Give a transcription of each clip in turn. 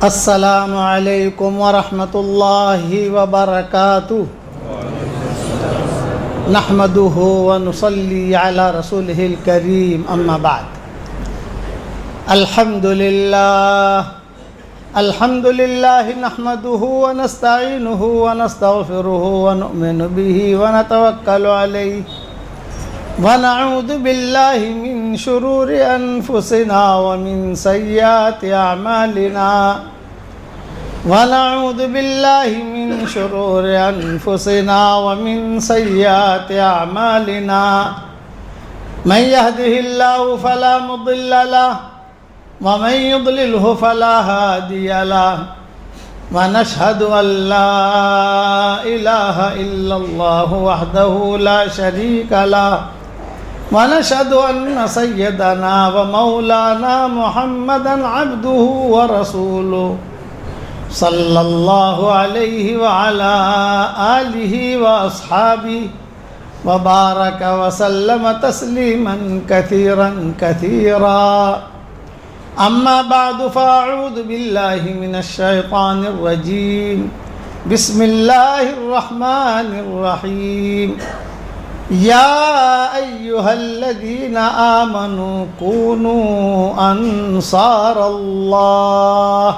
السلام علیکم ورحمۃ اللہ وبرکاتہ نحمدہ ونصلی علی رسولہ الکریم اما بعد الحمد للہ نحمدہ ونستعینہ ونستغفرہ ونؤمن بہ ونتوکل علیہ ونعوذ باللہ من شرور انفسنا ومن سیئات اعمالنا ونعوذ باللہ من شرور انفسنا ومن سیئات اعمالنا من يهده الله فلا مضل له ومن يضلله فلا هادي له ونشهد أن لا إله إلا الله وحده لا شريك له ونشهد أن سيدنا ومولانا محمدا عبده ورسوله صلى الله عليه وعلى آله وأصحابه وبارك وسلم تسليما كثيرا كثيرا أما بعد فأعوذ بالله من الشيطان الرجيم بسم الله الرحمن الرحيم يا أيها الذين آمنوا كونوا أنصار الله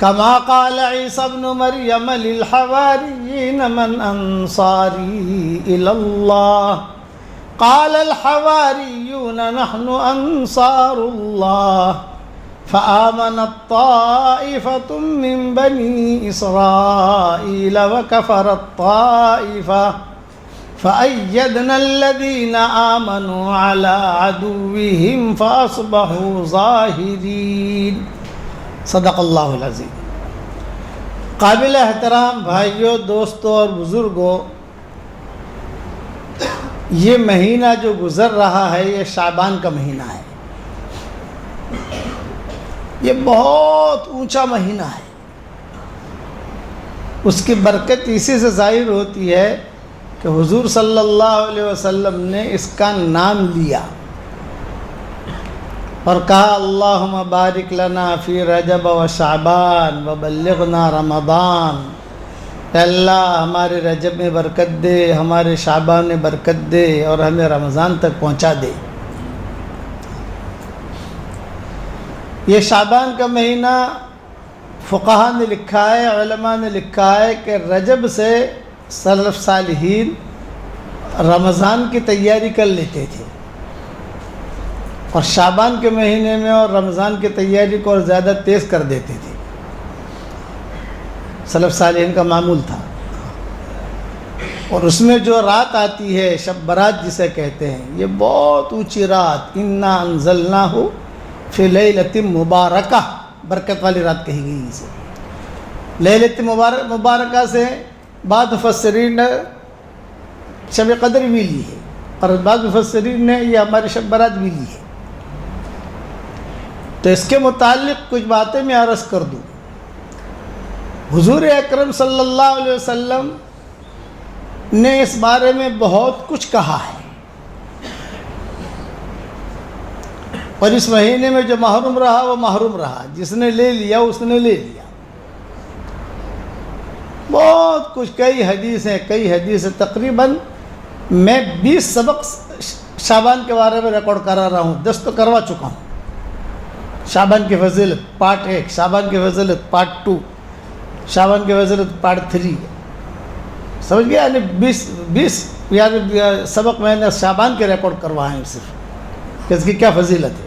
كما قال عيسى ابن مريم للحواريين من أنصاري إلى الله قال الحواريون نحن أنصار الله فآمنت طائفة من بني إسرائيل وكفرت طائفة فأيدنا الذين آمنوا على عدوهم فأصبحوا ظاهرين صدق اللہ العظیم۔ قابل احترام بھائیوں، دوستوں اور بزرگوں، یہ مہینہ جو گزر رہا ہے یہ شعبان کا مہینہ ہے۔ یہ بہت اونچا مہینہ ہے۔ اس کی برکت اسی سے ظاہر ہوتی ہے کہ حضور صلی اللہ علیہ وسلم نے اس کا نام لیا اور کہا اللہم بارک لنا فی رجب و شعبان وبلغنا رمضان، اے اللہ ہمارے رجب میں برکت دے، ہمارے شعبان میں برکت دے اور ہمیں رمضان تک پہنچا دے۔ یہ شعبان کا مہینہ فقہا نے لکھا ہے، علماء نے لکھا ہے کہ رجب سے سلف صالحین رمضان کی تیاری کر لیتے تھے اور شعبان کے مہینے میں اور رمضان کی تیاری کو اور زیادہ تیز کر دیتے تھے۔ سلف صالحین کا معمول تھا۔ اور اس میں جو رات آتی ہے شب برات جسے کہتے ہیں، یہ بہت اونچی رات، انا انزلناہ فی لیلۃ مبارکہ، برکت والی رات کہی گئی اسے۔ لیلۃ مبارکہ سے بعض مفسرین نے شب قدر بھی لی ہے اور بعض مفسرین نے یہ ہماری شب برات بھی لی ہے۔ تو اس کے متعلق کچھ باتیں میں عرض کر دوں۔ حضور اکرم صلی اللہ علیہ وسلم نے اس بارے میں بہت کچھ کہا ہے، اور اس مہینے میں جو محروم رہا وہ محروم رہا، جس نے لے لیا اس نے لے لیا۔ بہت کچھ، کئی حدیثیں تقریباً میں 20 سبق شعبان کے بارے میں ریکارڈ کرا رہا ہوں، 10 تو کروا چکا ہوں۔ شعبان کی فضیلت پارٹ 1، شعبان کی فضیلت پارٹ 2، شعبان کی فضیلت پارٹ 3، سمجھ گیا؟ یعنی 20 سبق میں نے شعبان کے ریکارڈ کروائے ہیں صرف کہ اس کی کیا فضیلت ہے۔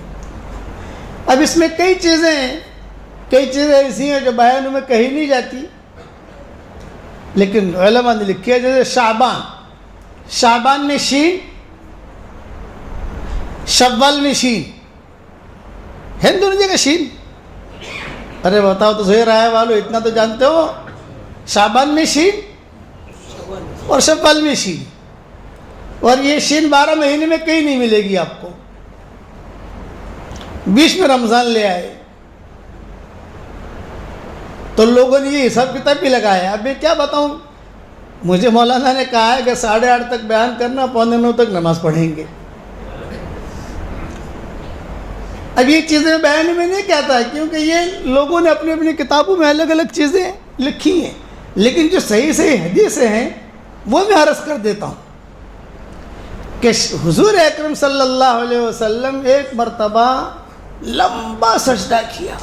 اب اس میں کئی چیزیں ایسی ہیں جو بیانوں میں کہی نہیں جاتی، لیکن علماء نے لکھی ہے۔ جیسے شعبان میں شین، شوال میں شین، ہندو نے کا شین۔ ارے بتاؤ تو صحیح رائے والو، اتنا تو جانتے ہو، شعبان میں شین اور شوال میں شین، اور یہ شین 12 مہینے میں کہیں نہیں ملے گی آپ کو۔ 20 میں رمضان لے آئے تو لوگوں نے یہ حساب کتاب بھی لگایا۔ اب میں کیا بتاؤں، مجھے مولانا نے کہا ہے کہ 8:30 تک بیان کرنا، 8:45 تک نماز پڑھیں گے۔ اب یہ چیزیں بیان میں نہیں کہتا ہے کیونکہ یہ لوگوں نے اپنی اپنی کتابوں میں الگ الگ چیزیں لکھی ہیں، لیکن جو صحیح صحیح حدیثیں ہیں وہ میں عرض کر دیتا ہوں کہ حضور اکرم صلی اللہ علیہ وسلم ایک مرتبہ لمبا سجدہ کیا،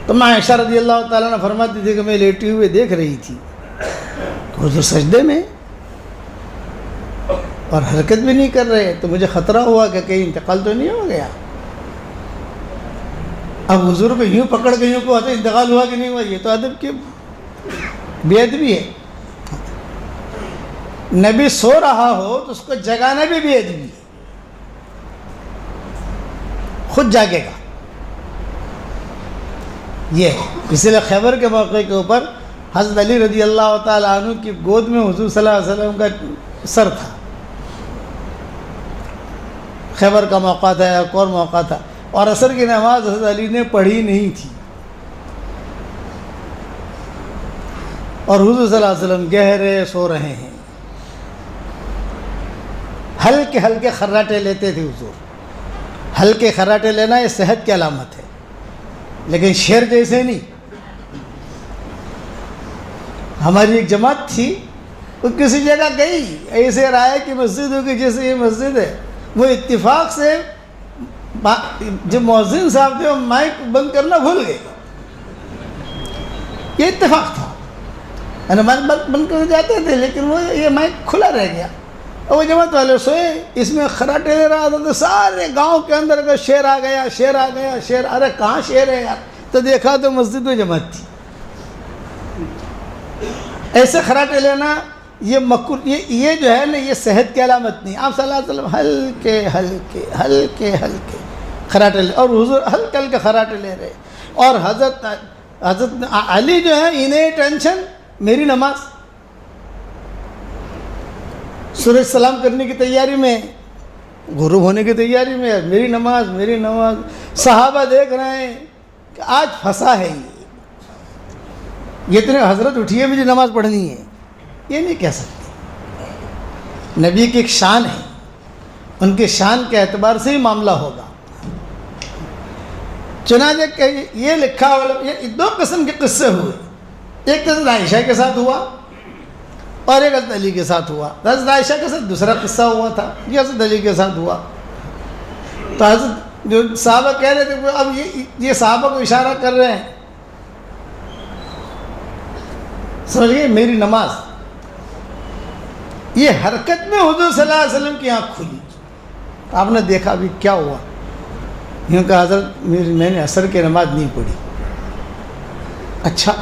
تو عائشہ رضی اللہ تعالیٰ نے فرماتی تھی کہ میں لیٹی ہوئے دیکھ رہی تھی کہ حضور سجدے میں اور حرکت بھی نہیں کر رہے، تو مجھے خطرہ ہوا کہ کہیں انتقال تو نہیں ہو گیا۔ اب حضور کو یوں پکڑ کے یوں کو انتقال ہوا کہ نہیں ہوا، یہ تو ادب کی بے ادبی ہے۔ نبی سو رہا ہو تو اس کو جگانا بھی بے ادبی ہے، خود جاگے گا۔ یہ اسی لیے خیبر کے موقع کے اوپر حضرت علی رضی اللہ تعالیٰ عنہ کی گود میں حضور صلی اللہ علیہ وسلم کا سر تھا، خیبر کا موقع تھا، ایک اور موقع تھا، اور عصر کی نماز حضرت علی نے پڑھی نہیں تھی، اور حضور صلی اللہ علیہ وسلم گہرے سو رہے ہیں، ہلکے ہلکے خراٹے لیتے تھے حضور۔ ہلکے خراٹے لینا یہ صحت کی علامت ہے، لیکن شیر جیسے نہیں۔ ہماری ایک جماعت تھی، وہ کسی جگہ گئی، ایسے رائے کی مسجد ہوگی جیسے یہ مسجد ہے، وہ اتفاق سے جو مؤذن صاحب تھے وہ مائک بند کرنا بھول گئے، یہ اتفاق تھا، یعنی مائک بند کر جاتے تھے لیکن وہ یہ مائک کھلا رہ گیا، اور وہ جماعت والے سوئے، اس میں خراٹے لے رہا تھا تو سارے گاؤں کے اندر اگر شیر آ گیا، شیر آ گیا، شیر، ارے کہاں شیر ہے یار، تو دیکھا تو مسجد میں جماعت تھی۔ ایسے خراٹے لینا یہ یہ جو ہے نا، یہ صحت کی علامت نہیں۔ آپ صلی اللہ علیہ وسلم ہلکے ہلکے ہلکے ہلکے خراٹے لے، اور حضور ہلکے ہلکے خراٹے لے رہے، اور حضرت علی جو ہے انہیں ٹینشن میری نماز، سورج سلام کرنے کی تیاری میں، غروب ہونے کی تیاری میں، میری نماز میری نماز۔ صحابہ دیکھ رہے ہیں کہ آج پھنسا ہے یہ اتنے حضرت اٹھیے مجھے نماز پڑھنی ہے، یہ نہیں کہہ سکتے۔ نبی کی ایک شان ہے، ان کی شان کے اعتبار سے ہی معاملہ ہوگا۔ چنانچہ کہ یہ لکھا ہوا، یہ دو قسم کے قصے ہوئے، ایک حضرت عائشہ کے ساتھ ہوا اور ایک حضرت علی کے ساتھ ہوا۔ حضرت عائشہ کے ساتھ دوسرا قصہ ہوا تھا، یہ حضرت علی کے ساتھ ہوا۔ تو حضرت جو صحابہ کہہ رہے تھے، اب یہ صحابہ کو اشارہ کر رہے ہیں، سمجھ گئے، میری نماز۔ یہ حرکت میں حضور صلی اللہ علیہ وسلم کی آنکھ کھلی، آپ نے دیکھا ابھی کیا ہوا، یوں کہ حضرت میں نے عصر کی نماز نہیں پڑھی۔ اچھا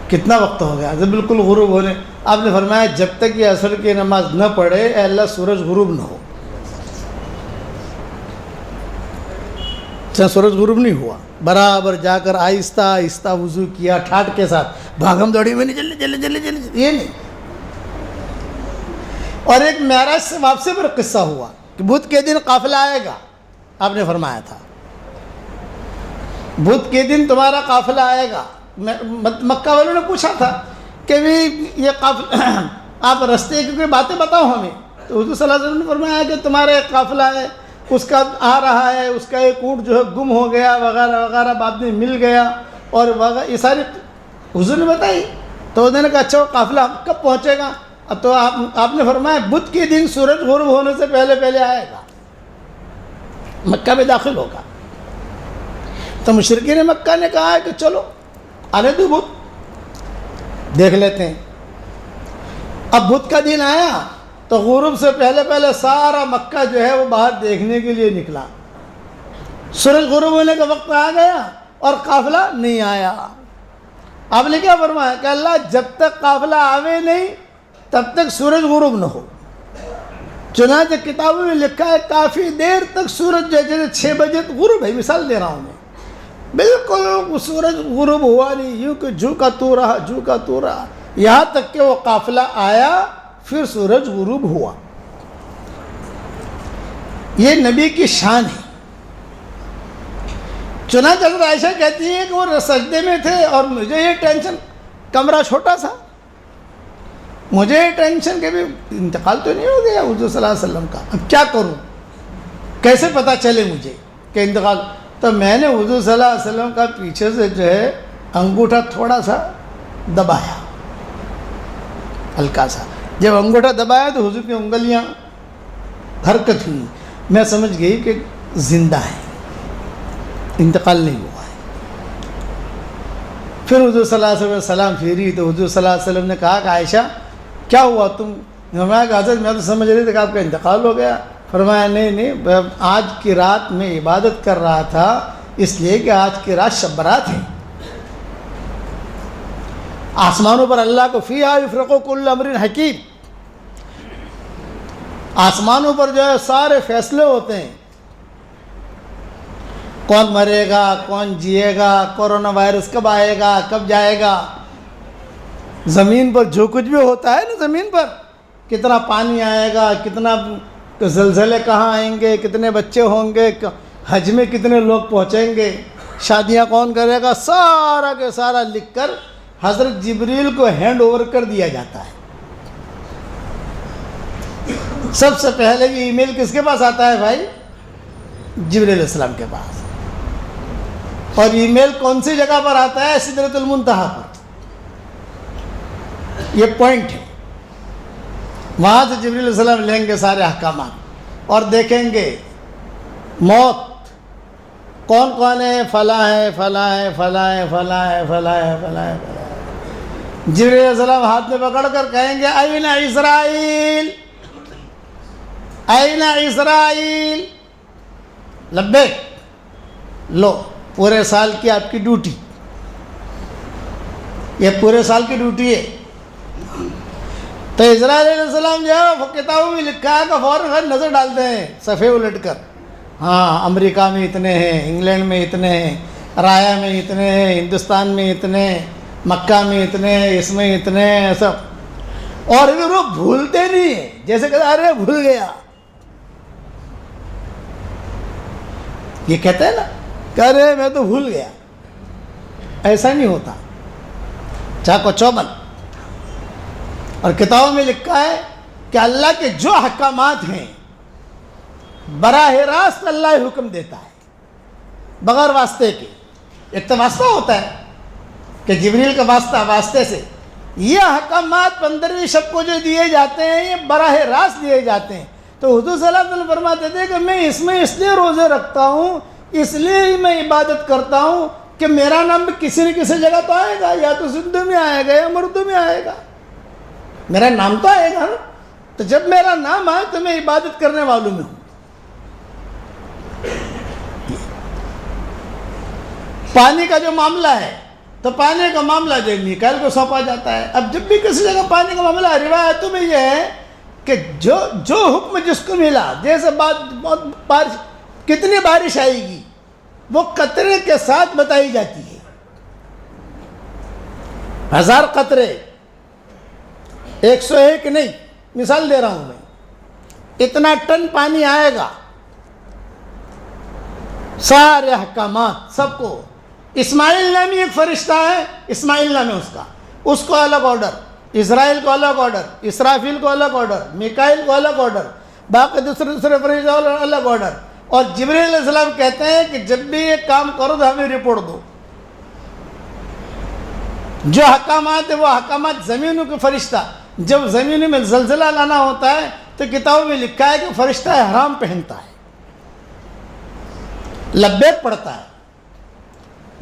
کتنا وقت ہو گیا؟ بالکل غروب ہونے، آپ نے فرمایا جب تک یہ عصر کی نماز نہ پڑھے اے اللہ سورج غروب نہ ہو۔ سورج غروب نہیں ہوا، برابر جا کر آہستہ آہستہ وضو کیا، ٹھاٹ کے ساتھ، بھاگم دوڑی میں نہیں، جلدی جلدی جلدی جلدی، یہ نہیں۔ اور ایک معراج سے واپسی پر قصہ ہوا کہ بدھ کے دن قافلہ آئے گا، آپ نے فرمایا تھا بدھ کے دن تمہارا قافلہ آئے گا۔ مکہ والوں نے پوچھا تھا کہ بھی یہ قافلہ آپ رستے کی کوئی باتیں بتاؤ ہمیں، تو حضور صلی اللہ علیہ وسلم نے فرمایا کہ تمہارا ایک قافلہ ہے، اس کا آ رہا ہے، اس کا ایک اونٹ جو ہے گم ہو گیا وغیرہ وغیرہ، بعد میں مل گیا، اور یہ ساری حضور نے بتائی۔ تو انہوں نے کہا اچھا وہ قافلہ کب پہنچے گا؟ اب تو آپ نے فرمایا بدھ کے دن سورج غروب ہونے سے پہلے پہلے آئے گا، مکہ میں داخل ہوگا۔ تو مشرکین مکہ نے کہا ہے کہ چلو آنے دو بدھ دیکھ لیتے ہیں۔ اب بدھ کا دن آیا تو غروب سے پہلے پہلے سارا مکہ جو ہے وہ باہر دیکھنے کے لیے نکلا۔ سورج غروب ہونے کا وقت آ گیا اور قافلہ نہیں آیا۔ آپ نے کیا فرمایا کہ اللہ جب تک قافلہ آوے نہیں تب تک سورج غروب نہ ہو۔ چنانچہ کتابوں میں لکھا ہے کافی دیر تک سورج جیسے 6 بجے غروب ہے، مثال دے رہا ہوں میں، بالکل سورج غروب ہوا نہیں، یوں کہ جھوکا تو رہا جھوکا تو رہا، یہاں تک کہ وہ قافلہ آیا پھر سورج غروب ہوا۔ یہ نبی کی شان ہے۔ چنانچہ حضرت عائشہ کہتی ہے کہ وہ سجدے میں تھے اور مجھے یہ ٹینشن، کمرہ چھوٹا سا، مجھے یہ ٹینشن کہ بھی انتقال تو نہیں ہو گیا حضور صلی اللہ علیہ وسلم کا، اب کیا کروں؟ کیسے پتہ چلے مجھے کہ انتقال؟ تو میں نے حضور صلی اللہ علیہ وسلم کا پیچھے سے جو ہے انگوٹھا تھوڑا سا دبایا، ہلکا سا. جب انگوٹھا دبایا تو حضور کی انگلیاں حرکت ہوئی. میں سمجھ گئی کہ زندہ ہے، انتقال نہیں ہوا ہے. پھر حضور صلی اللہ علیہ وسلم سلام پھیری تو حضور صلی اللہ علیہ وسلم نے کہا کہ عائشہ کیا ہوا تم؟ فرمایا کہ حضرت میں تو سمجھ رہی تھی کہ آپ کا انتقال ہو گیا. فرمایا نہیں، آج کی رات میں عبادت کر رہا تھا اس لیے کہ آج کی رات شب برات ہے. آسمانوں پر اللہ کو فیہا یفرق کل امر حکیم، آسمانوں پر جو ہے سارے فیصلے ہوتے ہیں. کون مرے گا، کون جیے گا، کورونا وائرس کب آئے گا، کب جائے گا. زمین پر جو کچھ بھی ہوتا ہے نا، زمین پر کتنا پانی آئے گا، کتنا زلزلے کہاں آئیں گے، کتنے بچے ہوں گے، حج میں کتنے لوگ پہنچیں گے، شادیاں کون کرے گا، سارا کے سارا لکھ کر حضرت جبریل کو ہینڈ اوور کر دیا جاتا ہے. سب سے پہلے یہ ای میل کس کے پاس آتا ہے بھائی؟ جبریل علیہ السلام کے پاس. اور ای میل کون سی جگہ پر آتا ہے؟ سدرۃ المنتہا پر. یہ پوائنٹ ہے. وہاں سے جبریل علیہ السلام لیں گے سارے احکامات اور دیکھیں گے موت کون کون ہے، فلاں ہے، فلاں ہے، فلاں ہے، فلاں ہے، فلاں ہے، فلاں ہے، فلاں ہے. جبریل علیہ السلام ہاتھ میں پکڑ کر کہیں گے این اسرائیل، این اسرائیل. لبیک. لو پورے سال کی آپ کی ڈیوٹی، یہ پورے سال کی ڈیوٹی ہے. تو اسرائیل علیہ السلام جو ہے وہ کتابوں میں لکھا ہے کہ فوراً نظر ڈالتے ہیں صفحے الٹ کر. ہاں امریکہ میں اتنے ہیں، انگلینڈ میں اتنے ہیں، رایا میں اتنے ہیں، ہندوستان میں اتنے، مکہ میں اتنے، اس میں اتنے، سب. اور اگر وہ بھولتے نہیں ہیں، جیسے کہ ارے بھول گیا، یہ کہتے ہیں نا کہ ارے میں تو بھول گیا. ایسا نہیں ہوتا. چاکو چوبن. اور کتابوں میں لکھا ہے کہ اللہ کے جو احکامات ہیں براہ راست اللہ حکم دیتا ہے بغیر واسطے کے. ایک تو واسطہ ہوتا ہے کہ جبریل کا واسطے سے یہ احکامات 15ویں شب کو جو دیے جاتے ہیں یہ براہ راست دیے جاتے ہیں. تو حضور صلی اللہ علیہ وسلم فرماتے تھے کہ میں اس میں اس لیے روزے رکھتا ہوں، اس لیے ہی میں عبادت کرتا ہوں کہ میرا نام بھی کسی نہ کسی جگہ تو آئے گا، یا تو سندھ میں آئے گا یا مردو میں آئے گا، میرا نام تو آئے گا نا. تو جب میرا نام آئے تو میں عبادت کرنے والوں میں ہوں. پانی کا جو معاملہ ہے تو پانی کا معاملہ جو میکائیل کو سونپا جاتا ہے. اب جب بھی کسی جگہ پانی کا معاملہ روایتوں میں یہ ہے کہ جو حکم جس کو ملا، جیسے بہت بارش، کتنی بارش آئے گی وہ قطرے کے ساتھ بتائی جاتی ہے. 1000 قطرے، 101 نہیں، مثال دے رہا ہوں میں، اتنا ٹن پانی آئے گا. سارے احکامات سب کو. اسماعیل نامی ایک فرشتہ ہے، اسماعیل نام ہے اس کو الگ آرڈر، اسرائیل کو الگ آرڈر، اسرافیل کو الگ آرڈر، میکائیل کو الگ آرڈر، باقی دوسرے فرشتہ الگ آرڈر. اور جبریل علیہ السلام کہتے ہیں کہ جب بھی یہ کام کرو تو ہمیں رپورٹ دو. جو احکامات ہیں وہ احکامات زمینوں کے فرشتہ، جب زمینوں میں زلزلہ لانا ہوتا ہے تو کتابوں میں لکھا ہے کہ فرشتہ احرام پہنتا ہے، لبیک پڑھتا ہے،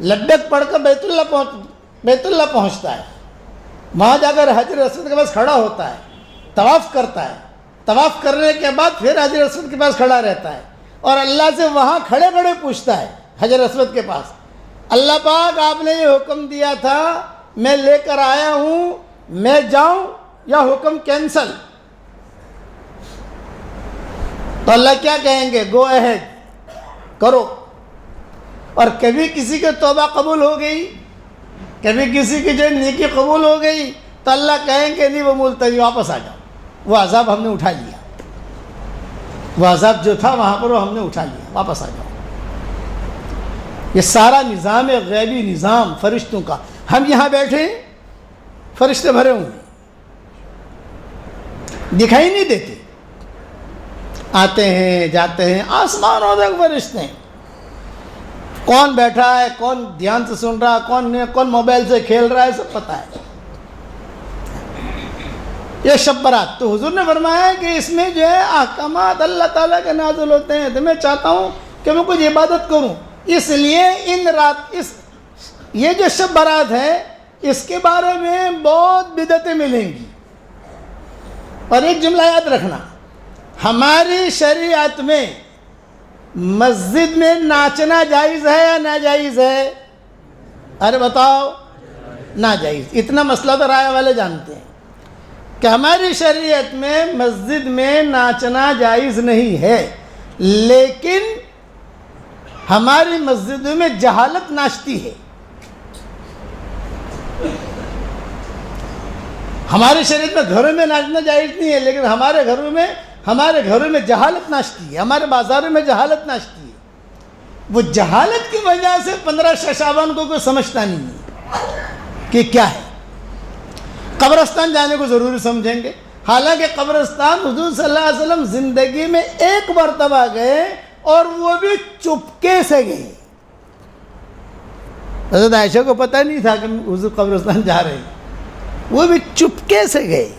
لبیک پڑھ کر بیت اللہ پہنچتا ہے. وہاں جا کر حجر اسود کے پاس کھڑا ہوتا ہے، طواف کرتا ہے، طواف کرنے کے بعد پھر حجر اسود کے پاس کھڑا رہتا ہے اور اللہ سے وہاں کھڑے کھڑے پوچھتا ہے حجر اسود کے پاس، اللہ پاک آپ نے یہ حکم دیا تھا، میں لے کر آیا ہوں، میں جاؤں یا حکم کینسل؟ تو اللہ کیا کہیں گے؟ گو اہیڈ، کرو. اور کبھی کسی کی توبہ قبول ہو گئی، کبھی کسی کی جو نیکی قبول ہو گئی تو اللہ کہیں گے نہیں وہ ملتوی، واپس آ جاؤ، وہ عذاب ہم نے اٹھا لیا، وہ عذاب جو تھا وہاں پر وہ ہم نے اٹھا لیا، واپس آ جاؤ. یہ سارا نظام ہے، غیبی نظام فرشتوں کا. ہم یہاں بیٹھے فرشتے بھرے ہوئے دکھائی نہیں دیتے. آتے ہیں جاتے ہیں، آسمانوں تک فرشتے ہیں، کون بیٹھا ہے، کون دھیان سے سن رہا ہے، کون موبائل سے کھیل رہا ہے، سب پتہ ہے۔ یہ شب برات تو حضور نے فرمایا ہے کہ اس میں جو ہے احکامات اللہ تعالیٰ کے نازل ہوتے ہیں، تو میں چاہتا ہوں کہ میں کچھ عبادت کروں، اس لیے یہ جو شب برات ہے اس کے بارے میں بہت بدعتیں ملیں گی۔ اور ایک جملہ یاد رکھنا، ہماری شریعت میں مسجد میں ناچنا جائز ہے یا ناجائز ہے؟ ارے بتاؤ، ناجائز۔ اتنا مسئلہ تو رائے والے جانتے ہیں کہ ہماری شریعت میں مسجد میں ناچنا جائز نہیں ہے، لیکن ہماری مسجدوں میں جہالت ناچتی ہے۔ ہماری شریعت میں گھروں میں ناچنا جائز نہیں ہے، لیکن ہمارے گھروں میں جہالت ناچتی ہے، ہمارے بازاروں میں جہالت ناچتی ہے۔ وہ جہالت کی وجہ سے 15 شعبان کو کوئی سمجھتا نہیں ہے کہ کیا ہے۔ قبرستان جانے کو ضروری سمجھیں گے، حالانکہ قبرستان حضور صلی اللہ علیہ وسلم زندگی میں ایک مرتبہ گئے اور وہ بھی چپکے سے گئے۔ حضرت عائشہ کو پتہ نہیں تھا کہ حضور قبرستان جا رہے ہیں، وہ بھی چپکے سے گئے۔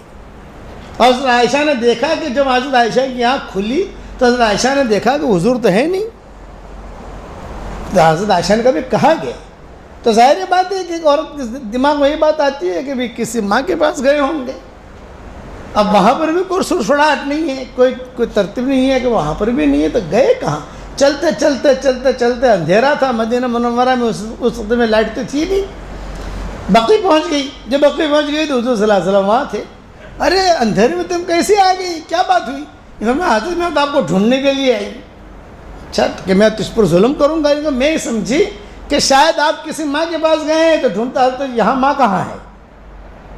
اور حضرت عائشہ نے دیکھا کہ جب حضرت عائشہ کی آنکھ کھلی تو حضرت عائشہ نے دیکھا کہ حضور تو ہے نہیں، تو حضرت عائشہ نے کبھی کہا گیا، تو ظاہر بات ہے کہ ایک عورت کے دماغ میں یہ بات آتی ہے کہ بھی کسی ماں کے پاس گئے ہوں گے۔ اب وہاں پر بھی کوئی سڑسڑاہٹ نہیں ہے، کوئی ترتیب نہیں ہے کہ وہاں پر بھی نہیں ہے، تو گئے کہاں؟ چلتے چلتے چلتے چلتے اندھیرا تھا مدینہ منورہ میں، اس وقت میں لائٹ تو تھی نہیں، بقی پہنچ گئی۔ جب بقی پہنچ گئی تو حضور صلی اللہ علیہ وسلم وہاں تھے۔ ارے اندھیرے میں تم کیسے آ گئی، کیا بات ہوئی؟ میں حضرت میں تو آپ کو ڈھونڈنے کے لیے آئی۔ اچھا کہ میں تجھ پر ظلم کروں گا؟ میں سمجھی کہ شاید آپ کسی ماں کے پاس گئے ہیں تو ڈھونڈتا ہے، تو یہاں ماں کہاں ہے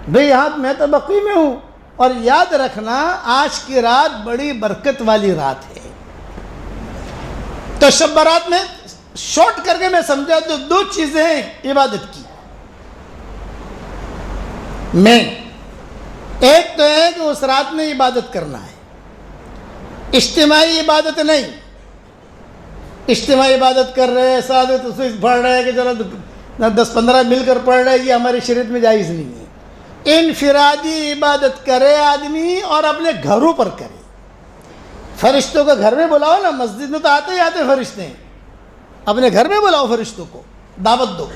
بھئی؟ یہاں میں تو بقی میں ہوں۔ اور یاد رکھنا آج کی رات بڑی برکت والی رات ہے۔ تو شب برات میں شارٹ کر کے میں سمجھا تو 2 چیزیں ہیں عبادت کی میں، ایک تو ہے کہ اس رات میں عبادت کرنا ہے، اجتماعی عبادت نہیں۔ اجتماعی عبادت کر رہے ہیں، ساتھ تصویر پڑھ رہے ہیں کہ چلو 10-15 مل کر پڑھ رہے ہیں، یہ ہماری شریعت میں جائز نہیں ہے۔ انفرادی عبادت کرے آدمی اور اپنے گھروں پر کرے۔ فرشتوں کو گھر میں بلاؤ نا، مسجد میں تو آتے ہی آتے فرشتے ہیں، اپنے گھر میں بلاؤ فرشتوں کو، دعوت دو،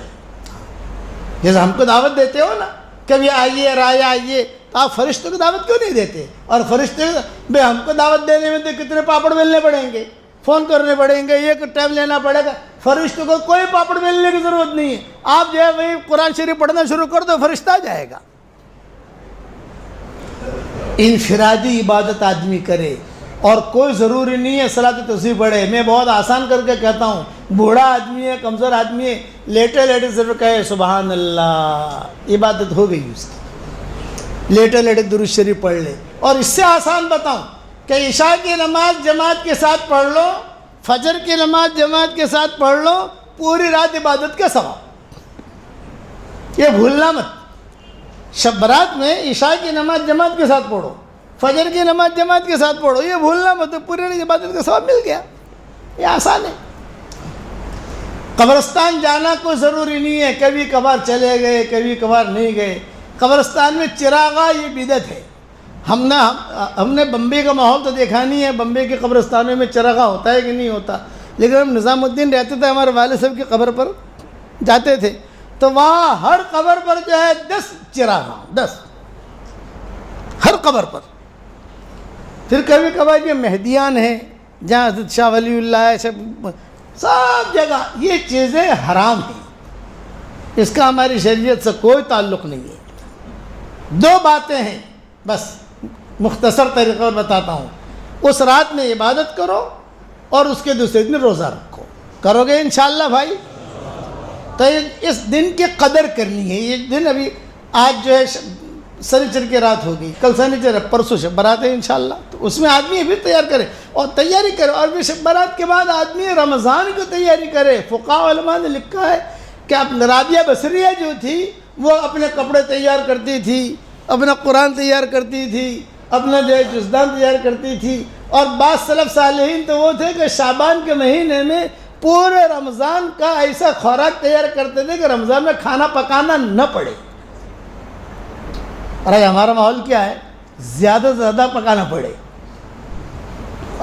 جیسے ہم کو دعوت دیتے ہو نا، کبھی آئیے رائے آئیے، تو آپ فرشتوں کو دعوت کیوں نہیں دیتے؟ اور فرشتے بھئی ہم کو دعوت دینے میں تو کتنے پاپڑ بیلنے پڑیں گے، فون کرنے پڑیں گے، یہ ٹائم لینا پڑے گا۔ فرشتوں کو کوئی پاپڑ بیلنے کی ضرورت نہیں ہے، آپ جو ہے وہی قرآن شریف پڑھنا شروع کر دو، فرشتہ آ جائے گا۔ انفرادی عبادت آدمی کرے، اور کوئی ضروری نہیں ہے صلاۃ تسبیح پڑھے۔ میں بہت آسان کر کے کہتا ہوں، بوڑھا آدمی ہے، کمزور آدمی ہے، لیٹے صرف کہے سبحان اللہ، عبادت ہو گئی اس کی۔ لیٹے درود شریف پڑھ لے۔ اور اس سے آسان بتاؤں کہ عشاء کی نماز جماعت کے ساتھ پڑھ لو، فجر کی نماز جماعت کے ساتھ پڑھ لو، پوری رات عبادت کے ثواب۔ یہ بھولنا مت، شب برات میں عشاء کی نماز جماعت کے ساتھ پڑھو، فجر کی نماز جماعت کے ساتھ پڑھو، یہ بھولنا مت، پوری رات عبادت کا ثواب مل گیا۔ یہ آسان ہے۔ قبرستان جانا کوئی ضروری نہیں ہے، کبھی کبھار چلے گئے، کبھی کبھار نہیں گئے۔ قبرستان میں چراغاں یہ بدعت ہے۔ ہم نے بمبئی کا ماحول تو دیکھا نہیں ہے، بمبئی کے قبرستانوں میں چراغاں ہوتا ہے کہ نہیں ہوتا، لیکن ہم نظام الدین رہتے تھے، ہمارے والد صاحب کی قبر پر جاتے تھے، تو وہاں ہر قبر پر جو ہے 10 چراغاں، 10 ہر قبر پر۔ پھر کبھی کبھار یہ مہدیان ہیں جہاں حضرت شاہ ولی اللہ ہے، سب جگہ یہ چیزیں حرام ہیں، اس کا ہماری شریعت سے کوئی تعلق نہیں ہے۔ 2 باتیں ہیں بس، مختصر طریقے پر بتاتا ہوں۔ اس رات میں عبادت کرو اور اس کے دوسرے دن روزہ رکھو، کرو گے انشاءاللہ بھائی؟ تو اس دن کی قدر کرنی ہے۔ یہ دن ابھی آج جو ہے سنیچر کی رات ہوگی، کل سنیچر ہے، پرسوں شب برات ہے انشاءاللہ، تو اس میں آدمی بھی تیار کرے اور تیاری کرے، اور بھی شب برات کے بعد آدمی رمضان کی تیاری کرے۔ فقہاء علماء نے لکھا ہے کہ رابعہ بصریہ جو تھی وہ اپنے کپڑے تیار کرتی تھی، اپنا قرآن تیار کرتی تھی، اپنا جو ہے جزدان تیار کرتی تھی، اور بعض سلف صالحین تو وہ تھے کہ شعبان کے مہینے میں پورے رمضان کا ایسا خوراک تیار کرتے تھے کہ رمضان میں کھانا پکانا نہ پڑے. اور ہمارا ماحول کیا ہے؟ زیادہ سے زیادہ پکانا پڑے،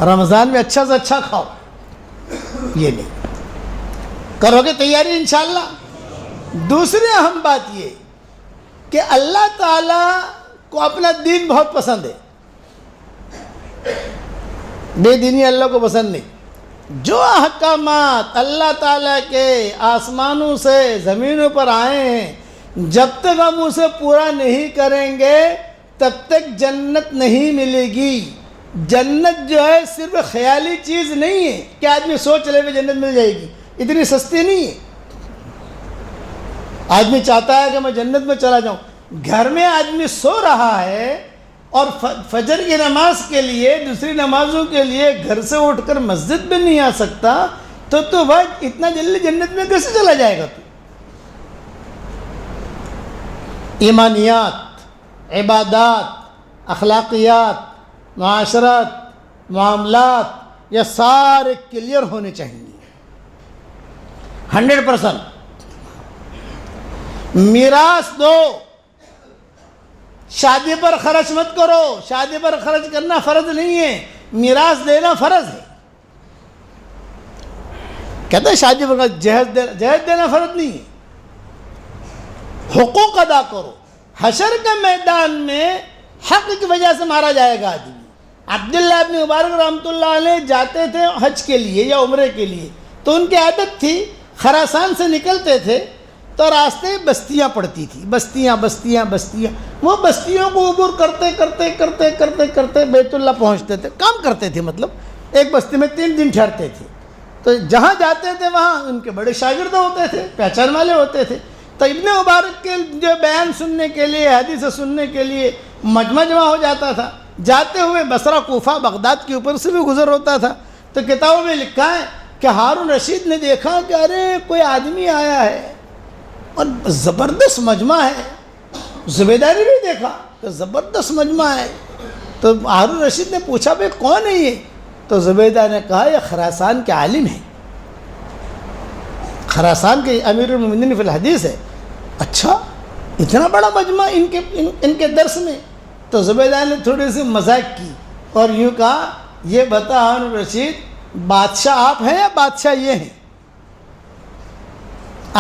رمضان میں اچھا سے اچھا کھاؤ. یہ نہیں کرو گے تیاری انشاءاللہ. دوسری اہم بات یہ کہ اللہ تعالیٰ کو اپنا دین بہت پسند ہے، بے دینی اللہ کو پسند نہیں. جو احکامات اللہ تعالیٰ کے آسمانوں سے زمینوں پر آئے ہیں، جب تک ہم اسے پورا نہیں کریں گے تب تک جنت نہیں ملے گی. جنت جو ہے صرف خیالی چیز نہیں ہے کہ آدمی سوچ لے کہ جنت مل جائے گی، اتنی سستی نہیں ہے. آدمی چاہتا ہے کہ میں جنت میں چلا جاؤں، گھر میں آدمی سو رہا ہے اور فجر کی نماز کے لیے دوسری نمازوں کے لیے گھر سے اٹھ کر مسجد میں نہیں آ سکتا تو بھائی اتنا جلدی جنت میں کیسے چلا جائے گا تو؟ ایمانیات، عبادات، اخلاقیات، معاشرت، معاملات، یہ سارے کلیئر ہونے چاہیے 100%. میراث دو، شادی پر خرچ مت کرو. شادی پر خرچ کرنا فرض نہیں ہے، میراث دینا فرض ہے. کہتے ہیں شادی پر جہیز دینا فرض نہیں ہے. حقوق ادا کرو. حشر کے میدان میں حق کی وجہ سے مارا جائے گا آدمی. عبداللہ ابن مبارک رحمۃ اللہ علیہ جاتے تھے حج کے لیے یا عمرے کے لیے، تو ان کی عادت تھی خراسان سے نکلتے تھے تو راستے بستیاں پڑتی تھی، بستیاں. وہ بستیوں کو عبور کرتے بیت اللہ پہنچتے تھے. کام کرتے تھے، مطلب ایک بستی میں 3 دن ٹھہرتے تھے. تو جہاں جاتے تھے وہاں ان کے بڑے شاگرد ہوتے تھے، پہچان والے ہوتے تھے. تو ابن مبارک کے جو بیان سننے کے لیے، حدیث سننے کے لیے مجمع جمع ہو جاتا تھا. جاتے ہوئے بصرہ، کوفہ، بغداد کے اوپر سے بھی گزر ہوتا تھا. تو کتابوں میں لکھا ہے کہ ہارون رشید نے دیکھا کہ ارے کوئی آدمی آیا ہے اور زبردست مجمع ہے. زبیدہ نے بھی دیکھا کہ زبردست مجمع ہے. تو ہارون رشید نے پوچھا بھائی کون ہے یہ؟ تو زبیدہ نے کہا یہ خراسان کے عالم ہیں، خراسان کے امیر المومنین فی الحدیث ہے. اچھا، اتنا بڑا مجمع ان کے درس میں؟ تو زبیدہ نے تھوڑی سی مذاق کی اور یوں کہا یہ بتا ہارون رشید، بادشاہ آپ ہیں یا بادشاہ یہ ہیں؟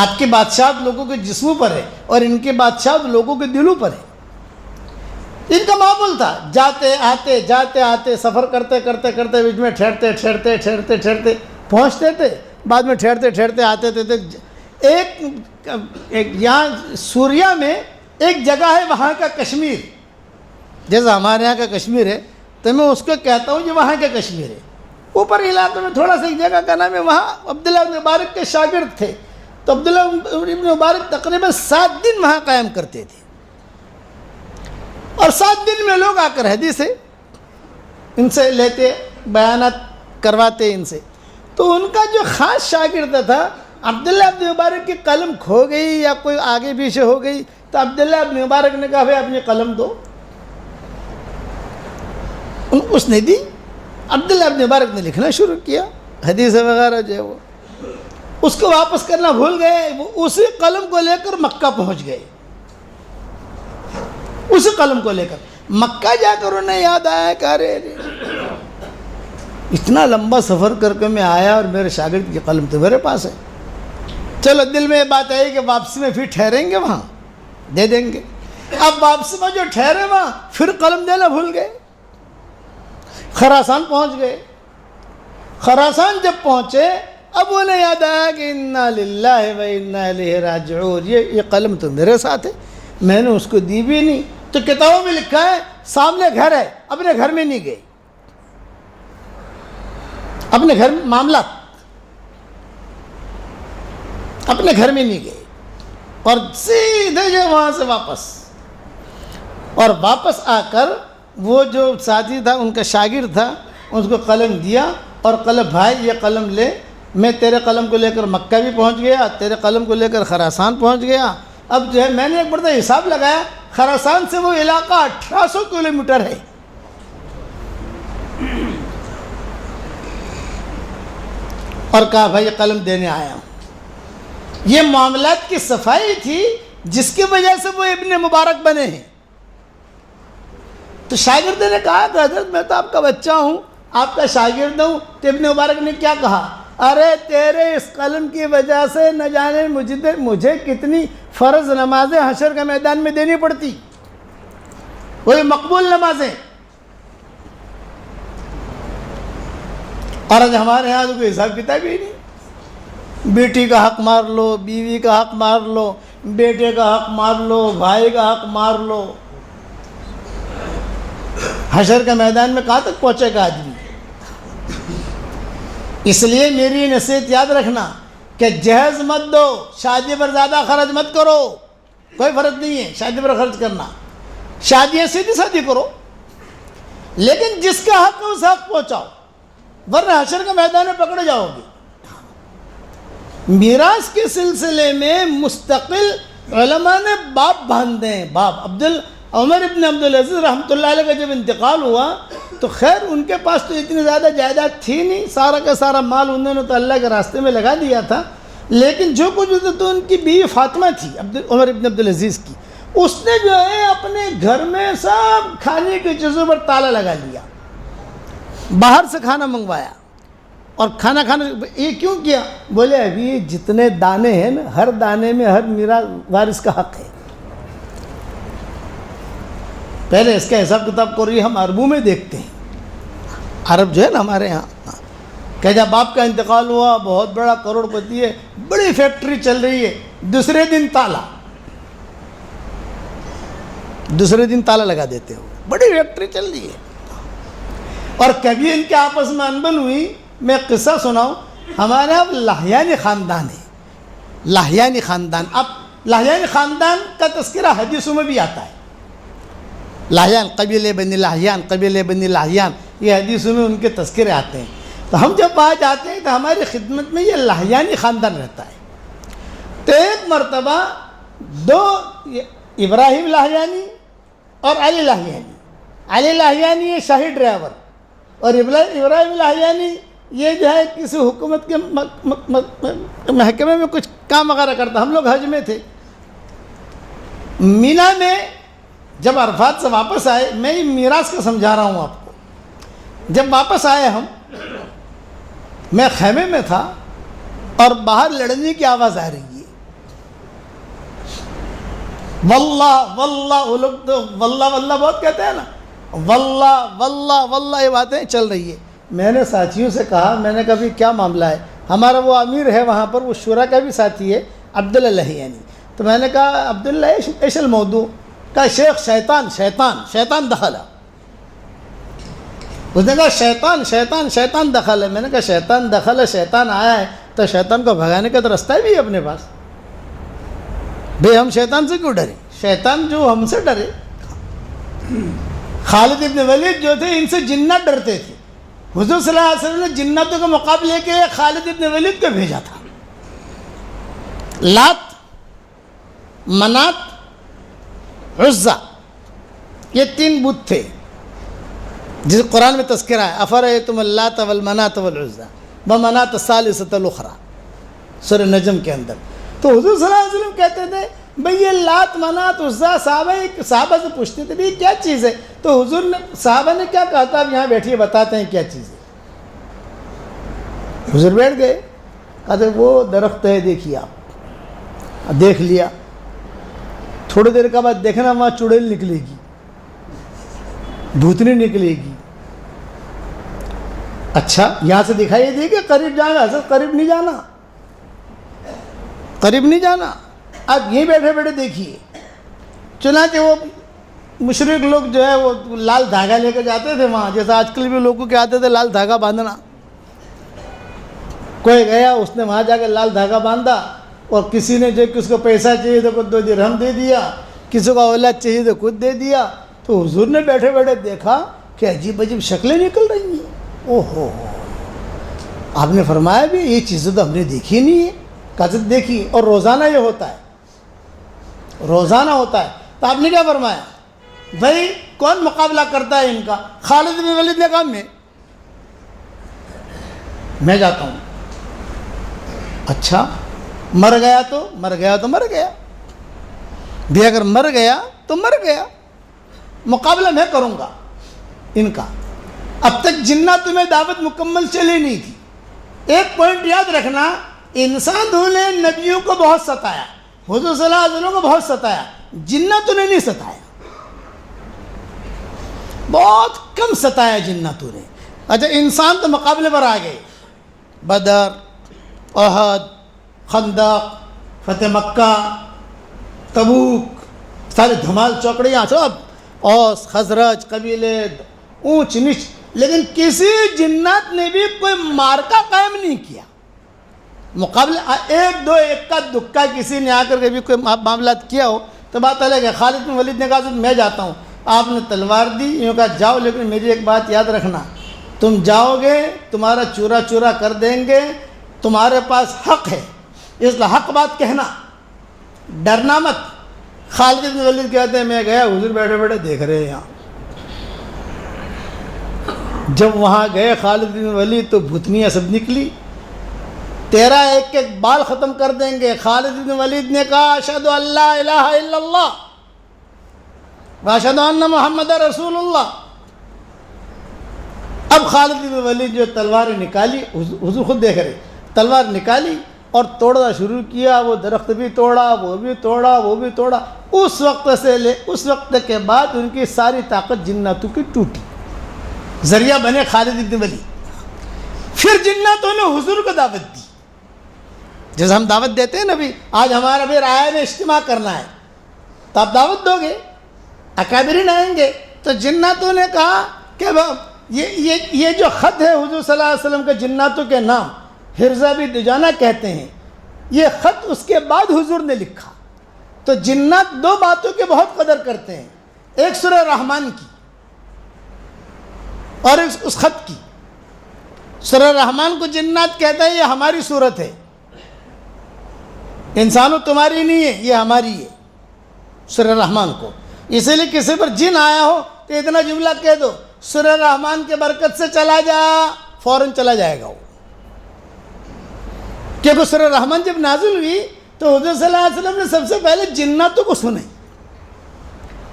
آپ کی بادشاہت لوگوں کے جسموں پر ہے اور ان کی بادشاہت لوگوں کے دلوں پر ہے. ان کا معمول تھا جاتے آتے سفر کرتے بیچ میں ٹھہرتے پہنچتے تھے، بعد میں ٹھہرتے آتے تھے. ایک یہاں سوریا میں ایک جگہ ہے وہاں کا کشمیر، جیسا ہمارے یہاں کا کشمیر ہے تو میں اس کو کہتا ہوں یہ وہاں کا کشمیر ہے. اوپر علاقے میں تھوڑا سا ایک جگہ کا نام ہے، وہاں عبداللہ ابن مبارک کے شاگرد تھے. تو عبداللہ ابن مبارک تقریباً 7 دن وہاں قائم کرتے تھے اور 7 دن میں لوگ آ کر حدیثیں ان سے لیتے، بیانات کرواتے ان سے. تو ان کا جو خاص شاگرد تھا، عبداللہ ابن مبارک کی قلم کھو گئی یا کوئی آگے پیچھے ہو گئی تو عبداللہ ابن مبارک نے کہا بھائی اپنی قلم دو. اس نے دی. عبداللہ ابن مبارک نے لکھنا شروع کیا، حدیث وغیرہ جو ہے وہ اس کو واپس کرنا بھول گئے. وہ اسی قلم کو لے کر مکہ پہنچ گئے. اسی قلم کو لے کر مکہ جا کر انہیں یاد آیا کہ ارے اتنا لمبا سفر کر کے میں آیا اور میرے شاگرد کی قلم تو میرے پاس ہے. چلو دل میں یہ بات آئی کہ واپسی میں پھر ٹھہریں گے، وہاں دے دیں گے. اب واپسی میں جو ٹھہرے وہاں پھر قلم دینا بھول گئے. خراسان پہنچ گئے. خراسان جب پہنچے اب انہیں یاد آیا کہ انا للہ و انا الیہ راجعون، یہ قلم تو میرے ساتھ ہے، میں نے اس کو دی بھی نہیں. تو کتابوں میں لکھا ہے سامنے گھر ہے، اپنے گھر میں نہیں گئے، اپنے گھر میں معاملات، اپنے گھر میں نہیں گئے اور سیدھے جو وہاں سے واپس آ کر وہ جو ساتھی تھا ان کا شاگرد تھا اس کو قلم دیا اور قلم بھائی یہ قلم لے، میں تیرے قلم کو لے کر مکہ بھی پہنچ گیا، تیرے قلم کو لے کر خراسان پہنچ گیا. اب جو ہے میں نے ایک بڑا حساب لگایا، خراسان سے وہ علاقہ 1800 کلومیٹر ہے. اور کہا بھائی قلم دینے آیا ہوں. یہ معاملات کی صفائی تھی جس کی وجہ سے وہ ابن مبارک بنے ہیں. تو شاگرد نے کہا کہ حضرت میں تو آپ کا بچہ ہوں, آپ کا شاگرد ہوں. تو ابن مبارک نے کیا کہا, ارے تیرے اس قلم کی وجہ سے نہ جانے مجھے کتنی فرض نمازیں حشر کے میدان میں دینی پڑتی, وہی مقبول نمازیں. اور آج ہمارے یہاں تو کوئی حساب کتاب ہی نہیں. بیٹی کا حق مار لو, بیوی کا حق مار لو, بیٹے کا حق مار لو, بھائی کا حق مار لو. حشر کے میدان میں کہاں تک پہنچے گا آدمی. اس لیے میری نصیحت یاد رکھنا کہ جہیز مت دو, شادی پر زیادہ خرچ مت کرو. کوئی فرق نہیں ہے شادی پر خرچ کرنا, شادیاں سیدھی سادھی کرو, لیکن جس کا حق ہے اس حق پہنچاؤ, ورنہ حشر کے میدان میں پکڑے جاؤ گے. میراث کے سلسلے میں مستقل علماء نے باب باندھے ہیں, باب. عمر ابن عبدالعزیز رحمۃ اللہ علیہ کا جب انتقال ہوا تو خیر ان کے پاس تو اتنی زیادہ جائیداد تھی نہیں, سارا کا سارا مال انہوں نے تو اللہ کے راستے میں لگا دیا تھا. لیکن جو کچھ تو ان کی بیوی فاطمہ تھی عمر ابن عبدالعزیز کی, اس نے جو ہے اپنے گھر میں سب کھانے کی چیزوں پر تالا لگا لیا, باہر سے کھانا منگوایا. اور کھانا یہ کیوں کیا؟ بولے ابھی یہ جتنے دانے ہیں نا, ہر دانے میں ہر میراث وارث کا حق ہے. پہلے اس کا حساب کتاب کرو, یہ ہم عربوں میں دیکھتے ہیں. عرب جو ہے نا ہمارے یہاں, کہ جب باپ کا انتقال ہوا, بہت بڑا کروڑ پتی ہے, بڑی فیکٹری چل رہی ہے, دوسرے دن تالا لگا دیتے ہو, بڑی فیکٹری چل رہی ہے. اور کبھی ان کے آپس میں انبن ہوئی. میں قصہ سناؤں, ہمارے یہاں لاہیانی خاندان ہے, لاہیانی خاندان. اب لاہیانی خاندان کا تذکرہ حدیثوں میں بھی آتا ہے. لاہیان, قبیلے بنی لاہیان, قبیلے بنی لاہیان, یہ حدیثوں میں ان کے تذکرے آتے ہیں. تو ہم جب وہاں جاتے ہیں تو ہماری خدمت میں یہ لاہیانی خاندان رہتا ہے. تو ایک مرتبہ دو, ابراہیم لاہیانی اور علی لاہیانی. علی لاہیانی یہ شاہی ڈرائیور, اور ابراہیم لاہیانی یہ جو ہے کسی حکومت کے محکمے میں کچھ کام وغیرہ کرتا. ہم لوگ حج میں تھے, مینا میں جب عرفات سے واپس آئے, میں یہ میراث کا سمجھا رہا ہوں آپ کو. جب واپس آئے ہم, میں خیمے میں تھا اور باہر لڑنے کی آواز آ رہی ہے. واللہ واللہ, وہ لوگ تو واللہ واللہ بہت کہتے ہیں نا, واللہ واللہ واللہ یہ باتیں چل رہی ہے. میں نے ساتھیوں سے کہا, میں نے کہا بھی کیا معاملہ ہے؟ ہمارا وہ امیر ہے وہاں پر, وہ شورا کا بھی ساتھی ہے, عبداللہ لاہیانی. تو میں نے کہا عبداللہ ایش الموضوع؟ کہا شیخ شیطان دخل. اس نے کہا شیطان دخل ہے. میں نے کہا شیطان دخل ہے, شیطان آیا ہے تو شیطان کو بھگانے کا تو راستہ بھی ہے اپنے پاس. بھئی ہم شیطان سے کیوں ڈریں؟ شیطان جو ہم سے ڈرے. خالد ابن ولید جو تھے ان سے جنات ڈرتے تھے. حضور صلی اللہ علیہ وسلم نے جناتوں کے مقابلے کے خالد ابن ولید کو بھیجا تھا. لات, منات, عزا, یہ تین بت تھے جس قرآن میں تذکرہ ہے. افرأیتم اللات والمنات والعزا ومنات الثالثۃ الاخری, سورہ نجم کے اندر. تو حضور صلی اللہ علیہ وسلم کہتے تھے بھئی یہ لات منات عزا, صحابہ سے پوچھتے تھے بھئی کیا چیز ہے؟ تو حضور نے, صحابہ نے کیا کہا تھا, اب یہاں بیٹھیے بتاتے ہیں کیا چیز ہے. حضور بیٹھ گئے, کہتے وہ درخت ہے دیکھیے آپ. دیکھ لیا. تھوڑی دیر کے بعد دیکھنا وہاں چڑیل نکلے گی, بھوتنی نکلے گی. اچھا یہاں سے دکھائی دے کہ قریب جانا, حضرت قریب نہیں جانا, قریب نہیں جانا, اب یہیں بیٹھے بیٹھے دیکھیے. چنانچہ وہ مشرک لوگ جو ہے وہ لال دھاگا لے کے جاتے تھے وہاں, جیسا آج کل بھی لوگوں کے آتے تھے لال دھاگا باندھنا. کوئی گیا, اس نے وہاں جا کے لال دھاگا باندھا, اور کسی نے جو کس کو پیسہ چاہیے تو کو 2 درہم دے دیا, کسی کو اولاد چاہیے تو خود دے دیا. تو حضور نے بیٹھے بیٹھے دیکھا کہ عجیب عجیب شکلیں نکل رہی ہیں. اوہو, آپ نے فرمایا بھی یہ چیزیں تو ہم نے دیکھی نہیں ہے. کہتے دیکھیے, اور روزانہ یہ ہوتا ہے, روزانہ ہوتا ہے. تو آپ نے کیا فرمایا؟ بھائی کون مقابلہ کرتا ہے ان کا؟ خالد بن ولید نے کہا میں جاتا ہوں. اچھا مر گیا تو مر گیا بھی، اگر مر گیا تو مر گیا، مقابلہ میں کروں گا ان کا۔ اب تک جناتوں میں دعوت مکمل چلی نہیں تھی۔ ایک پوائنٹ یاد رکھنا، انسانوں نے نبیوں کو بہت ستایا، حضور صلی اللہ علیہ وسلم کو بہت ستایا، جناتوں نے نہیں ستایا، بہت کم ستایا جناتوں نے۔ اچھا انسان تو مقابلے پر آ گئے، بدر، احد، خندق، فتح مکہ، تبوک، سارے دھمال چوکڑیاں سب، اوس خزرج قبیلے اونچ نیچ، لیکن کسی جنات نے بھی کوئی مارکا قائم نہیں کیا۔ مقابلے ایک دو ایک دکا کسی نے آ کر کے بھی کوئی معاملات کیا ہو تو بات الگ ہے۔ خالد بن ولید نے کہا میں جاتا ہوں، آپ نے تلوار دی، یوں کہا جاؤ، لیکن میری ایک بات یاد رکھنا، تم جاؤ گے تمہارا چورا چورا کر دیں گے، تمہارے پاس حق ہے، اس لیے حق بات کہنا، ڈرنا مت۔ خالد بن ولید کہتے ہیں میں گیا، حضور بیٹھے بیٹھے دیکھ رہے ہیں یہاں۔ جب وہاں گئے خالد بن ولید تو بھوتنیاں سب نکلی، تیرا ایک ایک بال ختم کر دیں گے۔ خالد بن ولید نے کہا اشہد ان لا الہ الا اللہ واشہد ان محمد رسول اللہ۔ اب خالد بن ولید جو تلوار نکالی، حضور خود دیکھ رہے، تلوار نکالی اور توڑنا شروع کیا، وہ درخت بھی توڑا، وہ بھی توڑا، وہ بھی توڑا۔ اس وقت کے بعد ان کی ساری طاقت جناتوں کی ٹوٹی، ذریعہ بنے خالد بن ولید۔ پھر جناتوں نے حضور کو دعوت دی، جیسے ہم دعوت دیتے ہیں نا، بھی آج ہمارا بھی رائے میں اجتماع کرنا ہے تو آپ دعوت دو گے، اکابرین آئیں گے۔ تو جناتوں نے کہا کہ یہ جو خط ہے حضور صلی اللہ علیہ وسلم کے جناتوں کے نام، حرزہ بھی دجانہ کہتے ہیں، یہ خط اس کے بعد حضور نے لکھا۔ تو جنات دو باتوں کے بہت قدر کرتے ہیں، ایک سورہ رحمان کی اور ایک اس خط کی۔ سورہ رحمان کو جنات کہتا ہے یہ ہماری صورت ہے، انسانوں تمہاری نہیں ہے، یہ ہماری ہے، سورہ رحمان کو۔ اسی لیے کسی پر جن آیا ہو تو اتنا جملہ کہہ دو، سورہ رحمان کے برکت سے چلا جا، فوراً چلا جائے گا وہ۔ کیونکہ سورہ رحمان جب نازل ہوئی تو حضور صلی اللہ علیہ وسلم نے سب سے پہلے جناتوں کو سنائی۔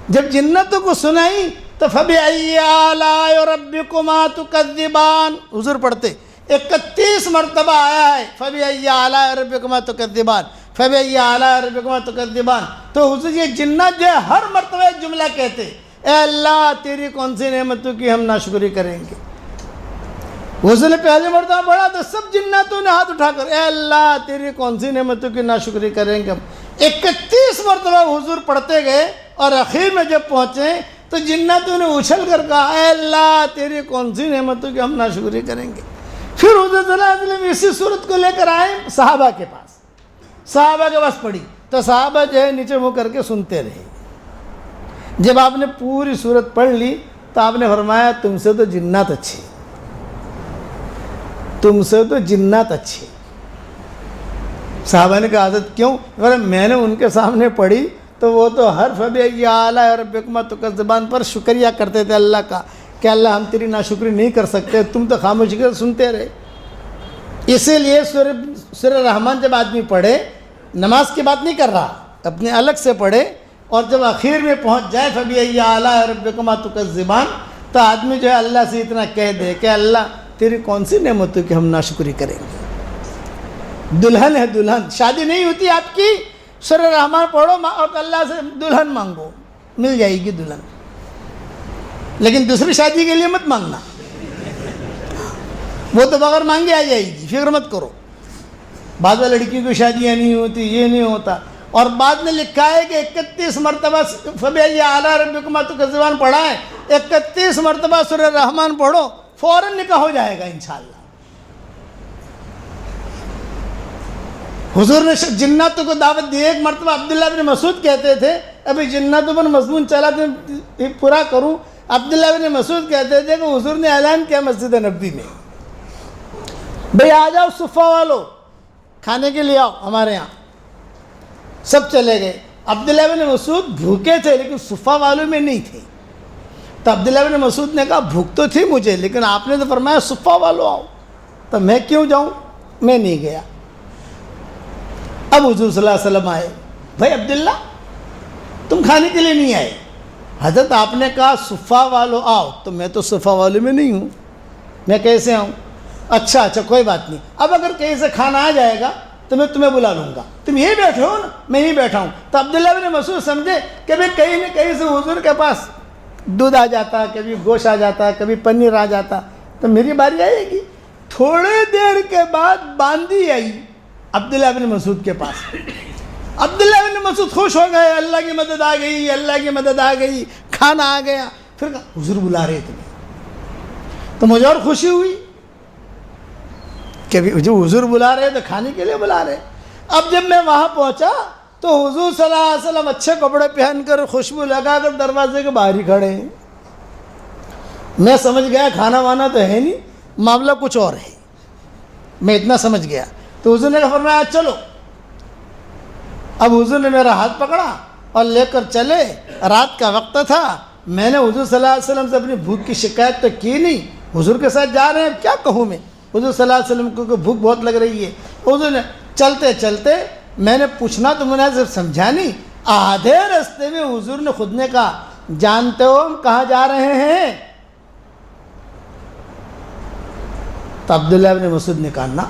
جب جناتوں کو سنائی تو فَبِأَيِّ آلَاءِ رَبِّكُمَا تُكَذِّبَانِ، حضور پڑھتے 31 مرتبہ آیا ہے فَبِأَيِّ آلَاءِ رَبِّكُمَا تُكَذِّبَانِ، فَبِأَيِّ آلَاءِ رَبِّكُمَا تُكَذِّبَانِ۔ تو حضور یہ جنات جو ہے ہر مرتبہ ایک جملہ کہتے، اے اللہ تیری کون سی نعمتوں کی ہم ناشکری کریں گے۔ حضور نے پہلے مرتبہ پڑھا تو سب جناتوں نے ہاتھ اٹھا کر اے اللہ تیری کون سی نعمتوں کی ناشکری کریں گے ہم۔ 31 مرتبہ حضور پڑھتے گئے اور آخر میں جب پہنچے تو جناتوں نے اچھل کر کہا اے اللہ تیری کون سی نعمتوں کی ہم ناشکری کریں گے۔ پھر حضور صلی اللہ علیہ وسلم اسی صورت کو لے کر آئے صحابہ کے پاس، صحابہ کے پاس پڑھی تو صحابہ جو ہے نیچے منہ کر کے سنتے رہے۔ جب آپ نے پوری صورت پڑھ لی تو آپ نے فرمایا تم سے تو جنات اچھے، تم سے تو جنات اچھے۔ صحابہ نے کہا حضرت کیوں؟ میں نے ان کے سامنے پڑھی تو وہ تو ہر فَبِأَيِّ آلَاءِ رَبِّكُمَا تُكَذِّبَانِ پر شکریہ کرتے تھے اللہ کا کہ اللہ ہم تیری ناشکری نہیں کر سکتے، تم تو خاموشی سے سنتے رہے۔ اسی لیے سورہ رحمان جب آدمی پڑھے، نماز کی بات نہیں کر رہا، اپنے الگ سے پڑھے، اور جب آخر میں پہنچ جائے فَبِأَيِّ آلَاءِ رَبِّكُمَا تُكَذِّبَانِ تو آدمی جو ہے اللہ سے اتنا کہہ دے کہ اللہ تیری کون سی نعمتوں کی ہم ناشکری کریں گے۔ دلہن ہے دلہن، شادی نہیں ہوتی آپ کی، سورہ رحمان پڑھو اور اللہ سے دلہن مانگو، مل جائے گی دلہن، لیکن دوسری شادی کے لیے مت مانگنا، وہ تو بغیر مانگے آ جائے گی، فکر مت کرو۔ بعض لڑکیوں کی شادیاں نہیں ہوتی، یہ نہیں ہوتا، اور بعد میں لکھا ہے کہ 31 مرتبہ فَبِأَيِّ آلَاءِ رَبِّكُمَا تُكَذِّبَانِ پڑھا ہے، 31 مرتبہ سورہ رحمان پڑھو، فوراً نکاح ہو جائے گا انشاءاللہ۔ حضور نے جناتوں کو دعوت دی۔ ایک مرتبہ عبداللہ بن مسعود کہتے تھے، ابھی جناتوں پر مضمون چلا تو پورا کروں، عبداللہ بن مسعود کہتے تھے کہ حضور نے اعلان کیا مسجد نبوی میں، بھئی آ جاؤ صفہ والو، کھانے کے لیے آؤ ہمارے یہاں۔ سب چلے گئے۔ عبداللہ بن مسعود بھوکے تھے لیکن صفہ والوں میں نہیں تھے، تو عبداللہ بن مسعود نے کہا بھوک تو تھی مجھے، لیکن آپ نے تو فرمایا صفہ والو آؤ، تو میں کیوں جاؤں؟ میں نہیں گیا۔ اب حضور صلی اللہ علیہ وسلم آئے، بھائی عبداللہ تم کھانے کے لیے نہیں آئے؟ حضرت آپ نے کہا صفہ والوں آؤ، تو میں تو صفہ والوں میں نہیں ہوں، میں کیسے آؤں؟ اچھا کوئی بات نہیں، اب اگر کہیں سے کھانا آ جائے گا تو میں تمہیں بلا لوں گا، تم یہی بیٹھے ہو نا، میں یہی بیٹھا ہوں۔ تو عبداللہ بن مسعود سمجھے کہ بھئی کہیں نہ کہیں سے حضور کے پاس دودھ آ جاتا، کبھی گوشت آ جاتا، کبھی پنیر آ جاتا، تو میری باری آئے گی۔ تھوڑے دیر کے بعد باندی آئی عبداللہ بن مسعود کے پاس۔ عبداللہ بن مسعود خوش ہو گئے، اللہ کی مدد آ گئی، اللہ کی مدد آ گئی، کھانا آ گیا۔ پھر کہا حضور بلا رہے تمہیں، تو مجھے اور خوشی ہوئی کہ جو حضور بلا رہے تو کھانے کے لیے بلا رہے۔ اب جب میں وہاں پہنچا تو حضور صلی اللہ علیہ وسلم اچھے کپڑے پہن کر، خوشبو لگا کر دروازے کے باہر ہی کھڑے ہیں۔ میں سمجھ گیا کھانا وانا تو ہے نہیں، معاملہ کچھ اور ہے، میں اتنا سمجھ گیا۔ تو حضور نے فرمایا چلو۔ اب حضور نے میرا ہاتھ پکڑا اور لے کر چلے۔ رات کا وقت تھا، میں نے حضور صلی اللہ علیہ وسلم سے اپنی بھوک کی شکایت تو کی نہیں، حضور کے ساتھ جا رہے ہیں، کیا کہوں میں؟ حضور صلی اللہ علیہ وسلم کو بھوک بہت لگ رہی ہے۔ حضور نے چلتے چلتے، میں نے پوچھنا تو مناسب سمجھا نہیں، آدھے راستے میں حضور نے خود نے کہا جانتے ہو ہم کہاں جا رہے ہیں؟ تو عبداللہ بن مسعود نے کہا نا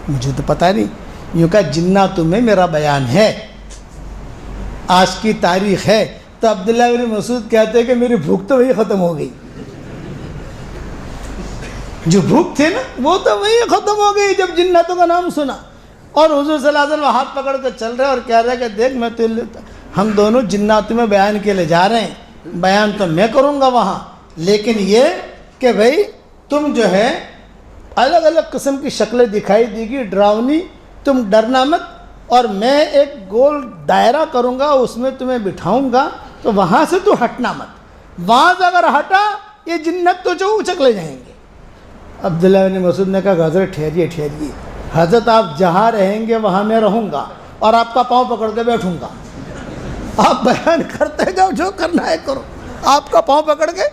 مجھے تو پتہ نہیں۔ یوں کہا جناتوں میں میرا بیان ہے، آج کی تاریخ ہے۔ تو عبداللہ بن مسعود کہتے ہیں کہ میری بھوک تو وہی ختم ہو گئی، جو بھوک تھی نا وہ تو وہی ختم ہو گئی جب جناتوں کا نام سنا۔ اور حضور صلی اللہ علیہ وسلم ہاتھ پکڑ کر چل رہے اور کہہ رہے کہ دیکھ میں تو، ہم دونوں جناتوں میں بیان کے لیے جا رہے ہیں، بیان تو میں کروں گا وہاں، لیکن یہ کہ بھائی تم جو ہے الگ الگ قسم کی شکلیں دکھائی دی گی، ڈراؤنی، تم ڈرنا مت، اور میں ایک گول دائرہ کروں گا، اس میں تمہیں بٹھاؤں گا، تو وہاں سے تو ہٹنا مت، وہاں سے اگر ہٹا یہ جنت تو جو اچک لے جائیں گے۔ عبداللہ بن مسعود نے کہا حضرت ٹھہریے ٹھہریے، حضرت آپ جہاں رہیں گے وہاں میں رہوں گا اور آپ کا پاؤں پکڑ کے بیٹھوں گا، آپ بیان کرتے جاؤ، جو کرنا ہے کرو، آپ کا پاؤں پکڑ کے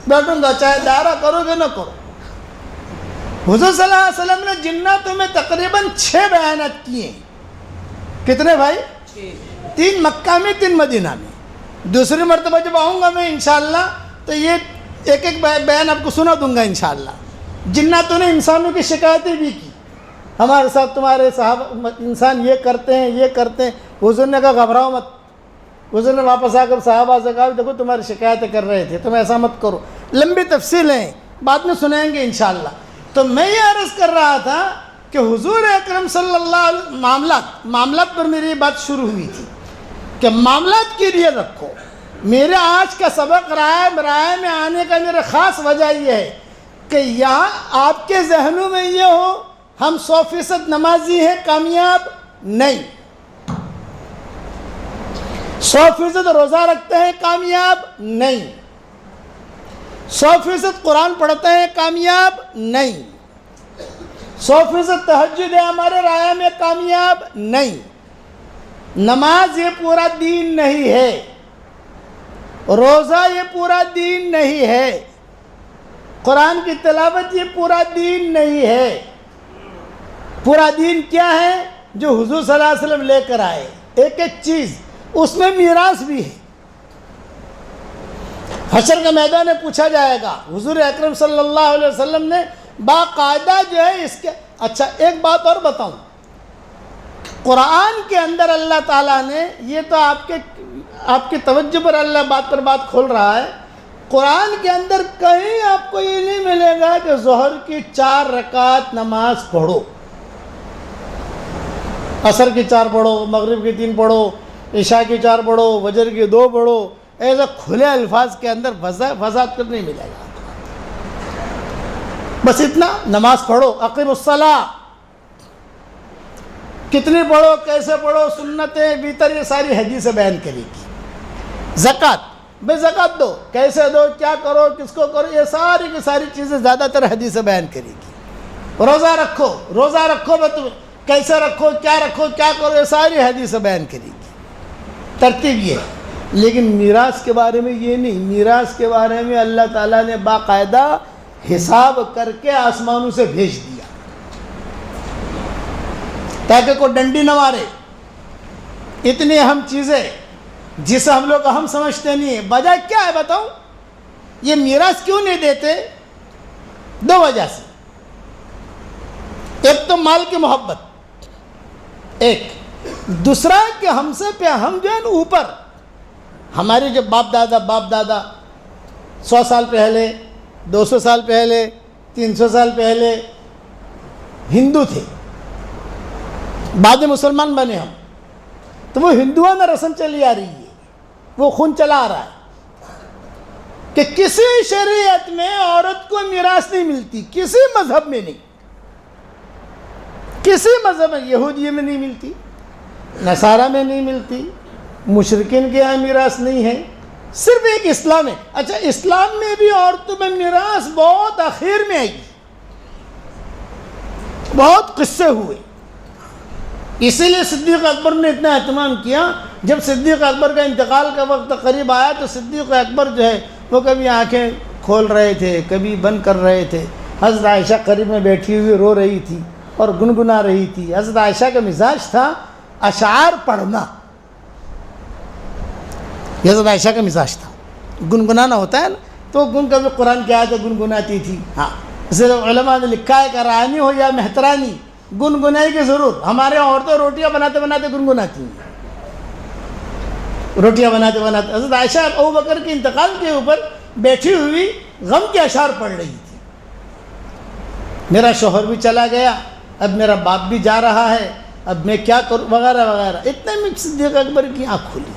بیٹھوں گا، چاہے دائرہ کرو گے نہ کرو۔ حضور صلی اللہ علیہ وسلم نے جناتوں میں تقریباً 6 بیانات کیے ہیں۔ کتنے بھائی؟ 3 مکہ میں، 3 مدینہ میں۔ دوسری مرتبہ جب آؤں گا میں انشاءاللہ تو یہ ایک ایک بیان آپ کو سنا دوں گا انشاءاللہ۔ جناتوں نے انسانوں کی شکایتیں بھی کی، ہمارے ساتھ تمہارے صحابہ انسان یہ کرتے ہیں یہ کرتے ہیں۔ حضور نے کہا گھبراؤ مت۔ حضور نے واپس آ کر صحابہ سے کہا دیکھو تمہاری شکایتیں کر رہے تھے، تم ایسا مت کرو، لمبی تفصیلیں ہیں بعد میں سنائیں گے انشاءاللہ۔ تو میں یہ عرض کر رہا تھا کہ حضور اکرم صلی اللہ علیہ معاملات پر میری بات شروع ہوئی تھی کہ معاملات کی نیت رکھو۔ میرے آج کا سبق رائے میں آنے کا میرا خاص وجہ یہ ہے کہ یہاں آپ کے ذہنوں میں یہ ہو ہم 100% نمازی ہیں، کامیاب نہیں، 100% روزہ رکھتے ہیں، کامیاب نہیں، 100% قرآن پڑھتے ہیں، کامیاب نہیں، 100% تہجد ہے ہمارے رائے میں، کامیاب نہیں۔ نماز یہ پورا دین نہیں ہے، روزہ یہ پورا دین نہیں ہے، قرآن کی تلاوت یہ پورا دین نہیں ہے۔ پورا دین کیا ہے؟ جو حضور صلی اللہ علیہ وسلم لے کر آئے، ایک ایک چیز، اس میں میراث بھی ہے۔ حشر کا میدان میں پوچھا جائے گا، حضور اکرم صلی اللہ علیہ وسلم نے باقاعدہ جو ہے اس کے، اچھا ایک بات اور بتاؤں، قرآن کے اندر اللہ تعالیٰ نے، یہ تو آپ کی توجہ پر اللہ بات پر بات کھول رہا ہے، قرآن کے اندر کہیں آپ کو یہ نہیں ملے گا کہ ظہر کی 4 رکعت نماز پڑھو، عصر کی 4 پڑھو، مغرب کی 3 پڑھو، عشاء کی 4 پڑھو، فجر کی 2 پڑھو، ایسا کھلے الفاظ کے اندر وضاحت کر نہیں ملے گا۔ بس اتنا، نماز پڑھو، اقیم الصلاۃ، کتنی پڑھو، کیسے پڑھو، سنتیں، ویتر، یہ ساری حدیثیں بیان کرے گی۔ زکوٰۃ، بھائی زکوٰۃ دو، کیسے دو، کیا کرو، کس کو کرو، یہ ساری کی ساری چیزیں زیادہ تر حدیثیں بیان کرے گی۔ روزہ رکھو کیسے رکھو، کیا کرو، یہ ساری حدیثیں بیان کرے گی۔ ترتیب یہ ہے، لیکن میراث کے بارے میں یہ نہیں۔ میراث کے بارے میں اللہ تعالیٰ نے باقاعدہ حساب کر کے آسمانوں سے بھیج دیا۔ تاکہ کوئی ڈنڈی نہ مارے. اتنی اہم چیزیں جسے ہم لوگ اہم سمجھتے نہیں ہیں. وجہ کیا ہے بتاؤں؟ یہ میراث کیوں نہیں دیتے؟ 2 وجہ سے. ایک تو مال کی محبت، ایک دوسرا کہ ہم سے پہ ہم جو ہے نا اوپر، ہمارے جو باپ دادا 100 سال پہلے، 200 سال پہلے، 300 سال پہلے ہندو تھے، بعد میں مسلمان بنے ہم، تو وہ ہندوؤں میں رسم چلی آ رہی ہے، وہ خون چلا آ رہا ہے کہ کسی شریعت میں عورت کو میراث نہیں ملتی، کسی مذہب میں نہیں، کسی مذہب میں، یہودی میں نہیں ملتی، نصارہ میں نہیں ملتی، مشرکین کے یہاں میراث نہیں ہے، صرف ایک اسلام ہے. اچھا اسلام میں بھی عورتوں میں میراث بہت آخر میں آئی، بہت قصے ہوئے. اسی لیے صدیق اکبر نے اتنا اہتمام کیا. جب صدیق اکبر کا انتقال کا وقت قریب آیا تو صدیق اکبر جو ہے وہ کبھی آنکھیں کھول رہے تھے، کبھی بند کر رہے تھے. حضرت عائشہ قریب میں بیٹھی ہوئی رو رہی تھی اور گنگنا رہی تھی. حضرت عائشہ کا مزاج تھا اشعار پڑھنا، حضرت عائشہ کا مزاج تھا، گنگنانا ہوتا ہے نا، تو کبھی قرآن کی آیت گنگناتی تھی. ہاں صرف علماء نے لکھا ہے کہ رانی ہو یا مہترانی گنگنائی کی ضرور. ہمارے عورتیں روٹیاں بناتے بناتے گنگناتی ہیں، روٹیاں بناتے بناتے. حضرت عائشہ ابو بکر کے انتقال کے اوپر بیٹھی ہوئی غم کے اشعار پڑھ رہی تھی. میرا شوہر بھی چلا گیا، اب میرا باپ بھی جا رہا ہے، اب میں کیا کروں وغیرہ وغیرہ. اتنے میں صدیق اکبر کی آنکھ کھلی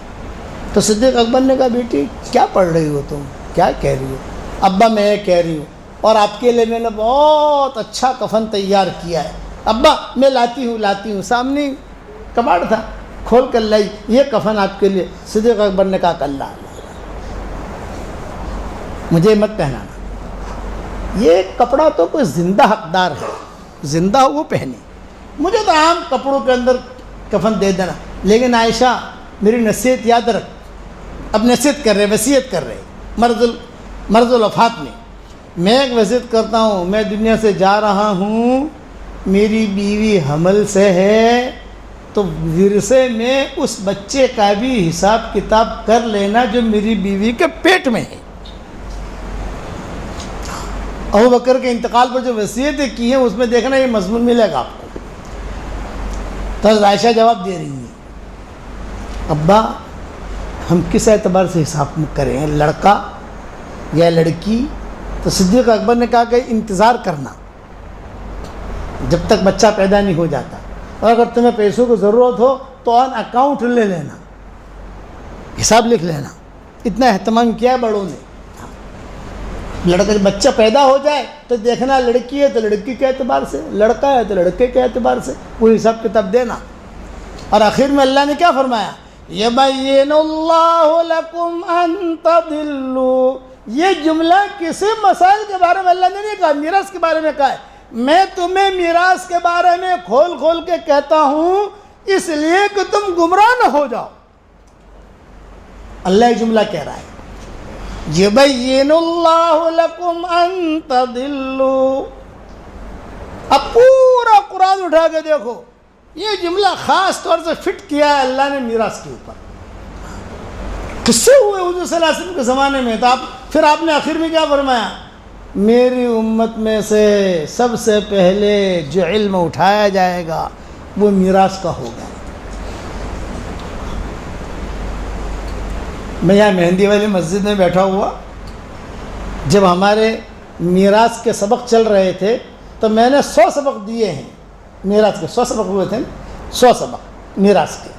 تو صدیق اکبر نے کہا بیٹی کیا پڑھ رہی ہو تم، کیا کہہ رہی ہو؟ ابا میں یہ کہہ رہی ہوں اور آپ کے لیے میں نے بہت اچھا کفن تیار کیا ہے. ابا میں لاتی ہوں. سامنے کباڑ تھا، کھول کر لائی، یہ کفن آپ کے لیے. صدیق اکبر نے کہا کہ اللہ مجھے مت پہنانا، یہ کپڑا تو کوئی زندہ حقدار ہے، زندہ ہو وہ پہنے، مجھے تو عام کپڑوں کے اندر کفن دے دینا. لیکن عائشہ میری نصیحت یاد رکھ. اب نصیحت کر رہے، وصیت کر رہے مرض الوفات میں. میں ایک وصیت کرتا ہوں، میں دنیا سے جا رہا ہوں، میری بیوی حمل سے ہے تو ورثے میں اس بچے کا بھی حساب کتاب کر لینا جو میری بیوی کے پیٹ میں ہے. ابو بکر کے انتقال پر جو وصیتیں کی ہیں اس میں دیکھنا یہ مضمون ملے گا آپ کو. تو حضرت عائشہ جواب دے رہی ہیں ابا ہم کس اعتبار سے حساب کریں، لڑکا یا لڑکی؟ تو صدیق اکبر نے کہا کہ انتظار کرنا جب تک بچہ پیدا نہیں ہو جاتا، اور اگر تمہیں پیسوں کی ضرورت ہو تو آن اکاؤنٹ لے لینا، حساب لکھ لینا. اتنا اہتمام کیا ہے بڑوں نے. لڑکا بچہ پیدا ہو جائے تو دیکھنا لڑکی ہے تو لڑکی کے اعتبار سے، لڑکا ہے تو لڑکے کے اعتبار سے وہ حساب کتاب دینا. اور آخر میں اللہ نے کیا فرمایا؟ یبین اللہ لکم ان تضلوا. یہ جملہ کسی مسائل کے بارے میں اللہ نے نہیں کہا، میراث کے بارے میں کہا ہے. میں تمہیں میراث کے بارے میں کھول کھول کے کہتا ہوں اس لیے کہ تم گمراہ نہ ہو جاؤ. اللہ یہ جملہ کہہ رہا ہے یبین اللہ لکم ان تضلوا. اب پورا قرآن اٹھا کے دیکھو، یہ جملہ خاص طور سے فٹ کیا ہے اللہ نے میراث کے اوپر. قصے ہوئے حضور صلی اللہ علیہ وسلم کے زمانے میں. تو پھر آپ نے آخر میں کیا فرمایا؟ میری امت میں سے سب سے پہلے جو علم اٹھایا جائے گا وہ میراث کا ہوگا. میں یہاں مہندی والی مسجد میں بیٹھا ہوا، جب ہمارے میراث کے سبق چل رہے تھے تو میں نے 100 سبق دیے ہیں میراث کے. 100 سبق ہوئے تھے، 100 سبق میراث کے.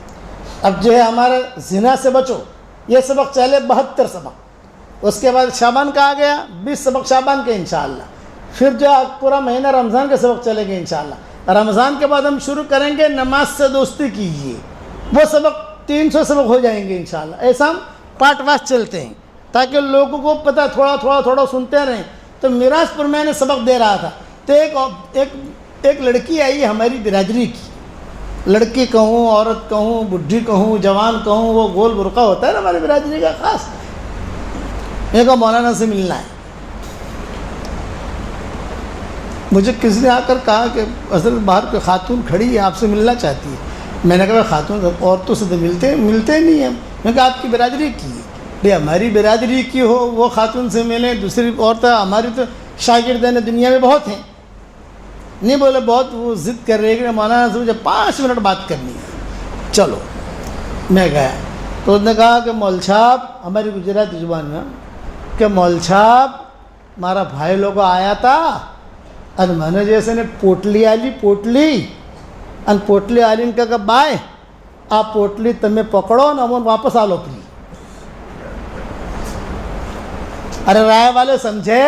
اب جو ہے ہمارے زنا سے بچو یہ سبق چلے 72 سبق. اس کے بعد شعبان کا آ گیا 20 سبق شعبان کے انشاءاللہ. پھر جو پورا مہینہ رمضان کے سبق چلیں گے انشاءاللہ. رمضان کے بعد ہم شروع کریں گے نماز سے دوستی کیجیے، وہ سبق 300 سبق ہو جائیں گے انشاءاللہ. ایسا ہم پارٹ واس چلتے ہیں تاکہ لوگوں کو پتہ تھوڑا سنتے رہیں. تو میراث پر میں نے سبق دے رہا تھا تو ایک لڑکی آئی ہماری برادری کی، لڑکی کہوں عورت کہوں بڈھی کہوں جوان کہوں، وہ گول برقع ہوتا ہے نا ہماری برادری کا خاص. میں کہا مولانا سے ملنا ہے. مجھے کسی نے آ کر کہا کہ حضرت باہر کوئی خاتون کھڑی ہے آپ سے ملنا چاہتی ہے. میں نے کہا خاتون عورتوں سے تو ملتے نہیں ہیں. میں نے کہا آپ کی برادری کی ہے. بھئی ہماری برادری کی ہو وہ خاتون سے ملیں, دوسری عورت ہماری تو شاگردین دنیا میں بہت ہیں. نہیں بولے بہت وہ ضد کر رہے کہ مولانا سے مجھے 5 منٹ بات کرنی ہے. چلو میں گیا تو اس نے کہا کہ مول صاحب, ہماری گجراتی زبان میں, کہ مول صاحب ہمارا بھائی لوگ آیا تھا اور میں نے جیسے نے پوٹلی آلی ان کا بائے آپ پوٹلی تمہیں پکڑو نا من واپس آ لو پلی. ارے رائے والے سمجھے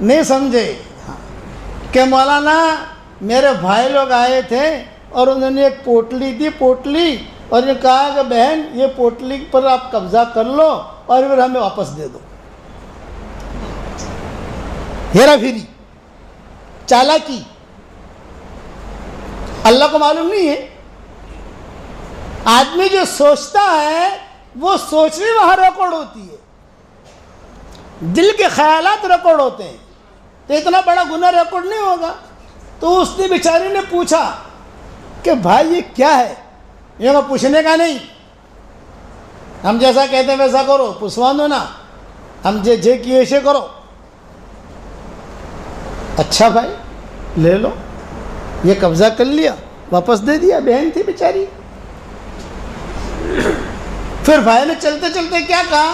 نہیں سمجھے کہ مولانا میرے بھائی لوگ آئے تھے اور انہوں نے ایک پوٹلی دی اور یہ کہا کہ بہن یہ پوٹلی پر آپ قبضہ کر لو اور پھر ہمیں واپس دے دو. ہیرا پھیری, چالاکی, اللہ کو معلوم نہیں ہے. آدمی جو سوچتا ہے وہ سوچ بھی وہاں ریکارڈ ہوتی ہے, دل کے خیالات ریکارڈ ہوتے ہیں. تو اتنا بڑا گناہ ریکارڈ نہیں ہوگا. تو اس نے بیچاری نے پوچھا کہ بھائی یہ کیا ہے؟ یہ پوچھنے کا نہیں, ہم جیسا کہتے ہیں ویسا کرو, پوچھوان دو نا, ہم جے کیے ایسے کرو. اچھا بھائی لے لو. یہ قبضہ کر لیا, واپس دے دیا. بہن تھی بیچاری. پھر بھائی نے چلتے چلتے کیا کہا,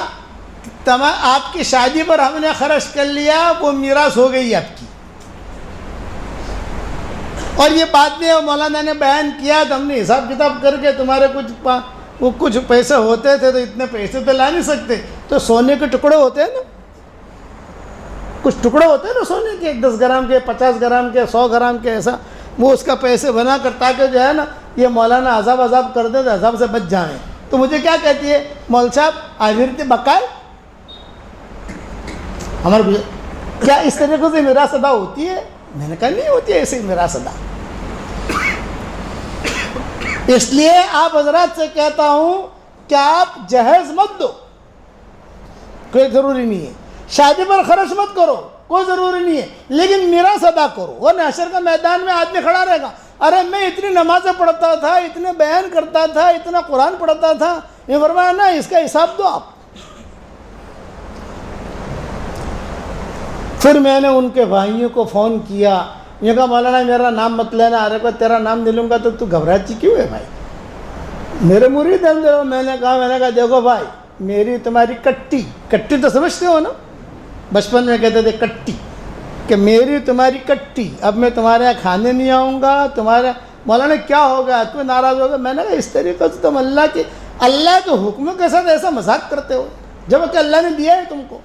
آپ کی شادی پر ہم نے خرچ کر لیا, وہ میراث ہو گئی آپ کی. اور یہ بات میں مولانا نے بیان کیا تو ہم نے حساب کتاب کر کے تمہارے کچھ پیسے ہوتے تھے تو اتنے پیسے تو لا نہیں سکتے, تو سونے کے ٹکڑے ہوتے ہیں نا, کچھ ٹکڑے ہوتے ہیں نا سونے کے, 10 گرام کے, 50 گرام کے, 100 گرام کے, ایسا وہ اس کا پیسے بنا کر تاکہ جو ہے نا یہ مولانا عذاب کر دے تو عذاب سے بچ جائیں. تو مجھے کیا کہتی ہے, مول صاحب آویرتے بقائے ہمارے کیا اس طریقے سے میراث ادا ہوتی ہے؟ میں نے کہا نہیں ہوتی ہے ایسے ہی میراث ادا. اس لیے آپ حضرات سے کہتا ہوں کہ آپ جہیز مت دو, کوئی ضروری نہیں ہے. شادی پر خرچ مت کرو, کوئی ضروری نہیں ہے, لیکن میراث ادا کرو. وہ حشر کا میدان میں آدمی کھڑا رہے گا, ارے میں اتنی نمازیں پڑھتا تھا, اتنے بیان کرتا تھا, اتنا قرآن پڑھتا تھا, یہ فرمایا نا اس کا حساب دو آپ. پھر میں نے ان کے بھائیوں کو فون کیا, یہ کہا مولانا میرا نام مت لینا. ارے کو تیرا نام دے لوں گا تو گھبراہٹ کیوں ہے بھائی, میرے مرید ہیں. میں نے کہا دیکھو بھائی میری تمہاری کٹی تو سمجھتے ہو نا, بچپن میں کہتے تھے کٹی, کہ میری تمہاری کٹی, اب میں تمہارے یہاں کھانے نہیں آؤں گا. تمہارے مولانا کیا ہوگا, تم ناراض ہوگا؟ میں نے کہا اس طریقے سے تم اللہ کے حکم کے ساتھ ایسا مذاق کرتے ہو جب کہ اللہ نے دیا ہے تم کو.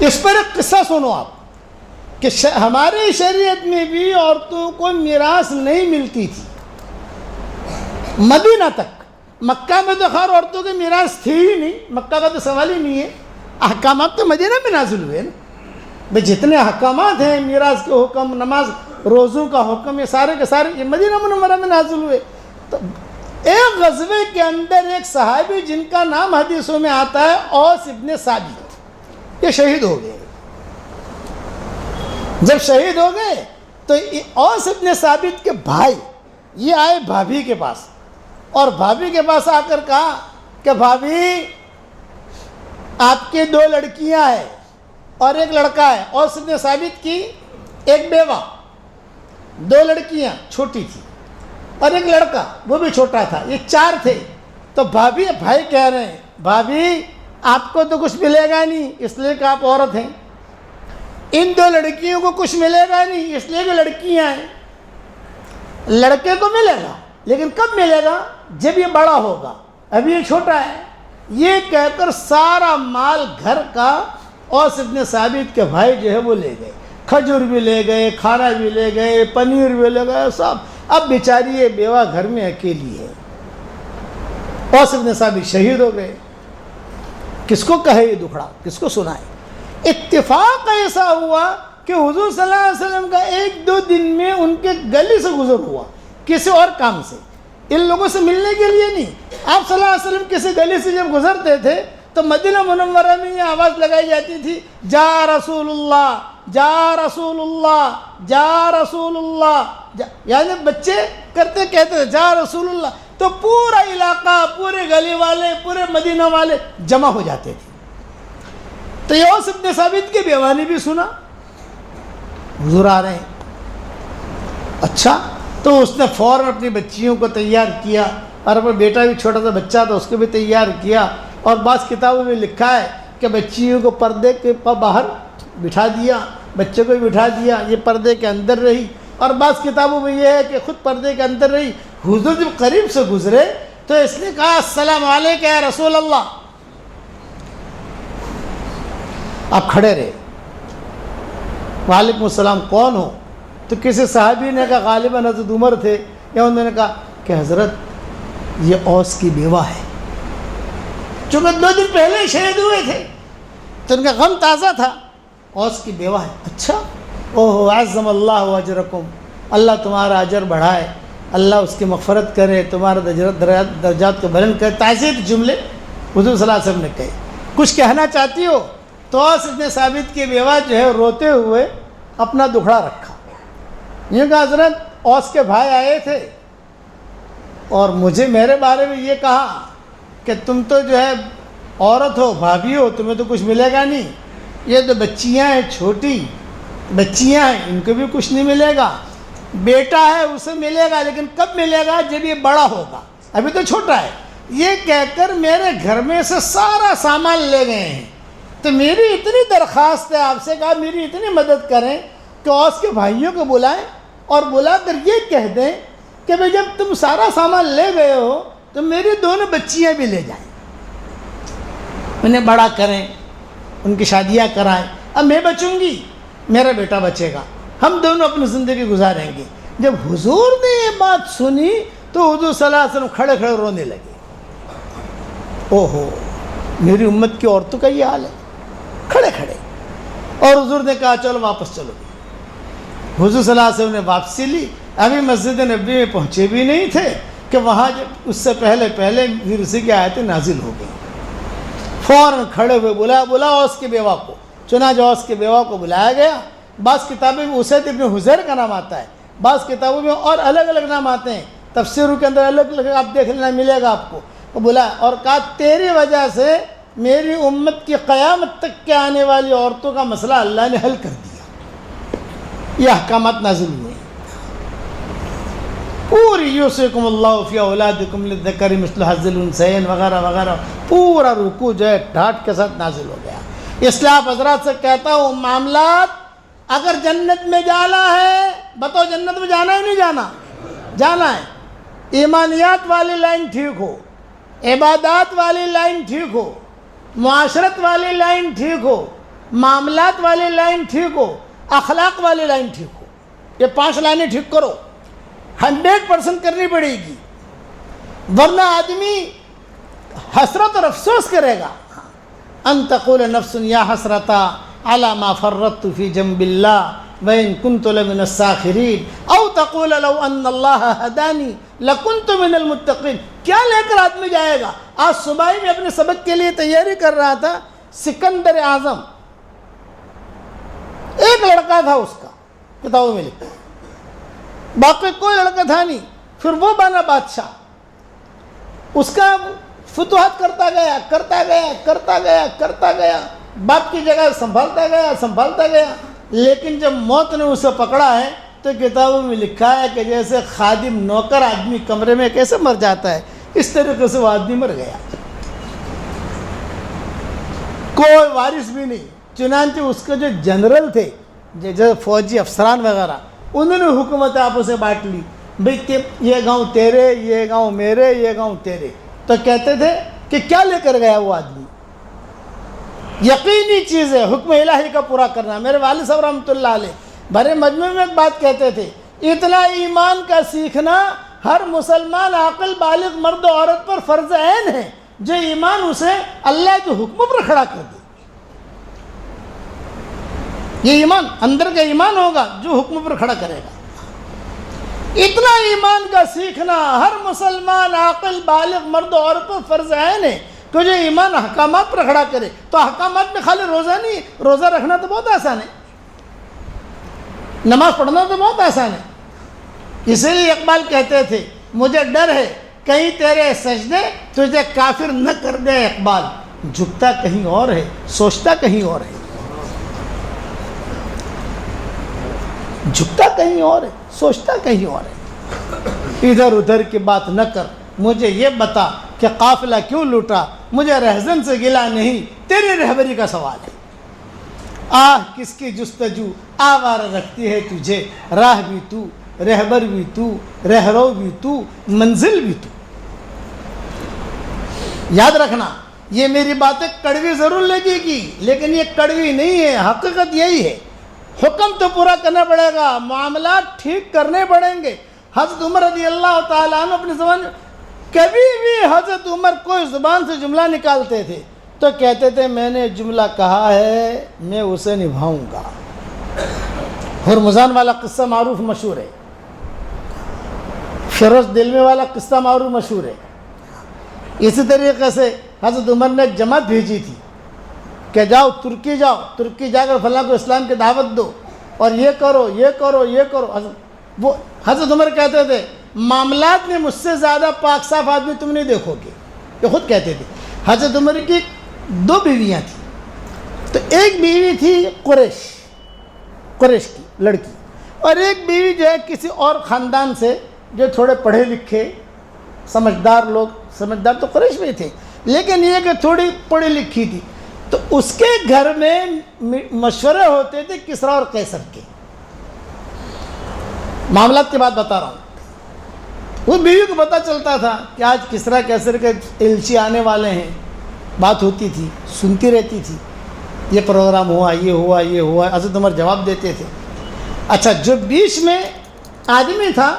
اس پر ایک قصہ سنو آپ کہ ہمارے شریعت میں بھی عورتوں کو میراث نہیں ملتی تھی مدینہ تک. مکہ میں تو خیر عورتوں کی میراث تھی ہی نہیں, مکہ کا تو سوال ہی نہیں ہے. احکامات تو مدینہ میں نازل ہوئے نا بھائی, جتنے احکامات ہیں میراث کے حکم, نماز روزوں کا حکم, یہ سارے کے سارے یہ مدینہ منورہ میں نازل ہوئے. تو ایک غزوے کے اندر ایک صحابی جن کا نام حدیثوں میں آتا ہے اوس ابن ثابت, یہ شہید ہو گئے. جب شہید ہو گئے تو اوس ابن ثابت کے بھائی یہ آئے بھابھی کے پاس, اور بھابھی کے پاس آ کر کہا کہ بھابھی آپ کی 2 لڑکیاں ہیں اور ایک لڑکا ہے. اوس ابن ثابت کی ایک بیوہ, 2 لڑکیاں چھوٹی تھی اور ایک لڑکا وہ بھی چھوٹا تھا, یہ 4 تھے. تو بھائی کہہ رہے ہیں بھابھی آپ کو تو کچھ ملے گا نہیں اس لیے کہ آپ عورت ہیں, ان 2 لڑکیوں کو کچھ ملے گا نہیں اس لیے کہ لڑکیاں ہیں. لڑکے کو ملے گا لیکن کب ملے گا, جب یہ بڑا ہوگا, ابھی یہ چھوٹا ہے. یہ کہہ کر سارا مال گھر کا اوس ابن ثابت کے بھائی جو ہے وہ لے گئے. کھجور بھی لے گئے, کھانا بھی لے گئے, پنیر بھی لے گئے, سب. اب بیچاری یہ بیوہ گھر میں اکیلی ہے. اوس ابن ثابت شہید ہو گئے. کس کو کہے یہ دکھڑا, کس کو سنائے؟ اتفاق ایسا ہوا کہ حضور صلی اللہ علیہ وسلم کا 1-2 دن میں ان کے گلی سے گزر ہوا, کسی اور کام سے, ان لوگوں سے ملنے کے لیے نہیں. آپ صلی اللہ علیہ وسلم کسی گلی سے جب گزرتے تھے تو مدینہ منورہ میں یہ آواز لگائی جاتی تھی، جا رسول اللہ، جا رسول اللہ، جا رسول اللہ، یعنی بچے کہتے تھے جا رسول اللہ، تو پورا علاقہ، پورے گلی والے، پورے مدینہ والے جمع ہو جاتے تھے۔ تو یہ اوس ابن ثابت کی بیوہ نے بھی سنا حضور آ رہے ہیں، اچھا، تو اس نے فوراً اپنی بچیوں کو تیار کیا، اور اپنا بیٹا بھی چھوٹا سا بچہ تھا اس کو بھی تیار کیا، اور بعض کتابوں میں لکھا ہے کہ بچیوں کو پردے کے باہر بٹھا دیا، بچے کو بھی بٹھا دیا، یہ پردے کے اندر رہی، اور بعض کتابوں میں یہ ہے کہ خود پردے کے اندر رہی۔ حضور جب قریب سے گزرے تو اس نے کہا السلام علیکم یا رسول اللہ، آپ کھڑے رہے، وعلیکم السلام، کون ہو؟ تو کسی صحابی نے کہا غالباً حضرت عمر تھے، یا انہوں نے کہا کہ حضرت یہ اوس کی بیوہ ہے، چونکہ 2 دن پہلے شہید ہوئے تھے تو ان کا غم تازہ تھا، اوس کی بیوہ ہے۔ اچھا، اوہ عظم اللہ اجرکم، اللہ تمہارا اجر بڑھائے، اللہ اس کی مغفرت کرے، تمہارا درجات کو بلند کرے، تعزیت جملے حضور صلی اللہ علیہ وسلم نے کہے۔ کچھ کہنا چاہتی ہو؟ تو اوس ابن ثابت کی بیوہ جو ہے روتے ہوئے اپنا دکھڑا رکھا، یہ کہ حضرت اوس کے بھائی آئے تھے اور مجھے میرے بارے میں یہ کہا کہ تم تو جو ہے عورت ہو، بھابھی ہو، تمہیں تو کچھ ملے گا نہیں، یہ تو بچیاں ہیں، چھوٹی بچیاں ہیں، ان کو بھی کچھ نہیں ملے گا، بیٹا ہے اسے ملے گا، لیکن کب ملے گا؟ جب یہ بڑا ہوگا، ابھی تو چھوٹا ہے۔ یہ کہہ کر میرے گھر میں سے سارا سامان لے گئے ہیں، تو میری اتنی درخواست ہے آپ سے، کہا میری اتنی مدد کریں کہ اوس کے بھائیوں کو بلائیں اور بلا کر یہ کہہ دیں کہ بھئی جب تم سارا سامان لے گئے ہو تو میری 2 بچیاں بھی لے جائیں، انہیں بڑا کریں، ان کی شادیاں کرائیں، اب میں بچوں گی، میرا بیٹا بچے گا، ہم دونوں اپنی زندگی گزاریں گے۔ جب حضور نے یہ بات سنی تو حضور صلی اللہ علیہ وسلم کھڑے کھڑے رونے لگے، اوہو میری امت کی عورتوں کا یہ حال ہے، کھڑے کھڑے۔ اور حضور نے کہا چلو واپس چلو۔ حضور صلی اللہ علیہ وسلم نے واپسی لی، ابھی مسجد نبی میں پہنچے بھی نہیں تھے کہ وہاں جب اس سے پہلے پھر اسی کی آیتیں نازل ہو گئی۔ فوراً کھڑے ہوئے بلا اوس کی بیوہ کو، چنانچہ اوس کی بیوہ کو بلایا گیا۔ بعض کتابیں میں اسید ابن حضیر کا نام آتا ہے، بعض کتابوں میں اور الگ الگ نام آتے ہیں، تفسیروں کے اندر الگ الگ آپ دیکھ لینا ملے گا آپ کو۔ وہ بلایا اور کہا تیری وجہ سے میری امت کی قیامت تک کے آنے والی عورتوں کا مسئلہ اللہ نے حل کر دیا، یہ احکامات نازل ہوئے، پوری یوصیکم اللہ فی اولادکم للذکر مثل حظ الانثیین وغیرہ وغیرہ، پورا رکوع جو ہے ڈھاٹ کے ساتھ نازل ہو گیا۔ اس لیے آپ حضرات سے کہتا ہوں معاملات اگر جنت میں جانا ہے، بتاؤ جنت میں جانا ہے نہیں جانا؟ جانا ہے۔ ایمانیات والی لائن ٹھیک ہو، عبادات والی لائن ٹھیک ہو، معاشرت والی لائن ٹھیک ہو، معاملات والی لائن ٹھیک ہو، اخلاق والی لائن ٹھیک ہو، یہ 5 لائنیں ٹھیک کرو، 100% کرنی پڑے گی، ورنہ آدمی حسرت اور افسوس کرے گا۔ ان تقول نفس یا حسرتا علی ما فرطت فی جنب اللہ وَإِن كُنْتُ لَمِنَ السَّاخِرِينَ او تقول لو ان اللہ ہدانی لَكُنْتُ مِنَ الْمُتَّقِينَ۔ کیا لے کر آدمی جائے گا؟ آج صبح میں اپنے سبق کے لیے تیاری کر رہا تھا، سکندر اعظم ایک لڑکا تھا، اس کا کتابوں میں لکھا، باقی کوئی لڑکا تھا نہیں، پھر وہ بنا بادشاہ، اس کا فتوحات کرتا گیا کرتا گیا کرتا گیا کرتا گیا، باپ کی جگہ سنبھالتا گیا، لیکن جب موت نے اسے پکڑا ہے تو کتابوں میں لکھا ہے کہ جیسے خادم نوکر آدمی کمرے میں کیسے مر جاتا ہے، اس طریقے سے وہ آدمی مر گیا، کوئی وارث بھی نہیں۔ چنانچہ اس کے جو جنرل تھے، جو فوجی افسران وغیرہ، انہوں نے حکومت آپس سے بانٹ لی، بھئی کہ یہ گاؤں تیرے، یہ گاؤں میرے، یہ گاؤں تیرے۔ تو کہتے تھے کہ کیا لے کر گیا وہ آدمی؟ یقینی چیز ہے حکم الہی کا پورا کرنا۔ میرے والد صاحب رحمۃ اللہ علیہ بڑے مجمع میں ایک بات کہتے تھے، اتنا ایمان کا سیکھنا ہر مسلمان عاقل بالغ مرد و عورت پر فرض عین ہے، جو ایمان اسے اللہ کے حکم پر کھڑا کر دے۔ یہ ایمان اندر کا ایمان ہوگا جو حکم پر کھڑا کرے گا۔ اتنا ایمان کا سیکھنا ہر مسلمان عاقل بالغ مرد و عورت پر فرض عین ہے تجھے ایمان احکامات پر کھڑا کرے. تو احکامات میں خالی روزہ نہیں ہے, روزہ رکھنا تو بہت آسان ہے, نماز پڑھنا تو بہت آسان ہے. اسی لیے اقبال کہتے تھے مجھے ڈر ہے کہیں تیرے سجدے تجھے کافر نہ کر دے. اقبال جھکتا کہیں اور ہے, سوچتا کہیں اور ہے, جھکتا کہیں اور ہے, سوچتا کہیں اور ہے. ادھر ادھر کی بات نہ کر, مجھے یہ بتا کہ قافلہ کیوں لوٹا, مجھے رہزن سے گلا نہیں, تیری رہبری کا سوال ہے. کس کی جستجو آوارہ رکھتی ہے تجھے, راہ بھی تو, رہبر بھی تو, رہرو بھی تو, منزل بھی تو. یاد رکھنا یہ میری باتیں کڑوی ضرور لگے گی, لیکن یہ کڑوی نہیں ہے, حقیقت یہی ہے. حکم تو پورا کرنا پڑے گا, معاملات ٹھیک کرنے پڑیں گے. حضرت عمر رضی اللہ تعالیٰ عنہ اپنی زبان, کبھی بھی حضرت عمر کوئی زبان سے جملہ نکالتے تھے تو کہتے تھے میں نے جملہ کہا ہے میں اسے نبھاؤں گا. ہرمزان والا قصہ معروف مشہور ہے, فیروز دلمی والا قصہ معروف مشہور ہے. اسی طریقے سے حضرت عمر نے ایک جماعت بھیجی تھی کہ جاؤ ترکی جاؤ, ترکی جا کر فلاں کو اسلام کی دعوت دو اور یہ کرو یہ کرو یہ کرو. وہ حضرت عمر کہتے تھے معاملات میں مجھ سے زیادہ پاک صاف آدمی تم نہیں دیکھو گے, یہ خود کہتے تھے. حضرت عمر کی 2 بیویاں تھیں, تو ایک بیوی تھی قریش کی لڑکی, اور ایک بیوی جو ہے کسی اور خاندان سے جو تھوڑے پڑھے لکھے سمجھدار لوگ, سمجھدار تو قریش میں تھے لیکن یہ کہ تھوڑی پڑھی لکھی تھی. تو اس کے گھر میں مشورے ہوتے تھے کسریٰ اور قیصر کے. معاملات کی بات بتا رہا ہوں. وہ بیوی کو پتہ چلتا تھا کہ آج کسریٰ قیصر کے ایلچی آنے والے ہیں, بات ہوتی تھی, سنتی رہتی تھی, یہ پروگرام ہوا, یہ ہوا, یہ ہوا. حضرت عمر جواب دیتے تھے. اچھا, جو بیچ میں آدمی تھا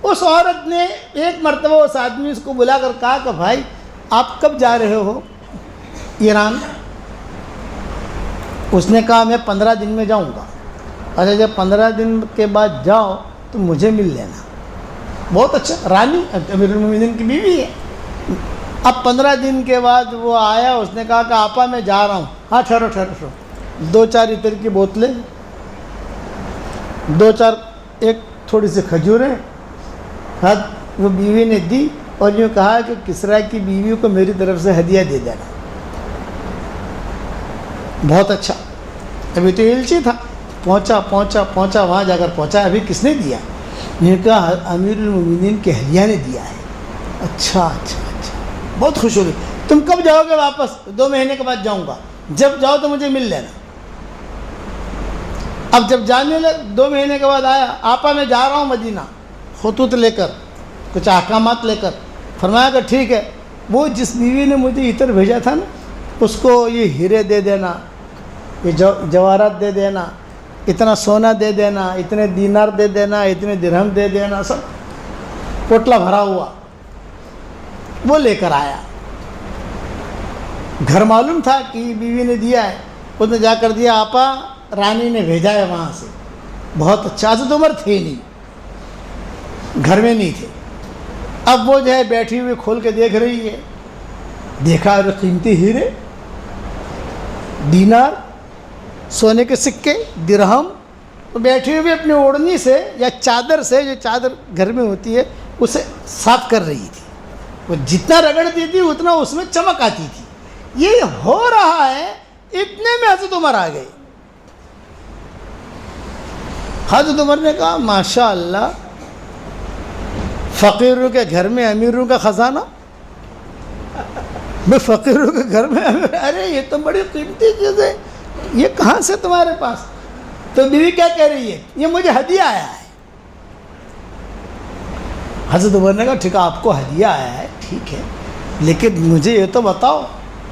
اس عورت نے ایک مرتبہ اس آدمی اس کو بلا کر کہا کہ بھائی آپ کب جا رہے ہو ایران؟ اس نے کہا میں 15 دن میں جاؤں گا. اچھا, جب 15 دن کے بعد جاؤ تو مجھے مل لینا. بہت اچھا, رانی امیر المومنین کی بیوی ہے. اب 15 دن کے بعد وہ آیا, اس نے کہا کہ آپا میں جا رہا ہوں. ہاں ٹھہرو 2-4 عطر کی بوتلیں, 2-4 ایک تھوڑی سی کھجوریں وہ بیوی نے دی اور یوں کہا کہ کسریٰ کی بیوی کو میری طرف سے ہدیہ دے دینا. بہت اچھا. ابھی تو ایلچی تھا, پہنچا وہاں جا کر پہنچا. ابھی کس نے دیا؟ یہ کہا امیر المومنین کے اہلیہ نے دیا ہے. اچھا, بہت خوش ہو گئی. تم کب جاؤ گے واپس؟ 2 مہینے کے بعد جاؤں گا. جب جاؤ تو مجھے مل لینا. اب جب جانے لگ 2 مہینے کے بعد آیا, آپا میں جا رہا ہوں مدینہ, خطوط لے کر, کچھ احکامات لے کر. فرمایا کہ ٹھیک ہے. وہ جس بیوی نے مجھے عطر بھیجا تھا نا, اس کو یہ ہیرے دے دینا, یہ جواہرات دے دینا, اتنا سونا دے دینا, اتنے دینار دے دینا, اتنے درہم دے دینا, سب پوٹلا بھرا ہوا وہ لے کر آیا. گھر معلوم تھا کہ بیوی نے دیا ہے, اس نے جا کر دیا. آپا رانی نے بھیجا ہے وہاں سے. بہت اچھا. حضرت عمر تھے نہیں, گھر میں نہیں تھے. اب وہ جو ہے بیٹھی ہوئی کھول کے دیکھ رہی ہے. دیکھا قیمتی ہیرے, دینار, سونے کے سکے, درہم. تو بیٹھی ہوئی اپنی اوڑھنی سے یا چادر سے, جو چادر گھر میں ہوتی ہے, اسے صاف کر رہی تھی. وہ جتنا رگڑتی تھی اتنا اس میں چمک آتی تھی. یہ ہو رہا ہے, اتنے میں حضرت عمر آ گئے. حضرت عمر نے کہا ماشاء اللہ, فقیروں کے گھر میں امیروں کا خزانہ. میں فقیروں کے گھر میں ارے یہ تو بڑی قیمتی چیز ہے, یہ کہاں سے تمہارے پاس؟ تو بیوی کیا کہہ رہی ہے؟ یہ مجھے ہدیہ آیا ہے. حضرت عمر نے کہا ٹھیک ہے, آپ کو ہدیہ آیا ہے, ٹھیک ہے, لیکن مجھے یہ تو بتاؤ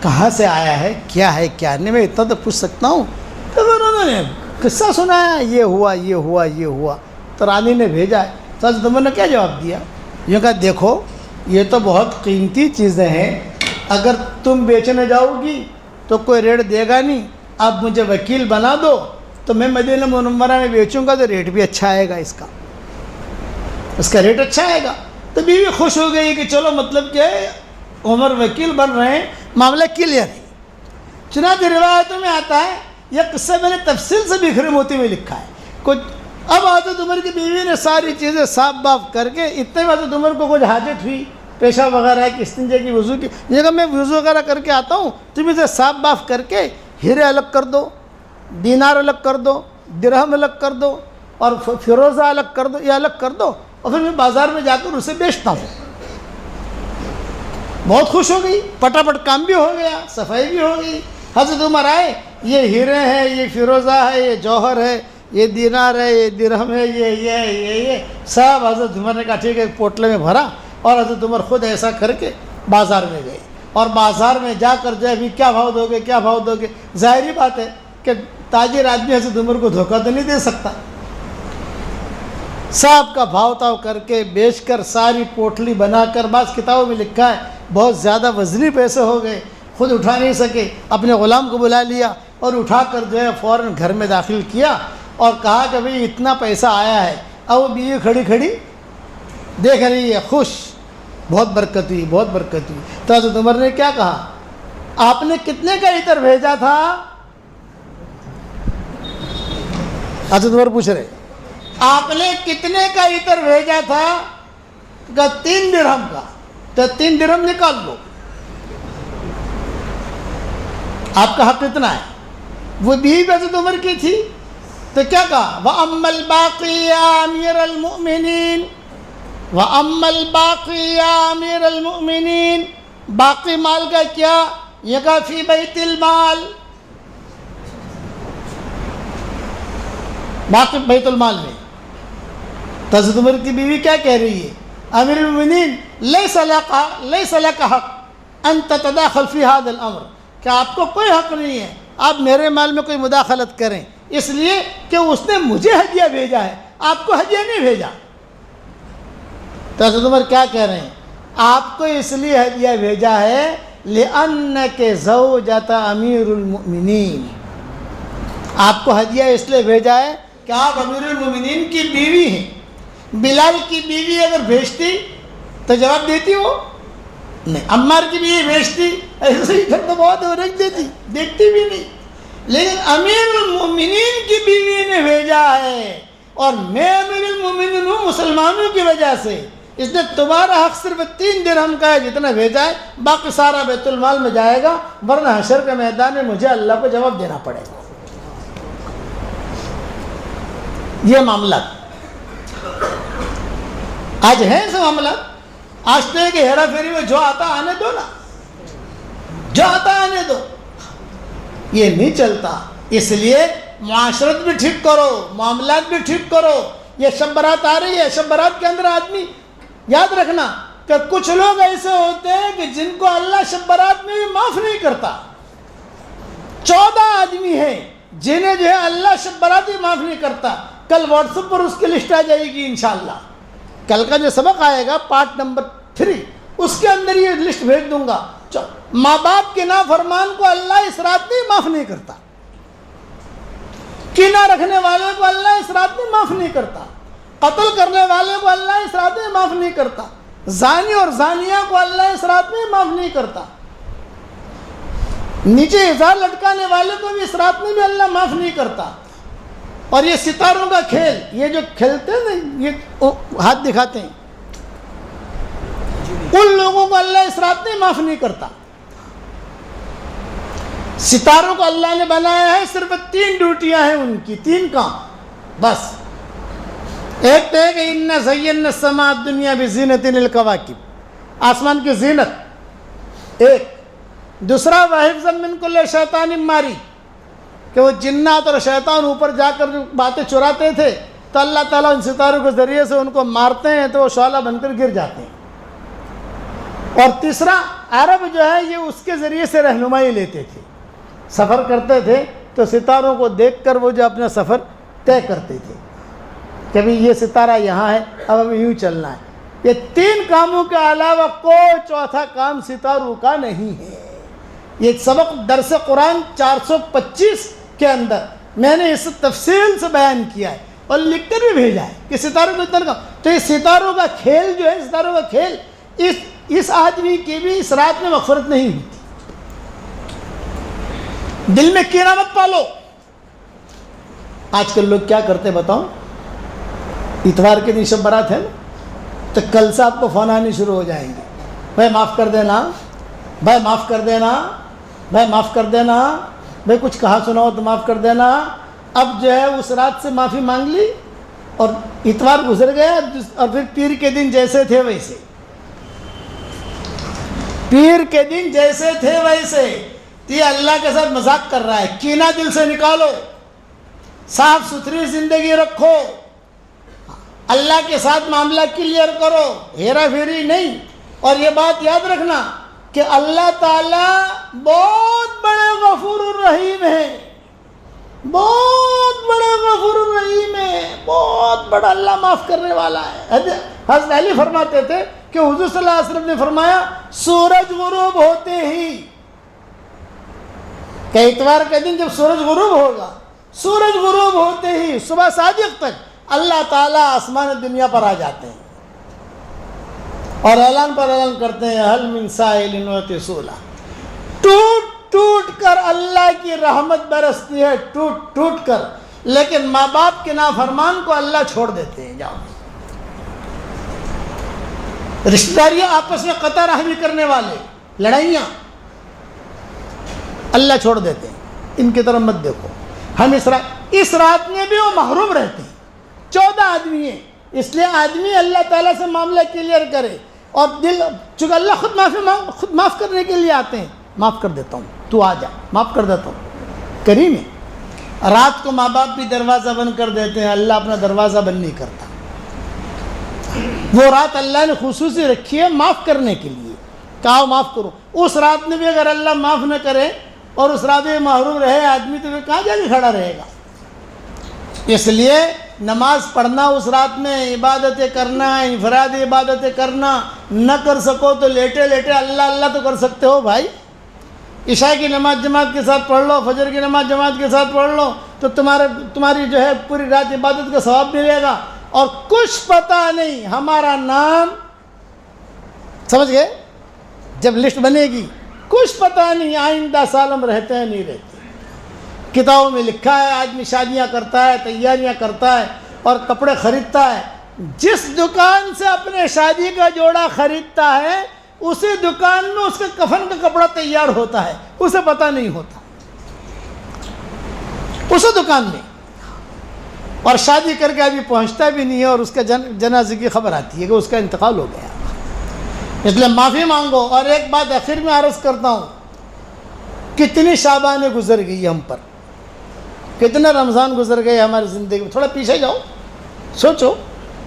کہاں سے آیا ہے, کیا ہے کیا نہیں, میں اتنا تو پوچھ سکتا ہوں. تو انہوں نے قصہ سنایا, یہ ہوا یہ ہوا یہ ہوا, تو رانی نے بھیجا ہے. تو حضرت عمر نے کیا جواب دیا؟ یہ کہا دیکھو یہ تو بہت قیمتی چیزیں ہیں, اگر تم بیچنے جاؤ گی تو کوئی ریٹ دے گا نہیں. آپ مجھے وکیل بنا دو تو میں مدینہ منورہ میں بیچوں گا تو ریٹ بھی اچھا آئے گا, اس کا ریٹ اچھا آئے گا. تو بیوی خوش ہو گئی کہ چلو مطلب کہ عمر وکیل بن رہے ہیں, معاملہ کلیئر ہے۔ چنانچہ روایتوں میں آتا ہے، یہ قصہ میں نے تفصیل سے بکھرے موتی میں لکھا ہے۔ کچھ اب حضرت عمر کی بیوی نے ساری چیزیں صاف باف کر کے، اتنے میں حضرت عمر کو کچھ حاجت ہوئی، پیشاب وغیرہ کی، استنجے کی، وضو کی، یہ کہ میں وضو وغیرہ کر کے آتا ہوں، تم اسے صاف باف کر کے ہیرے الگ کر دو، دینار الگ کر دو، درہم الگ کر دو، اور فیروزہ الگ کر دو، یہ الگ کر دو، اور پھر میں بازار میں جا کر اسے بیچتا ہوں۔ بہت خوش ہو گئی، پٹاپٹ کام بھی ہو گیا، صفائی بھی ہو گئی۔ حضرت عمر آئے، یہ ہیرے ہیں، یہ فیروزہ ہے، یہ جوہر ہے، یہ دینار ہے، یہ درہم ہے، یہ سب حضرت عمر نے کہا ٹھیک ہے، ایک پوٹلے میں بھرا، اور حضرت عمر خود ایسا کر کے بازار میں گئے، اور بازار میں جا کر جو ہے ابھی کیا بھاؤ دو گے، کیا بھاؤ دو گے؟ ظاہری بات ہے کہ تاجر آدمی حضرت عمر کو دھوکہ تو نہیں دے سکتا، سب کا بھاؤ تاؤ کر کے بیچ کر ساری پوٹلی بنا کر، بعض کتابوں میں لکھا ہے بہت زیادہ وزنی پیسے ہو گئے، خود اٹھا نہیں سکے، اپنے غلام کو بلا لیا اور اٹھا کر جو ہے فوراً گھر میں داخل کیا اور کہا کہ بھئی اتنا پیسہ آیا ہے۔ اب وہ بیوی کھڑی کھڑی دیکھ رہی ہے، خوش، بہت برکت ہوئی، بہت برکت ہوئی۔ تو حضرت عمر نے کیا کہا، آپ نے کتنے کا عطر بھیجا تھا؟ حضرت عمر پوچھ رہے، آپ نے کتنے کا عطر بھیجا تھا؟ کہا 3 درہم کا۔ تو 3 درہم نکال لو، آپ کا حق اتنا ہے۔ وہ بیوی حضرت عمر کی تھی، تو کیا کہا، وَأَمَّا الْبَاقِي يَا أَمِيرَ الْمُؤْمِنِينَ، وَأَمَّا الْبَاقِي يَا أَمِيرَ الْمُؤْمِنِينَ، باقی مال کا کیا؟ یہ کہا فی بیت المال، باقی بیت المال میں۔ تو حضرت عمر کی بیوی کیا کہہ رہی ہے، امیر المؤمنین لیس لک حق ان تتداخل فی هذا الامر، کہ آپ کو کوئی حق نہیں ہے آپ میرے مال میں کوئی مداخلت کریں، اس لیے کہ اس نے مجھے ہدیہ بھیجا ہے، آپ کو ہدیہ نہیں بھیجا۔ تو حضرت عمر کیا کہہ رہے ہیں، آپ کو اس لیے ہدیہ بھیجا ہے لِأَنَّكَ زَوْجَةَ امیر المؤمنین، آپ کو ہدیہ اس لیے بھیجا ہے کہ آپ امیر المؤمنین کی بیوی ہیں۔ بلال کی بیوی اگر بھیجتی تو جواب دیتی وہ نہیں، عمار کی بیوی بھیجتی ایسے ہی پھر تو بہت رکھ دیتی، دیکھتی بھی نہیں، لیکن امیر المؤمنین کی بیوی نے بھیجا ہے، اور میں امیر المؤمنین ہوں مسلمانوں کی وجہ سے، اس نے تمہارا حق صرف 3 درہم کا ہے جتنا بھیجا ہے، باقی سارا بیت المال میں جائے گا، ورنہ حشر کے میدان میں مجھے اللہ کو جواب دینا پڑے گا۔ یہ معاملہ آج ہے، ایسا معاملہ آج تو ہے کہ ہیرا پھیری میں جو آتا آنے دو نا، جو آتا آنے دو، یہ نہیں چلتا۔ اس لیے معاشرت بھی ٹھیک کرو، معاملات بھی ٹھیک کرو۔ یہ شب برات آ رہی ہے، شب برات کے اندر آدمی یاد رکھنا کہ کچھ لوگ ایسے ہوتے ہیں کہ جن کو اللہ شب برات میں بھی معاف نہیں کرتا۔ 14 آدمی ہیں جنہیں جو ہے اللہ شب برات بھی معاف نہیں کرتا۔ کل واٹس ایپ پر اس کی لسٹ آ جائے گی انشاءاللہ، کل کا جو سبق آئے گا پارٹ نمبر 3 اس کے اندر یہ لسٹ بھیج دوں گا۔ ماں باپ کے نافرمان کو اللہ اس رات میں معاف نہیں کرتا، کینہ رکھنے والے کو اللہ اس رات میں معاف نہیں کرتا، قتل کرنے والے کو اللہ اس رات میں معاف نہیں کرتا، زانی اور زانیہ کو اللہ اس رات میں معاف نہیں کرتا، نیچے ازار لٹکانے والے کو بھی اس رات میں بھی اللہ معاف نہیں کرتا۔ اور یہ ستاروں کا کھیل، یہ جو کھیلتے ہیں یہ ہاتھ دکھاتے ہیں، ان لوگوں کو اللہ اس رات میں معاف نہیں کرتا۔ ستاروں کو اللہ نے بنایا ہے، صرف 3 ڈیوٹیاں ہیں ان کی، 3 کام بس۔ ایک تو ہے کہ اِنَّا زَيَّنَّا السَّمَاءَ الدُّنْيَا بِزِينَةٍ الْكَوَاكِبِ، آسمان کی زینت ایک۔ دوسرا وَحِفْظًا مِّن كُلِّ شَيْطَانٍ مَارِدٍ، کہ وہ جنات اور شیطان اوپر جا کر جو باتیں چراتے تھے تو اللہ تعالیٰ ان ستاروں کے ذریعے سے ان کو مارتے ہیں تو وہ شعلہ بن کر گر جاتے ہیں۔ اور تیسرا، عرب جو ہے یہ اس کے ذریعے سے رہنمائی لیتے تھے، سفر کرتے تھے تو ستاروں کو دیکھ کر وہ جو اپنا سفر طے کرتے تھے کہ بھئی یہ ستارہ یہاں ہے، اب ہمیں یوں چلنا ہے۔ یہ 3 کاموں کے علاوہ کوئی چوتھا کام ستاروں کا نہیں ہے۔ یہ سبق درس قرآن 425 کے اندر میں نے اس تفصیل سے بیان کیا ہے اور لکھ کر بھی بھیجا ہے کہ ستاروں کو اتنا کام۔ تو یہ ستاروں کا کھیل جو ہے، ستاروں کا کھیل، اس آدمی کی بھی اس رات میں مغفرت نہیں ہوئی تھی۔ دل میں کینہ مت پالو. آج کل لوگ کیا کرتے بتاؤں؟ اتوار کے دن شب برات ہے نا، تو کل سے آپ کو فون آنے شروع ہو جائیں گے. بھائی معاف کر دینا، بھائی معاف کر دینا، بھائی معاف کر دینا، بھائی کچھ کہا سنا ہو تو معاف کر دینا. اب جو ہے اس رات سے معافی مانگ لی اور اتوار گزر گیا، اور پھر پیر کے دن جیسے تھے ویسے، پیر کے دن جیسے تھے ویسے. یہ اللہ کے ساتھ مذاق کر رہا ہے. کینہ دل سے نکالو، صاف ستھری زندگی رکھو، اللہ کے ساتھ معاملہ کلیئر کرو، ہیرا پھیری نہیں. اور یہ بات یاد رکھنا کہ اللہ تعالیٰ بہت بڑے غفور الرحیم ہے، بہت بڑے غفور الرحیم ہے، بہت بڑا اللہ معاف کرنے والا ہے. حضرت علی فرماتے تھے کہ حضور صلی اللہ علیہ وسلم نے فرمایا سورج غروب ہوتے ہی، کہ اتوار کے دن جب سورج غروب ہوگا، سورج غروب ہوتے ہی صبح صادق تک اللہ تعالیٰ آسمان دنیا پر آ جاتے ہیں اور اعلان پر اعلان کرتے ہیں حل من سائل نعطی سولا. ٹوٹ ٹوٹ کر اللہ کی رحمت برستی ہے، ٹوٹ ٹوٹ کر. لیکن ماں باپ کے نافرمان کو اللہ چھوڑ دیتے ہیں. جاؤ، رشتہ داریاں آپس میں قطع رحمی کرنے والے، لڑائیاں اللہ چھوڑ دیتے ہیں. ان کی طرف مت دیکھو. ہم اس رات میں بھی وہ محروم رہتے ہیں. 14 آدمی ہیں، اس لیے آدمی اللہ تعالیٰ سے معاملہ کلیئر کرے. اور دل، چونکہ اللہ خود معاف کرنے کے لیے آتے ہیں. معاف کر دیتا ہوں، تو آ جا، معاف کر دیتا ہوں. کریم ہے. رات کو ماں باپ بھی دروازہ بند کر دیتے ہیں، اللہ اپنا دروازہ بند نہیں کرتا. وہ رات اللہ نے خصوصی رکھی ہے معاف کرنے کے لیے. کہا معاف کرو. اس رات میں بھی اگر اللہ معاف نہ کرے اور اس رات میں محروم رہے آدمی، تو کہاں جا کے کھڑا رہے گا؟ اس لیے نماز پڑھنا اس رات میں، عبادتیں کرنا، انفرادی عبادتیں کرنا، نہ کر سکو تو لیٹے لیٹے اللہ اللہ تو کر سکتے ہو بھائی. عشاء کی نماز جماعت کے ساتھ پڑھ لو، فجر کی نماز جماعت کے ساتھ پڑھ لو، تو تمہاری جو ہے پوری رات عبادت کا ثواب ملے گا. اور کچھ پتہ نہیں ہمارا نام، سمجھ گئے؟ جب لسٹ بنے گی کچھ پتہ نہیں آئندہ سال ہم رہتے ہیں نہیں رہتے. کتابوں میں لکھا ہے آدمی شادیاں کرتا ہے، تیاریاں کرتا ہے اور کپڑے خریدتا ہے. جس دکان سے اپنے شادی کا جوڑا خریدتا ہے اسی دکان میں اس کے کفن کا کپڑا تیار ہوتا ہے، اسے پتہ نہیں ہوتا. اسی دکان میں، اور شادی کر کے ابھی پہنچتا بھی نہیں ہے اور اس کا جنازے کی خبر آتی ہے کہ اس کا انتقال ہو گیا. اس لیے معافی مانگو. اور ایک بات آخر میں عرض کرتا ہوں، کتنی شعبانیں گزر گئی ہم پر، کتنے رمضان گزر گئے ہماری زندگی میں. تھوڑا پیچھے جاؤ، سوچو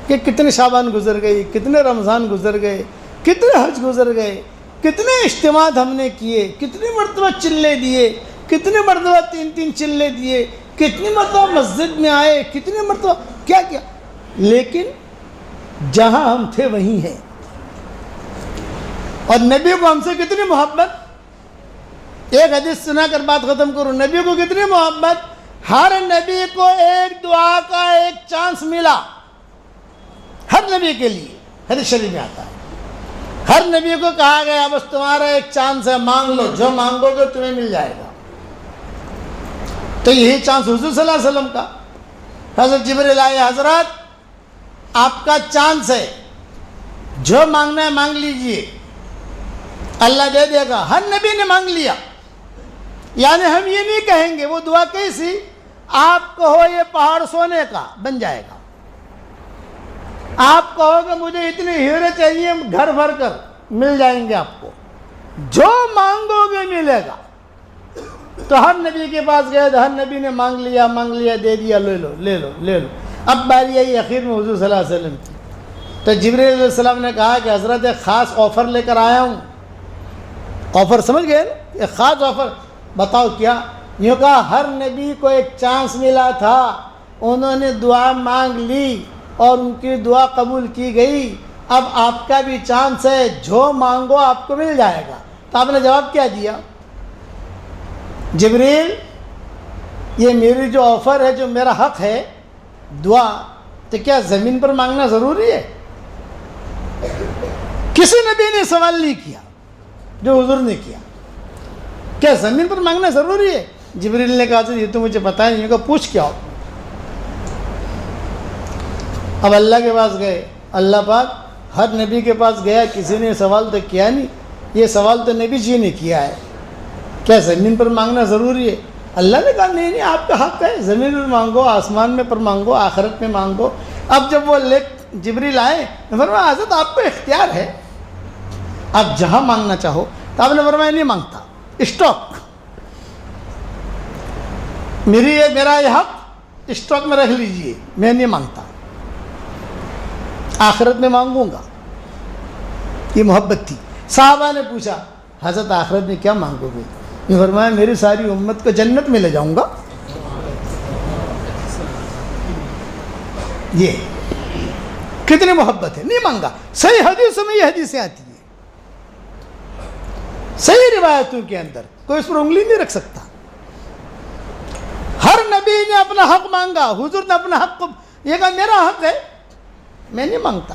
کہ کتنے شعبان گزر گئی، کتنے رمضان گزر گئے، کتنے حج گزر گئے، کتنے اجتماعات ہم نے کیے، کتنی مرتبہ چلے دیے، کتنی مرتبہ 3 چلے دیے، کتنی مرتبہ مسجد میں آئے، کتنی مرتبہ کیا کیا. لیکن جہاں ہم تھے وہیں ہیں. اور نبی کو ہم سے کتنی محبت. ایک حدیث سنا کر بات ختم کروں. نبی کو کتنی محبت. ہر نبی کو ایک دعا کا ایک چانس ملا، ہر نبی کے لیے. حدیث شریف میں آتا ہے ہر نبی کو کہا گیا بس تمہارا ایک چانس ہے، مانگ لو، جو مانگو گے تمہیں مل جائے گا. تو یہی چانس حضور صلی اللہ علیہ وسلم کا. حضرت جبریل آئے، حضرت آپ کا چانس ہے، جو مانگنا ہے مانگ لیجئے، اللہ دے دے گا. ہر نبی نے مانگ لیا. یعنی ہم یہ نہیں کہیں گے، وہ دعا کیسی، آپ کہو یہ پہاڑ سونے کا بن جائے گا، آپ کہو کہ مجھے اتنے ہیرے چاہیے گھر بھر کر مل جائیں گے آپ کو، جو مانگو گے ملے گا. تو ہر نبی کے پاس گئے تو ہر نبی نے مانگ لیا، دے دیا، لے لو لے لو لے لو. اب باری آئی اخیر میں حضور صلی اللہ علیہ وسلم کی. تو جبریل علیہ السلام نے کہا کہ حضرت ایک خاص آفر لے کر آیا ہوں. آفر سمجھ گئے نا؟ ایک خاص آفر. بتاؤ کیا؟ یوں کہا ہر نبی کو ایک چانس ملا تھا، انہوں نے دعا مانگ لی اور ان کی دعا قبول کی گئی. اب آپ کا بھی چانس ہے، جو مانگو آپ کو مل جائے گا. تو آپ نے جواب کیا دیا؟ جبریل، یہ میری جو آفر ہے، جو میرا حق ہے دعا، تو کیا زمین پر مانگنا ضروری ہے؟ کسی نبی نے سوال نہیں کیا جو حضور نے کیا. کیا زمین پر مانگنا ضروری ہے؟ جبریل نے کہا یہ تو مجھے پتہ نہیں ہے، کہا پوچھ کیا ہو؟ اب اللہ کے پاس گئے، اللہ پاک ہر نبی کے پاس گیا، کسی نے سوال تو کیا نہیں، یہ سوال تو نبی جی نے کیا ہے، کیا زمین پر مانگنا ضروری ہے؟ اللہ نے کہا نہیں نہیں، آپ کا حق ہے، زمین میں مانگو، آسمان میں پر مانگو، آخرت میں مانگو۔ اب جب وہ جبریل آئے، فرمایا حضرت آپ کو اختیار ہے، آپ جہاں مانگنا چاہو۔ تو آپ نے فرمایا نہیں مانگتا، اسٹاک، میرا یہ حق اسٹاک میں رکھ لیجئے، میں نہیں مانگتا، آخرت میں مانگوں گا۔ یہ محبت تھی۔ صحابہ نے پوچھا حضرت آخرت میں کیا مانگو گے؟ یہ فرمایا میری ساری امت کو جنت میں لے جاؤں گا۔ یہ کتنی محبت ہے، نہیں مانگا۔ صحیح حدیثوں میں یہ حدیثیں آتی ہیں، صحیح روایتوں کے اندر، کوئی اس پر انگلی نہیں رکھ سکتا۔ ہر نبی نے اپنا حق مانگا، حضور نے اپنا حق یہ کہا میرا حق ہے، میں نہیں مانگتا۔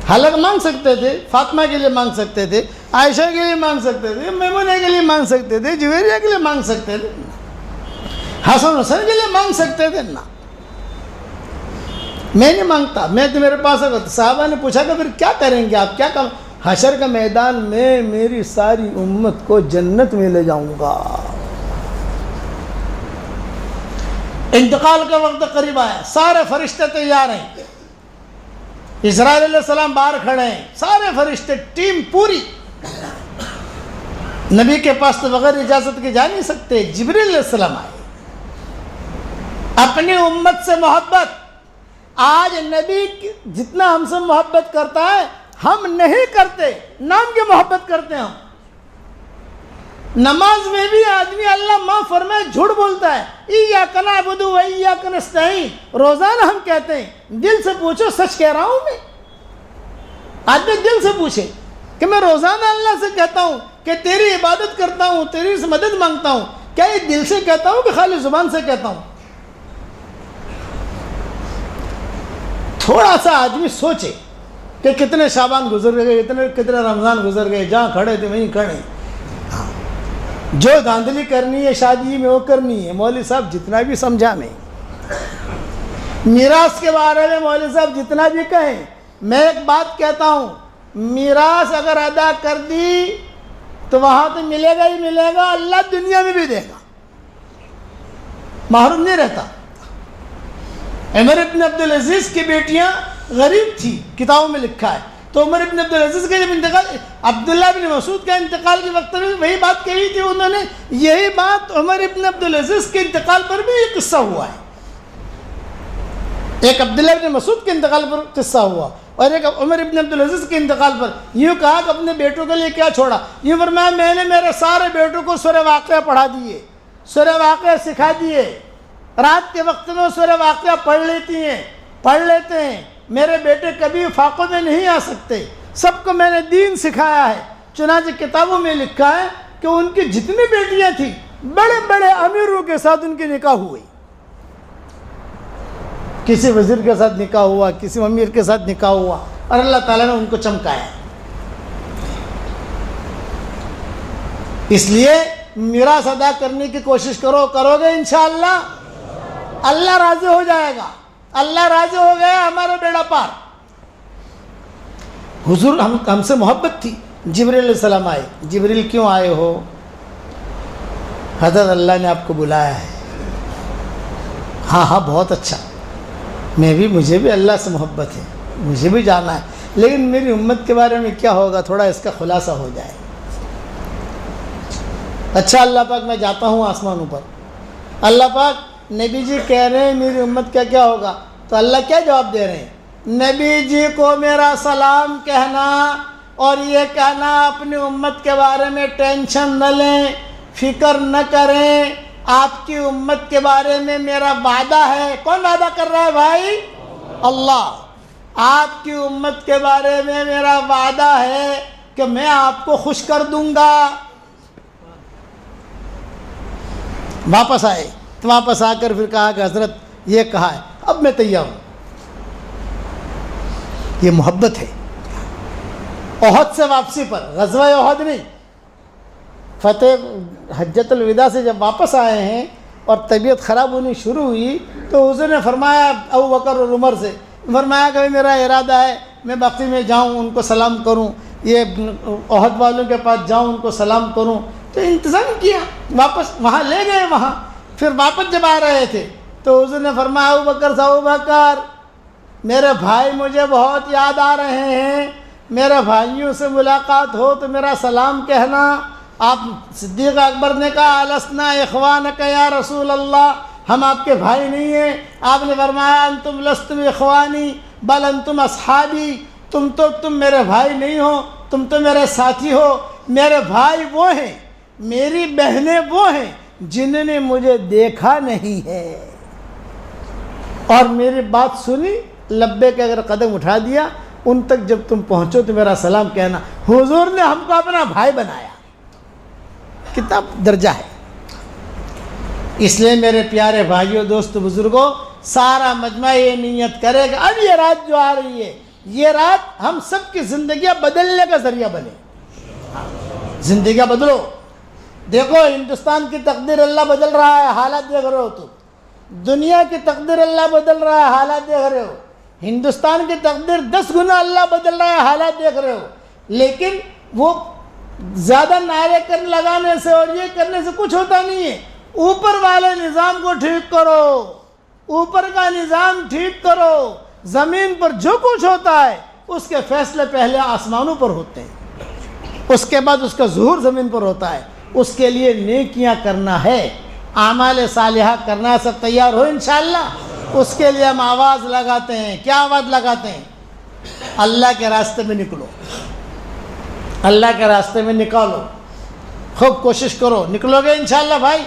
حالانکہ مانگ سکتے تھے، فاطمہ کے لیے مانگ سکتے تھے، عائشہ کے لیے مانگ سکتے تھے، میمونہ کے لیے مانگ سکتے تھے، جویریہ کے لیے مانگ سکتے تھے، حسن حسین کے لیے مانگ سکتے تھے، نہ، میں نہیں مانگتا، میں تو میرے پاس ہے۔ صحابہ نے پوچھا کہ پھر کیا کریں گے آپ؟ کیا کام؟ حشر کا میدان میں میری ساری امت کو جنت میں لے جاؤں گا۔ انتقال کا وقت قریب آیا، سارے فرشتے تیار ہیں، اسرائیل علیہ السلام باہر کھڑے ہیں، سارے فرشتے، ٹیم پوری۔ نبی کے پاس تو بغیر اجازت کے جا نہیں سکتے۔ جبریل علیہ السلام آئے، اپنی امت سے محبت۔ آج نبی جتنا ہم سے محبت کرتا ہے ہم نہیں کرتے، نام کی محبت کرتے ہیں ہم۔ نماز میں بھی آدمی اللہ ماں فرمائے جھوٹ بولتا ہے، ایاک نعبد و ایاک نستعین، روزانہ ہم کہتے ہیں، دل سے پوچھو سچ کہہ رہا ہوں میں؟ آدمی دل سے پوچھے کہ میں روزانہ اللہ سے کہتا ہوں کہ تیری عبادت کرتا ہوں، تیری سے مدد مانگتا ہوں، کیا یہ دل سے کہتا ہوں کہ خالی زبان سے کہتا ہوں؟ تھوڑا سا آدمی سوچے کہ کتنے شعبان گزر گئے، کتنے رمضان گزر گئے، جہاں کھڑے تھے وہیں کھڑے۔ جو دھاندلی کرنی ہے شادی میں وہ کرنی ہے، مولوی صاحب جتنا بھی سمجھا میں، میراث کے بارے میں مولوی صاحب جتنا بھی کہیں، میں ایک بات کہتا ہوں، میراث اگر ادا کر دی تو وہاں تو ملے گا ہی ملے گا، اللہ دنیا میں بھی دے گا، محروم نہیں رہتا۔ عمر ابن عبدالعزیز کی بیٹیاں غریب تھی، کتابوں میں لکھا ہے، تو عمر ابن عبدالعزیز کا جب انتقال، عبداللہ بن مسعود کا انتقال کے وقت میں وہی بات کہی تھی انہوں نے، یہی بات عمر ابن عبدالعزیز کے انتقال پر بھی یہ قصہ ہوا ہے۔ ایک عبداللہ بن مسعود کے انتقال پر قصہ ہوا اور ایک عمر ابن عبدالعزیز کے انتقال پر۔ یوں کہا کہ اپنے بیٹوں کے لیے کیا چھوڑا؟ یوں فرمایا میں نے میرے سارے بیٹوں کو سورہ واقعہ پڑھا دیے، سورہ واقعہ سکھا دیے، رات کے وقت میں سورہ واقعہ پڑھ لیتے ہیں، میرے بیٹے کبھی فاقوں میں نہیں آ سکتے، سب کو میں نے دین سکھایا ہے۔ چنانچہ کتابوں میں لکھا ہے کہ ان کی جتنی بیٹیاں تھیں بڑے بڑے امیروں کے ساتھ ان کی نکاح ہوئی، کسی وزیر کے ساتھ نکاح ہوا، کسی امیر کے ساتھ نکاح ہوا، اور اللہ تعالیٰ نے ان کو چمکایا۔ اس لیے میراث ادا کرنے کی کوشش کرو گے انشاءاللہ اللہ راضی ہو جائے گا۔ اللہ راضی ہو گیا، ہمارا بیڑا پار۔ حضور ہم سے محبت تھی۔ جبریل علیہ السلام آئے۔ جبریل کیوں آئے ہو؟ حضرت اللہ نے آپ کو بلایا ہے۔ ہاں بہت اچھا، مجھے بھی اللہ سے محبت ہے، مجھے بھی جانا ہے، لیکن میری امت کے بارے میں کیا ہوگا، تھوڑا اس کا خلاصہ ہو جائے۔ اچھا اللہ پاک میں جاتا ہوں آسمانوں پر، اللہ پاک نبی جی کہہ رہے ہیں میری امت کا کیا ہوگا، تو اللہ کیا جواب دے رہے ہیں؟ نبی جی کو میرا سلام کہنا اور یہ کہنا اپنی امت کے بارے میں ٹینشن نہ لیں، فکر نہ کریں، آپ کی امت کے بارے میں میرا وعدہ ہے۔ کون وعدہ کر رہا ہے بھائی؟ اللہ۔ آپ کی امت کے بارے میں میرا وعدہ ہے کہ میں آپ کو خوش کر دوں گا۔ واپس آئے تو واپس آ کر پھر کہا کہ حضرت یہ کہا ہے، اب میں تیار ہوں۔ یہ محبت ہے۔ احد سے واپسی پر، غزوہ احد نہیں، فتح حجۃ الوداع سے جب واپس آئے ہیں اور طبیعت خراب ہونی شروع ہوئی تو حضور نے فرمایا ابو بکر اور عمر سے، فرمایا کہ میرا ارادہ ہے میں بقی میں جاؤں، ان کو سلام کروں، یہ احد والوں کے پاس جاؤں، ان کو سلام کروں. تو انتظام کیا، واپس وہاں لے گئے. وہاں پھر واپس جب آ رہے تھے تو حضور نے فرمایا ابو بکر سے، ابو بکر میرے بھائی مجھے بہت یاد آ رہے ہیں، میرے بھائیوں سے ملاقات ہو تو میرا سلام کہنا. آپ صدیق اکبر نے کہا السنا اخوانک یا رسول اللہ، ہم آپ کے بھائی نہیں ہیں. آپ نے فرمایا انتم لستم اخوانی بل انتم اصحابی، تم میرے بھائی نہیں ہو، تم تو میرے ساتھی ہو. میرے بھائی وہ ہیں، میری بہنیں وہ ہیں جنہوں نے مجھے دیکھا نہیں ہے اور میری بات سنی، لبے کے اگر قدم اٹھا دیا، ان تک جب تم پہنچو تو میرا سلام کہنا. حضور نے ہم کو اپنا بھائی بنایا. کتنا درجہ ہے. اس لیے میرے پیارے بھائیوں، دوست، بزرگوں، سارا مجمع یہ نیت کرے کہ اب یہ رات جو آ رہی ہے، یہ رات ہم سب کی زندگیاں بدلنے کا ذریعہ بنے. زندگیاں بدلو. دیکھو ہندوستان کی تقدیر اللہ بدل رہا ہے، حالات دیکھ رہے ہو. تو دنیا کی تقدیر اللہ بدل رہا ہے، حالات دیکھ رہے ہو. ہندوستان کی تقدیر 10 گنا اللہ بدل رہا ہے، حالات دیکھ رہے ہو. لیکن وہ زیادہ نعرے لگانے سے اور یہ کرنے سے کچھ ہوتا نہیں ہے. اوپر والے نظام کو ٹھیک کرو، اوپر کا نظام ٹھیک کرو. زمین پر جو کچھ ہوتا ہے اس کے فیصلے پہلے آسمانوں پر ہوتے ہیں، اس کے بعد اس کا ظہور زمین پر ہوتا ہے. اس کے لیے نیکیاں کرنا ہے، اعمال صالحہ کرنا ہے. سب تیار ہو انشاءاللہ؟ اس کے لیے ہم آواز لگاتے ہیں. کیا آواز لگاتے ہیں؟ اللہ کے راستے میں نکلو، اللہ کے راستے میں نکالو. خوب کوشش کرو. نکلو گے انشاءاللہ بھائی؟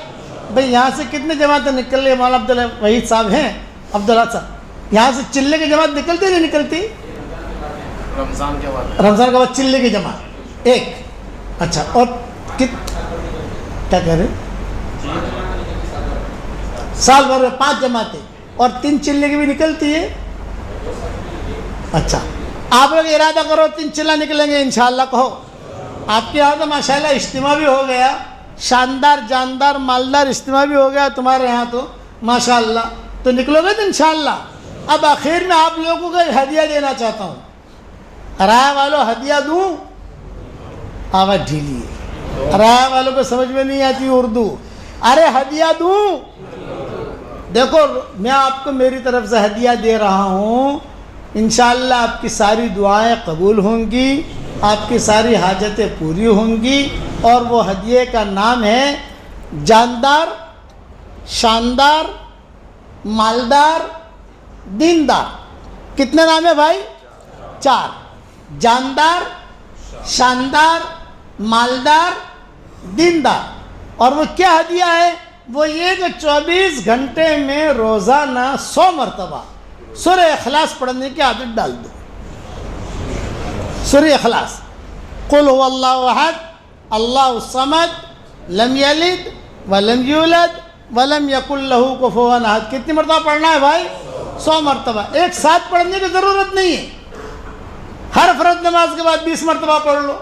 بھئی یہاں سے کتنے جماعتیں نکل رہی ہیں؟ مولانا عبداللہ وحید صاحب ہیں، عبداللہ صاحب. یہاں سے چلے کی جماعت نکلتی نہیں نکلتی؟ رمضان کے بعد چلے کی جماعت ایک. اچھا، اور کیا کہہ رہے ہیں؟ سال بھر میں 5 جماعتیں اور 3 چلے کی بھی نکلتی ہے. اچھا، آپ لوگ ارادہ کرو 3 چلہ نکلیں گے انشاءاللہ. کہو. آپ کے یہاں تو ماشاءاللہ اجتماع بھی ہو گیا، شاندار جاندار مالدار اجتماع بھی ہو گیا تمہارے یہاں تو ماشاءاللہ. تو نکلو گے تو انشاءاللہ. اب آخر میں آپ لوگوں کو ہدیہ دینا چاہتا ہوں. رائے والوں ہدیہ دوں؟ آواز ڈھیلی ہے، رائے والوں کو سمجھ میں نہیں آتی اردو. ارے ہدیہ دوں؟ دیکھو میں آپ کو میری طرف سے ہدیہ دے رہا ہوں. انشاءاللہ آپ کی ساری دعائیں قبول ہوں گی، آپ کی ساری حاجتیں پوری ہوں گی. اور وہ ہدیے کا نام ہے جاندار، شاندار، مالدار، دیندار. کتنے نام ہے بھائی؟ 4. جاندار، شاندار، مالدار، دیندار. اور وہ کیا ہدیہ ہے؟ وہ یہ کہ 24 گھنٹے میں روزانہ 100 مرتبہ سورہ اخلاص پڑھنے کی عادت ڈال دو. سورہ اخلاص، قل هو اللہ احد اللہ الصمد لم یلد ولم یولد ولم یکن لہ کفوا احد. کتنی مرتبہ پڑھنا ہے بھائی؟ 100 مرتبہ. ایک ساتھ پڑھنے کی ضرورت نہیں ہے. ہر فرض نماز کے بعد 20 مرتبہ پڑھ لو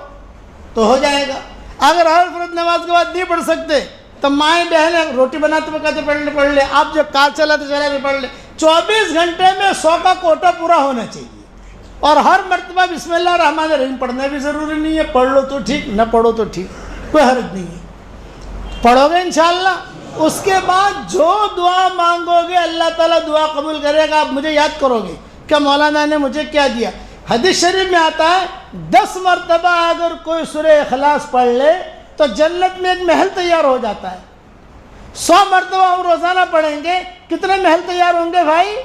تو ہو جائے گا. اگر ہر فرض نماز کے بعد نہیں پڑھ سکتے تو مائیں بہنیں روٹی بناتے پکاتے پڑھ لے، آپ جو کار چلاتے چلاتے پڑھ لے. 24 گھنٹے میں 100 کا کوٹا پورا ہونا چاہیے. اور ہر مرتبہ بسم اللہ الرحمن الرحیم پڑھنا بھی ضروری نہیں ہے. پڑھ لو تو ٹھیک، نہ پڑھو تو ٹھیک، کوئی حرج نہیں ہے. پڑھو گے انشاءاللہ. اس کے بعد جو دعا مانگو گے اللہ تعالیٰ دعا قبول کرے گا. آپ مجھے یاد کرو گے کہ مولانا نے مجھے کیا دیا. حدیث شریف میں آتا ہے 10 مرتبہ اگر کوئی سورہ اخلاص پڑھ لے تو جنت میں ایک محل تیار ہو جاتا ہے. 100 مرتبہ ہم روزانہ پڑھیں گے، کتنے محل تیار ہوں گے بھائی؟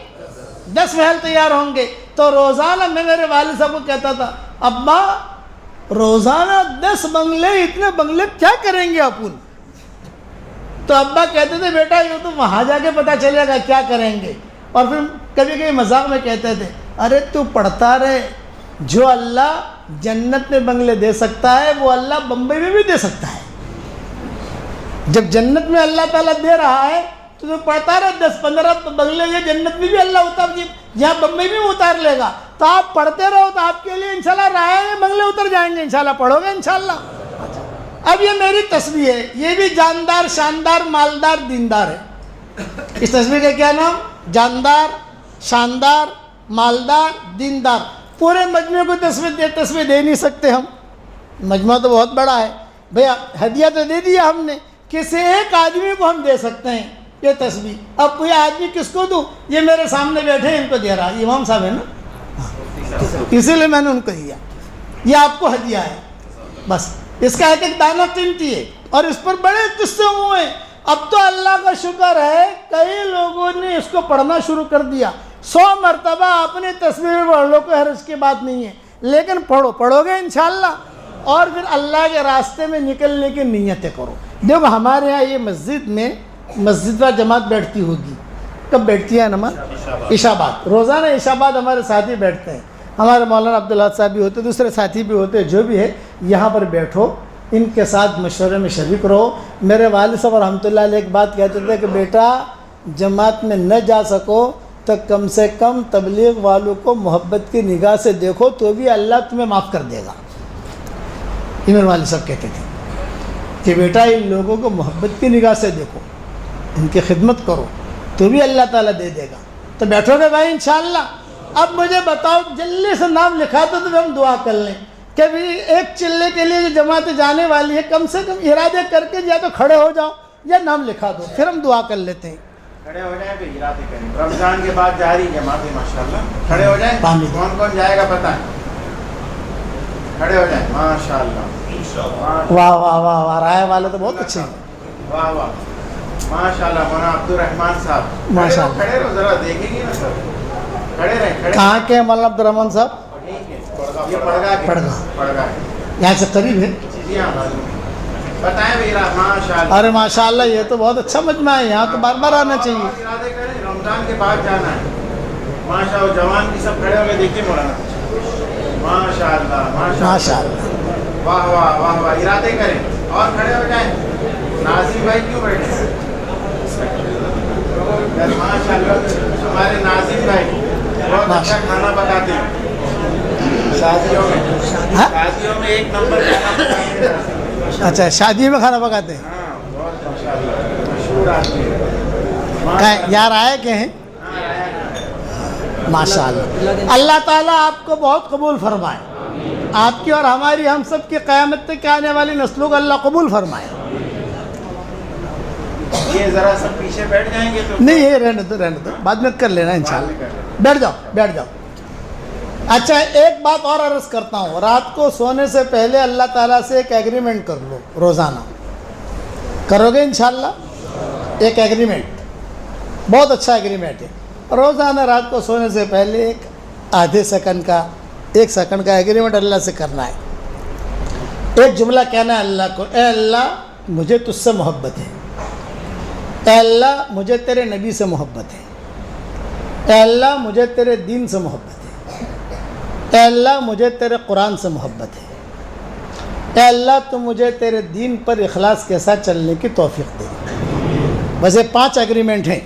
10 محل تیار ہوں گے. تو روزانہ میں میرے والد صاحب کو کہتا تھا ابا روزانہ 10 بنگلے، اتنے بنگلے کیا کریں گے اپن؟ تو ابا کہتے تھے بیٹا یہ تو وہاں جا کے پتہ چلے گا کیا کریں گے. اور پھر کبھی کبھی مذاق میں کہتے تھے ارے تو پڑھتا رہے، جو اللہ جنت میں بنگلے دے سکتا ہے وہ اللہ بمبئی میں بھی دے سکتا ہے. جب جنت میں اللہ تعالیٰ دے رہا ہے تو پڑھتا رہے. 10-15 بنگلے یہ جنت میں بھی اللہ اتار، جہاں بمبئی میں اتار لے گا. تو آپ پڑھتے رہو تو آپ کے لیے انشاءاللہ رائے بنگلے اتر جائیں گے انشاءاللہ. پڑھو گے انشاءاللہ. اب یہ میری تصویر ہے، یہ بھی جاندار، شاندار، مالدار، دیندار ہے۔ اس تصویر کا کیا نام؟ جاندار، شاندار، مالدار، دیندار۔ پورے مجموعے کو تصویر دے نہیں سکتے ہم، مجموعہ تو بہت بڑا ہے بھیا، ہدیہ تو دے دیا ہم نے، کسی ایک آدمی کو ہم دے سکتے ہیں یہ تصویر۔ اب کوئی آدمی کس کو دوں؟ یہ میرے سامنے بیٹھے ہیں، ان کو دے رہا، یہ امام صاحب ہے نا، اسی لیے میں نے ان کو دیا، یہ آپ کو ہدیہ ہے بس۔ اس کا ایک ایک دانہ قیمتی ہے، اور اس پر بڑے قصے ہوئے ہیں۔ اب تو اللہ کا شکر ہے کئی لوگوں نے اس کو پڑھنا شروع کر دیا، 100 مرتبہ اپنی تصویر پڑھ لو، کوئی حرج کی بات نہیں ہے، لیکن پڑھو گے انشاءاللہ، اور پھر اللہ کے راستے میں نکلنے کی نیتیں کرو۔ دیکھو ہمارے یہاں یہ مسجد میں مسجد و جماعت بیٹھتی ہوگی، کب بیٹھتی ہے نماز؟ عشاء بعد، روزانہ عشاء بعد ہمارے ساتھی بیٹھتے ہیں، ہمارے مولانا عبداللہ صاحب بھی ہوتے، دوسرے ساتھی بھی ہوتے، جو بھی ہے یہاں پر بیٹھو، ان کے ساتھ مشورے میں شریک رہو۔ میرے والد صاحب رحمۃ اللہ علیہ ایک بات کہتے تھے کہ بیٹا جماعت میں نہ جا سکو تو کم سے کم تبلیغ والوں کو محبت کی نگاہ سے دیکھو تو بھی اللہ تمہیں معاف کر دے گا۔ یہ میرے والد صاحب کہتے تھے کہ بیٹا ان لوگوں کو محبت کی نگاہ سے دیکھو، ان کی خدمت کرو تو بھی اللہ تعالیٰ دے دے گا۔ تو بیٹھو گے بھائی انشاءاللہ؟ اب مجھے بتاؤ، جلدی سے نام لکھا دو تو ہم دعا کر لیں کہ بھی ایک چلے کے لیے جو جماعت جانے والی ہے کم سے کم ارادے کر کے یا تو کھڑے ہو جاؤ یا نام لکھا دو، پھر ہم دعا کر لیتے ہیں۔ کھڑے ہو جائیں پھر ارادے کریں، رمضان کے بعد جاری جماعت ہے ماشاءاللہ، کھڑے ہو جائیں، کون کون جائے گا پتہ ہے، کھڑے ہو جائیں ماشاءاللہ۔ واہ واہ واہ واہ، رائے والے تو بہت اچھے ہیں، واہ واہ ماشاءاللہ۔ مولانا عبد الرحمان صاحب ماشاءاللہ، کھڑے رہو، ذرا دیکھیں گے نا سر، کھڑے رہیں، کھڑے کہاں کے ہیں مولانا عبد الرحمان صاحب؟ یہ پڑگا ہے، یہاں سے قریب ہے؟ جی ہاں، بتائیں بھائی ماشاءاللہ۔ ارے ماشاءاللہ، یہ تو بہت اچھا مجمع ہے، یہاں تو بار بار آنا چاہیے۔ ارادے کریں رمضان کے بعد جانا ہے ماشاءاللہ۔ جوان بھی سب کھڑے ہو گئے، دیکھیے مولانا ماشاءاللہ ماشاءاللہ، واہ واہ واہ واہ، ارادے کریں اور کھڑے ہو جائیں۔ ناظم بھائی کیوں بیٹھے ہیں؟ ماشاءاللہ ہمارے ناظم بھائی بہت اچھا کھانا پکاتے ہیں، شادیوں میں ایک نمبر کھانا پکاتے ہیں۔ اچھا، شادی میں کھانا پکاتے ہیں؟ ہاں بہت ماشاءاللہ مشہور آدمی ہے۔ یار آئے کہ ہیں؟ ماشاءاللہ، اللہ تعالیٰ آپ کو بہت قبول فرمائے، آپ کی اور ہماری، ہم سب کی قیامت تک آنے والی نسلوں کو اللہ قبول فرمائے۔ یہ ذرا سب پیچھے بیٹھ جائیں گے تو نہیں، یہ رہنے دو، بعد میں کر لینا انشاءاللہ۔ بیٹھ جاؤ۔ اچھا، ایک بات اور عرض کرتا ہوں، رات کو سونے سے پہلے اللہ تعالیٰ سے ایک ایگریمنٹ کر لو، روزانہ کرو گے انشاءاللہ؟ ایک ایگریمنٹ، بہت اچھا ایگریمنٹ ہے، روزانہ رات کو سونے سے پہلے ایک آدھے سیکنڈ کا، 1 سیکنڈ کا ایگریمنٹ اللہ سے کرنا ہے۔ ایک جملہ کہنا ہے اللہ کو، اے اللہ مجھے تجھ سے محبت ہے، اے اللہ مجھے تیرے نبی سے محبت ہے، اے اللہ مجھے تیرے دین سے محبت ہے، اے اللہ مجھے تیرے قرآن سے محبت ہے، اے اللہ تو مجھے تیرے دین پر اخلاص کے ساتھ چلنے کی توفیق دے۔ بس یہ 5 ایگریمنٹ ہیں،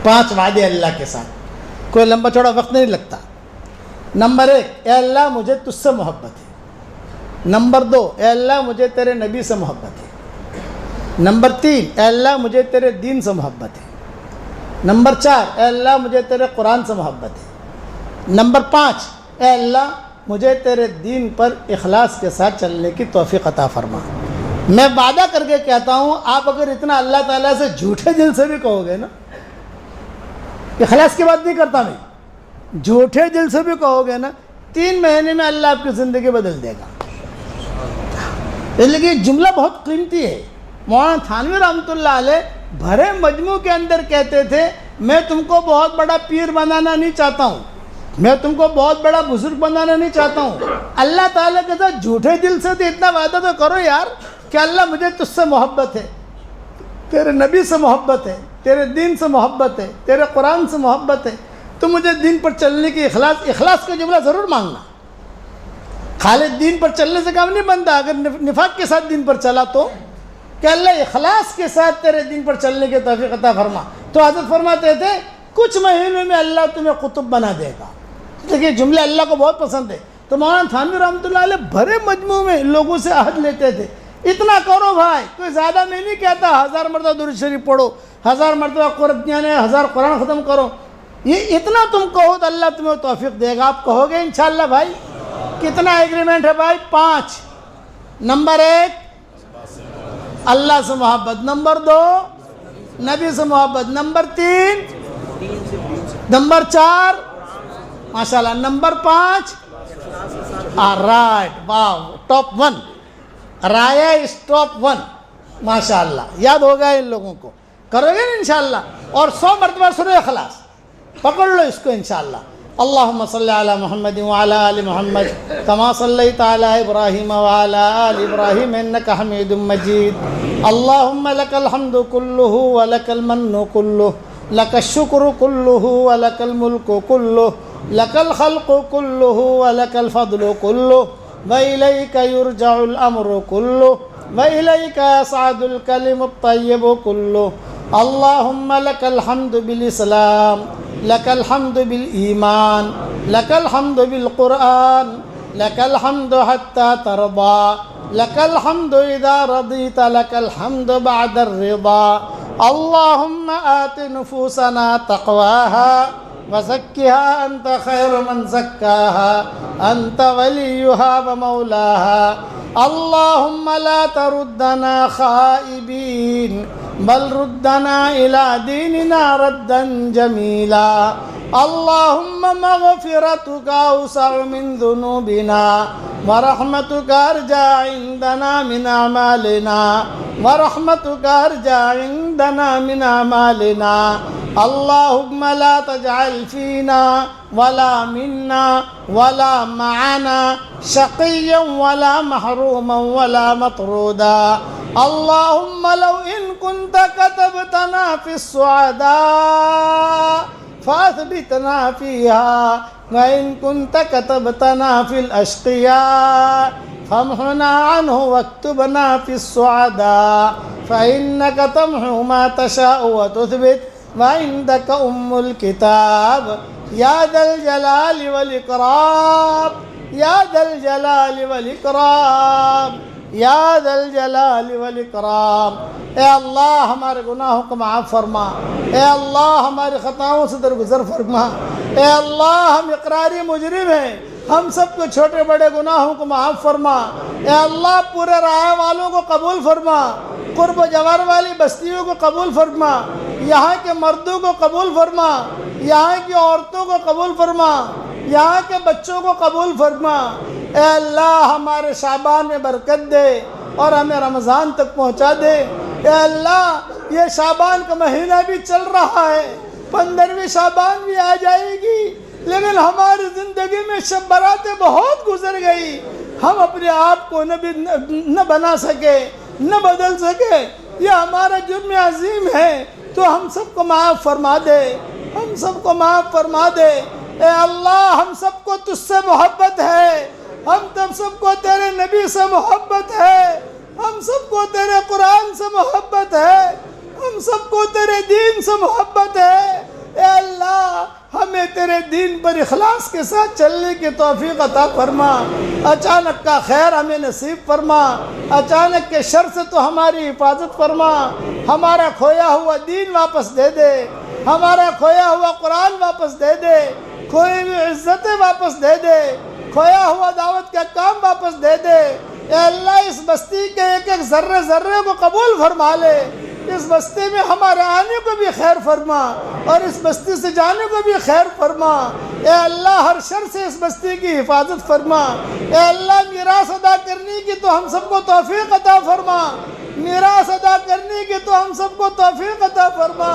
5 وعدے اللہ کے ساتھ، کوئی لمبا چوڑا وقت نہیں لگتا۔ نمبر 1، اے اللہ مجھے تجھ سے محبت ہے۔ نمبر 2، اے اللہ مجھے تیرے نبی سے محبت ہے۔ نمبر 3، اے اللہ مجھے تیرے دین سے محبت ہے۔ نمبر 4، اے اللہ مجھے تیرے قرآن سے محبت ہے۔ نمبر 5، اے اللہ مجھے تیرے دین پر اخلاص کے ساتھ چلنے کی توفیق عطا فرما۔ میں وعدہ کر کے کہتا ہوں، آپ اگر اتنا اللہ تعالیٰ سے جھوٹے دل سے بھی کہو گے نا، اخلاص کی بات نہیں کرتا میں، جھوٹے دل سے بھی کہو گے نا، 3 مہینے میں اللہ آپ کی زندگی بدل دے گا۔ لیکن یہ جملہ بہت قیمتی ہے۔ مولانا تھانوی رحمۃ اللہ علیہ بھرے مجموع کے اندر کہتے تھے، میں تم کو بہت بڑا پیر بنانا نہیں چاہتا ہوں، میں تم کو بہت بڑا بزرگ بنانا نہیں چاہتا ہوں، اللہ تعالیٰ کے ساتھ جھوٹے دل سے تو اتنا وعدہ تو کرو یار کہ اللہ مجھے تجھ سے محبت ہے، تیرے نبی سے محبت ہے، تیرے دین سے محبت ہے، تیرے قرآن سے محبت ہے، تو مجھے دین پر چلنے کی اخلاص کا جملہ ضرور مانگنا۔ خالد دین پر چلنے سے کام نہیں بنتا، اگر نفاق کے ساتھ دین پر چلا تو کہ اللہ اخلاص کے ساتھ تیرے دین پر چلنے کی توفیق عطا فرما۔ تو حضرت فرماتے تھے کچھ مہینوں میں اللہ تمہیں قطب بنا دے گا۔ دیکھیے جملہ اللہ کو بہت پسند ہے، تو مولانا تھانوی رحمۃ اللہ علیہ بھرے مجموع میں لوگوں سے عہد لیتے تھے، اتنا کرو بھائی، کوئی زیادہ میں نہیں کہتا 1000 مرتبہ درود شریف پڑھو، 1000 مرتبہ قرآن، 1000 قرآن ختم کرو، یہ اتنا تم کہو تو اللہ تمہیں توفیق دے گا، آپ کہو گے انشاءاللہ بھائی؟ کتنا ایگریمنٹ ہے بھائی؟ 5۔ نمبر 1 اللہ سے محبت، نمبر 2 نبی سے محبت، نمبر 3 نمبر 4 ماشاءاللہ، نمبر 5 رائٹ، واو، ٹاپ 1 رایا اس ٹاپ 1 ماشاءاللہ، یاد ہوگا ان لوگوں کو، کرو گے نا انشاءاللہ؟ اور 100 مرتبہ سورہ اخلاص پکڑ لو اس کو انشاءاللہ۔ اللہم صلی علی محمد وعلی آل محمد کما صلیت علی ابراہیم وعلی آل ابراہیم انک حمید مجید۔ اللہم لک الحمد کلہ ولک المن کلہ لک الشکر کلہ ولک الملک کلہ لک الخلق کلہ ولک الفضل کلہ وإلیک یرجع الامر کلہ وإلیک یصعد الکلم الطیب کلہ۔ اللہم لک الحمد بالاسلام لک الحمد بالایمان لک الحمد بالقرآن لک الحمد حتی ترضى لک الحمد اذا رضیت لک الحمد بعد الرضا۔ اللہم آت نفوسنا تقواها وزکها انت خیر من زکاها انت ولیها ومولاها۔ اللہم لا تردنا خائبین بل ردنا الى دیننا ردا جمیلا۔ اللہم مغفرتک اوسع من ذنوبنا ورحمتک ارجع عندنا من اعمالنا ورحمتک ارجع عندنا من اعمالنا۔ اللہم لا تجعل فینا ولا منا ولا معنا شقیا ولا محروما ولا مطرودا۔ اللہم لو ان كنت كتبتنا في السعداء فاثبتنا فيها وإن كنت كتبتنا في الأشقياء فامحنا عنه واكتبنا في السعداء فإنك تمحو ما تشاء وتثبت وعندك الكتاب۔ يا ذا الجلال والإكرام يا ذا الجلال والإكرام یا ذا الجلال والاکرام۔ اے اللہ ہمارے گناہوں کو معاف فرما، اے اللہ ہماری خطاؤں سے درگزر فرما، اے اللہ ہم اقراری مجرم ہیں، ہم سب کو چھوٹے بڑے گناہوں کو معاف فرما، اے اللہ پورے رائے والوں کو قبول فرما، قرب و جوار والی بستیوں کو قبول فرما، یہاں کے مردوں کو قبول فرما، یہاں کی عورتوں کو قبول فرما، یہاں کے بچوں کو قبول فرما۔ اے اللہ ہمارے شعبان میں برکت دے اور ہمیں رمضان تک پہنچا دے۔ اے اللہ یہ شعبان کا مہینہ بھی چل رہا ہے، 15ویں شعبان بھی آ جائے گی، لیکن ہماری زندگی میں شب براتیں بہت گزر گئی، ہم اپنے آپ کو نہ بنا سکے نہ بدل سکے، یہ ہمارا جرم عظیم ہے، تو ہم سب کو معاف فرما دے، ہم سب کو معاف فرما دے۔ اے اللہ ہم سب کو تجھ سے محبت ہے، ہم سب کو تیرے نبی سے محبت ہے، ہم سب کو تیرے قرآن سے محبت ہے، ہم سب کو تیرے دین سے محبت ہے۔ اے اللہ ہمیں تیرے دین پر اخلاص کے ساتھ چلنے کی توفیق عطا فرما، اچانک کا خیر ہمیں نصیب فرما، اچانک کے شر سے تو ہماری حفاظت فرما، ہمارا کھویا ہوا دین واپس دے دے، ہمارا کھویا ہوا قرآن واپس دے دے، کھوئی ہوئی عزتیں واپس دے دے، کھویا ہوا دعوت کا کام واپس دے دے۔ اے اللہ اس بستی کے ایک ایک ذرے ذرے کو قبول فرما لے، اس بستی میں ہمارے آنے کو بھی خیر فرما اور اس بستی سے جانے کو بھی خیر فرما۔ اے اللہ ہر شر سے اس بستی کی حفاظت فرما۔ اے اللہ میراث ادا کرنے کی تو ہم سب کو توفیق عطا فرما، میراث ادا کرنے کی تو ہم سب کو توفیق عطا فرما۔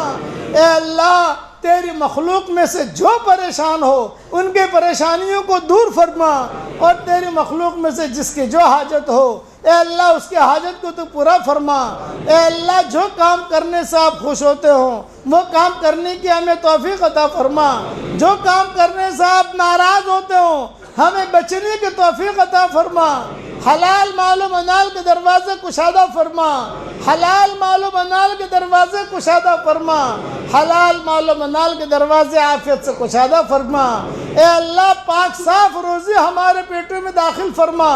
اے اللہ تیری مخلوق میں سے جو پریشان ہو ان کے پریشانیوں کو دور فرما، اور تیری مخلوق میں سے جس کی جو حاجت ہو اے اللہ اس کے حاجت کو تو پورا فرما۔ اے اللہ جو کام کرنے سے آپ خوش ہوتے ہوں وہ کام کرنے کی ہمیں توفیق عطا فرما، جو کام کرنے سے آپ ناراض ہوتے ہوں ہمیں بچنے کی توفیق عطا فرما۔ حلال مال و منال کے دروازے کشادہ فرما، حلال مال و منال کے دروازے کشادہ فرما، حلال مال و منال کے دروازے عافیت سے کشادہ فرما۔ اے اللہ پاک صاف روزی ہمارے پیٹوں میں داخل فرما،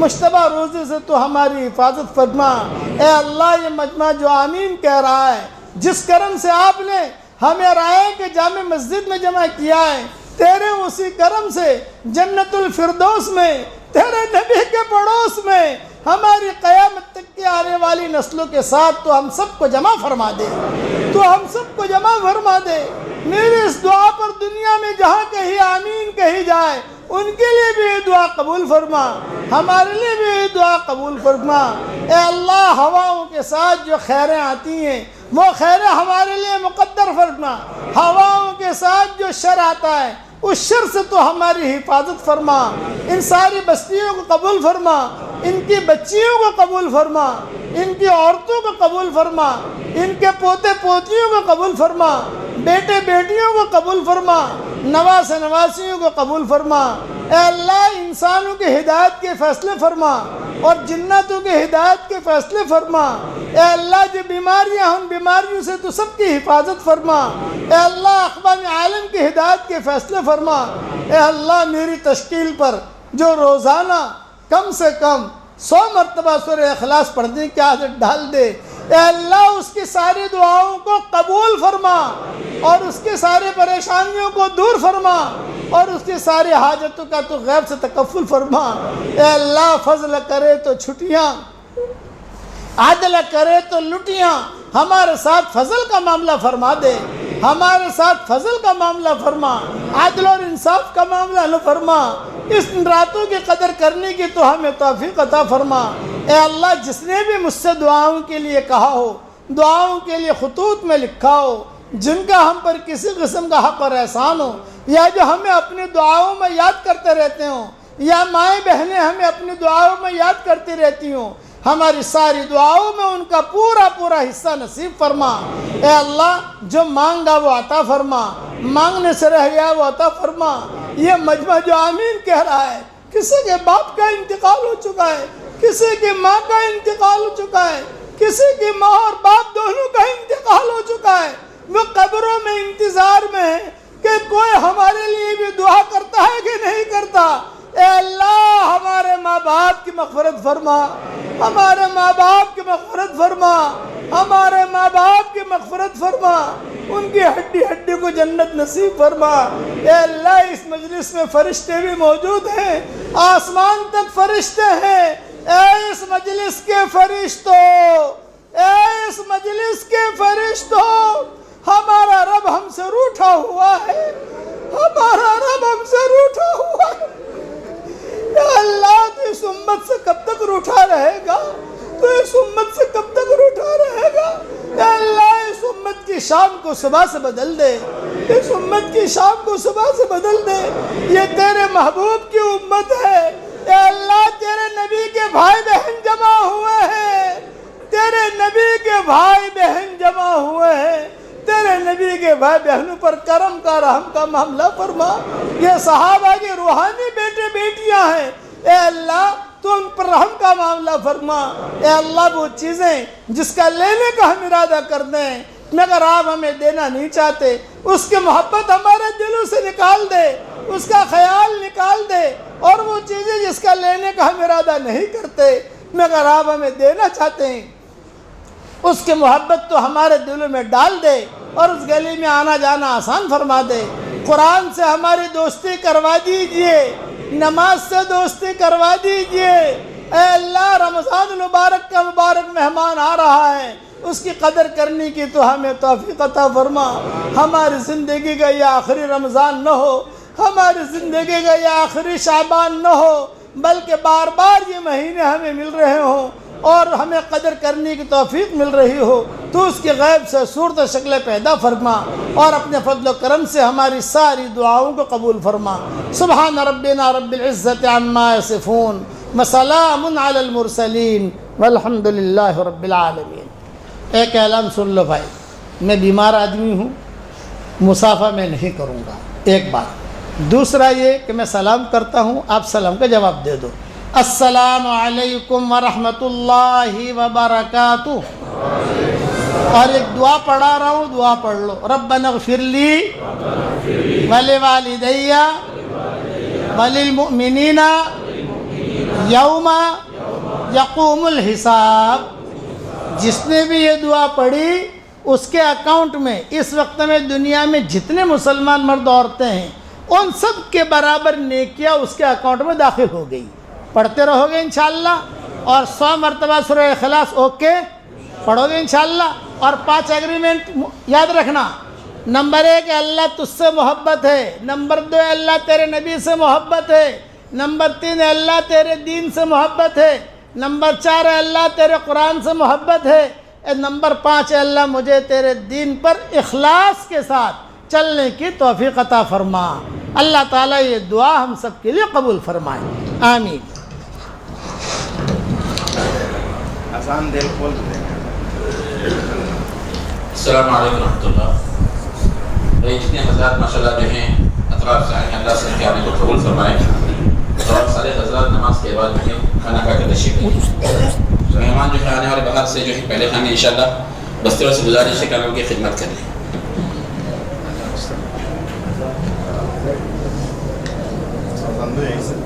مشتبہ روزی سے تو ہماری حفاظت فرما۔ اے اللہ یہ مجمع جو آمین کہہ رہا ہے، جس کرم سے آپ نے ہمیں رائے کے جامع مسجد میں جمع کیا ہے، تیرے اسی کرم سے جنت الفردوس میں تیرے نبی کے پڑوس میں ہماری قیامت تک کی آنے والی نسلوں کے ساتھ تو ہم سب کو جمع فرما دے، تو ہم سب کو جمع فرما دے۔ میری اس دعا پر دنیا میں جہاں کہیں آمین کہی جائے ان کے لیے بھی یہ دعا قبول فرما، ہمارے لیے بھی یہ دعا قبول فرما۔ اے اللہ ہواؤں کے ساتھ جو خیریں آتی ہیں وہ خیریں ہمارے لیے مقدر فرما، ہواؤں کے ساتھ جو شر آتا ہے اس شر سے تو ہماری حفاظت فرما۔ ان ساری بستیوں کو قبول فرما، ان کی بچیوں کو قبول فرما، ان کی عورتوں کو قبول فرما، ان کے پوتے پوتیوں کو قبول فرما، بیٹے بیٹیوں کو قبول فرما، نواز نواسیوں کو قبول فرما۔ اے اللہ انسانوں کی ہدایت کے فیصلے فرما اور جناتوں کی ہدایت کے فیصلے فرما۔ اے اللہ جو بیماریاں ان بیماریوں سے تو سب کی حفاظت فرما۔ اے اللہ اقوام عالم کی ہدایت کے فیصلے فرما۔ اے اللہ میری تشکیل پر جو روزانہ کم سے کم 100 مرتبہ سورہ اخلاص پڑھنے کی عادت ڈال دے، اے اللہ اس کی ساری دعاؤں کو قبول فرما اور اس کی ساری پریشانیوں کو دور فرما اور اس کی ساری حاجتوں کا تو غیب سے تکفل فرما۔ اے اللہ فضل کرے تو چھٹیاں، عدل کرے تو لٹیاں، ہمارے ساتھ فضل کا معاملہ فرما دے، ہمارے ساتھ فضل کا معاملہ فرما، عدل اور انصاف کا معاملہ نہ فرما۔ اس راتوں کی قدر کرنے کی تو ہمیں توفیق عطا فرما۔ اے اللہ جس نے بھی مجھ سے دعاؤں کے لیے کہا ہو، دعاؤں کے لیے خطوط میں لکھا ہو، جن کا ہم پر کسی قسم کا حق اور احسان ہو، یا جو ہمیں اپنی دعاؤں میں یاد کرتے رہتے ہوں، یا مائیں بہنیں ہمیں اپنی دعاؤں میں یاد کرتی رہتی ہوں، ہماری ساری دعاؤں میں ان کا پورا پورا حصہ نصیب فرما۔ اے اللہ جو مانگا وہ عطا فرما، مانگنے سے رہ گیا وہ عطا فرما۔ یہ مجمع جو آمین کہہ رہا ہے، کسی کے باپ کا انتقال ہو چکا ہے، کسی کی ماں کا انتقال ہو چکا ہے، کسی کی ماں اور باپ دونوں کا انتقال ہو چکا ہے، وہ قبروں میں انتظار میں ہے کہ کوئی ہمارے لیے بھی دعا کرتا ہے کہ نہیں کرتا۔ اے اللہ ہمارے ماں باپ کی مغفرت فرما، ہمارے ماں باپ کی مغفرت فرما، ہمارے ماں باپ کی مغفرت فرما، ان کی ہڈی ہڈی کو جنت نصیب فرما۔ اے اللہ اس مجلس میں فرشتے بھی موجود ہیں، آسمان تک فرشتے ہیں۔ اے اس مجلس کے فرشتوں، اے اس مجلس کے فرشتوں، ہمارا رب ہم سے روٹھا ہوا ہے، ہمارا رب ہم سے روٹھا ہوا ہے۔ اے اللہ تو اس امت سے کب تک روٹھا رہے گا؟ تو اس امت سے کب تک روٹھا رہے گا؟ اے اللہ اس امت کی شام کو صبح سے بدل دے، اس امت کی شام کو صبح سے بدل دے۔ یہ تیرے محبوب کی امت ہے۔ اے اللہ تیرے نبی کے بھائی بہن جمع ہوئے ہیں، تیرے نبی کے بھائی بہن جمع ہوئے ہیں، تیرے نبی کے بھائی بہنوں پر کرم کا رحم کا معاملہ فرما۔ یہ صحابہ کی روحانی بیٹے بیٹیاں ہیں، اے اللہ تو ان پر رحم کا معاملہ فرما۔ اے اللہ وہ چیزیں جس کا لینے کا ہم ارادہ کرتے ہیں مگر آپ ہمیں دینا نہیں چاہتے، اس کی محبت ہمارے دلوں سے نکال دے، اس کا خیال نکال دے، اور وہ چیزیں جس کا لینے کا ہم ارادہ نہیں کرتے مگر آپ ہمیں دینا چاہتے ہیں، اس کی محبت تو ہمارے دلوں میں ڈال دے اور اس گلی میں آنا جانا آسان فرما دے۔ قرآن سے ہماری دوستی کروا دیجئے، نماز سے دوستی کروا دیجئے۔ اے اللہ رمضان المبارک کا مبارک مہمان آ رہا ہے، اس کی قدر کرنے کی تو ہمیں توفیق عطا فرما۔ ہماری زندگی کا یہ آخری رمضان نہ ہو، ہماری زندگی کا یہ آخری شعبان نہ ہو، بلکہ بار بار یہ مہینے ہمیں مل رہے ہوں اور ہمیں قدر کرنے کی توفیق مل رہی ہو، تو اس کی غیب سے صورت و شکل پیدا فرما اور اپنے فضل و کرم سے ہماری ساری دعاؤں کو قبول فرما۔ سبحان ربنا رب العزت عما یصفون وسلام علی المرسلین والحمد للہ رب العالمین۔ ایک اعلان سن لو بھائی، میں بیمار آدمی ہوں، مسافہ میں نہیں کروں گا، ایک بات۔ دوسرا یہ کہ میں سلام کرتا ہوں، آپ سلام کا جواب دے دو۔ السلام علیکم ورحمۃ اللہ وبرکاتہ. اور ایک دعا پڑھا رہا ہوں, دعا پڑھ لو. ربنا اغفر لی ولوالدی وللمؤمنین یوم یقوم الحساب. جس نے بھی یہ دعا پڑھی اس کے اکاؤنٹ میں اس وقت میں دنیا میں جتنے مسلمان مرد عورتیں ہیں ان سب کے برابر نیکیاں اس کے اکاؤنٹ میں داخل ہو گئی. پڑھتے رہو گے انشاءاللہ, اور 100 مرتبہ سورہ اخلاص اوکے پڑھو گے انشاءاللہ. اور 5 ایگریمنٹ یاد رکھنا. نمبر 1 اللہ تجھ سے محبت ہے. نمبر 2 اللہ تیرے نبی سے محبت ہے. نمبر 3 اللہ تیرے دین سے محبت ہے. نمبر 4 اللہ تیرے قرآن سے محبت ہے. نمبر 5 اللہ مجھے تیرے دین پر اخلاص کے ساتھ چلنے کی توفیق عطا فرما. اللہ تعالیٰ یہ دعا ہم سب کے لیے قبول فرمائے. آمین. آسان دل کھول دیں. السلام علیکم ورحمۃ اللہ. بھائی جتنے حضرات ماشاءاللہ جو ہیں اطراف سے آئے ہیں, اللہ سے ان کے آنے کو قبول فرمائے. اور سارے حضرات نماز کے بعد جو ہے کھانا کھا کے تشریف لائیں. مہمان جو ہے آنے والے باہر سے جو ہے پہلے کھانے انشاءاللہ بستیوں سے گزارش ہے کہ ان کی خدمت کر لیں. Hablando de eso.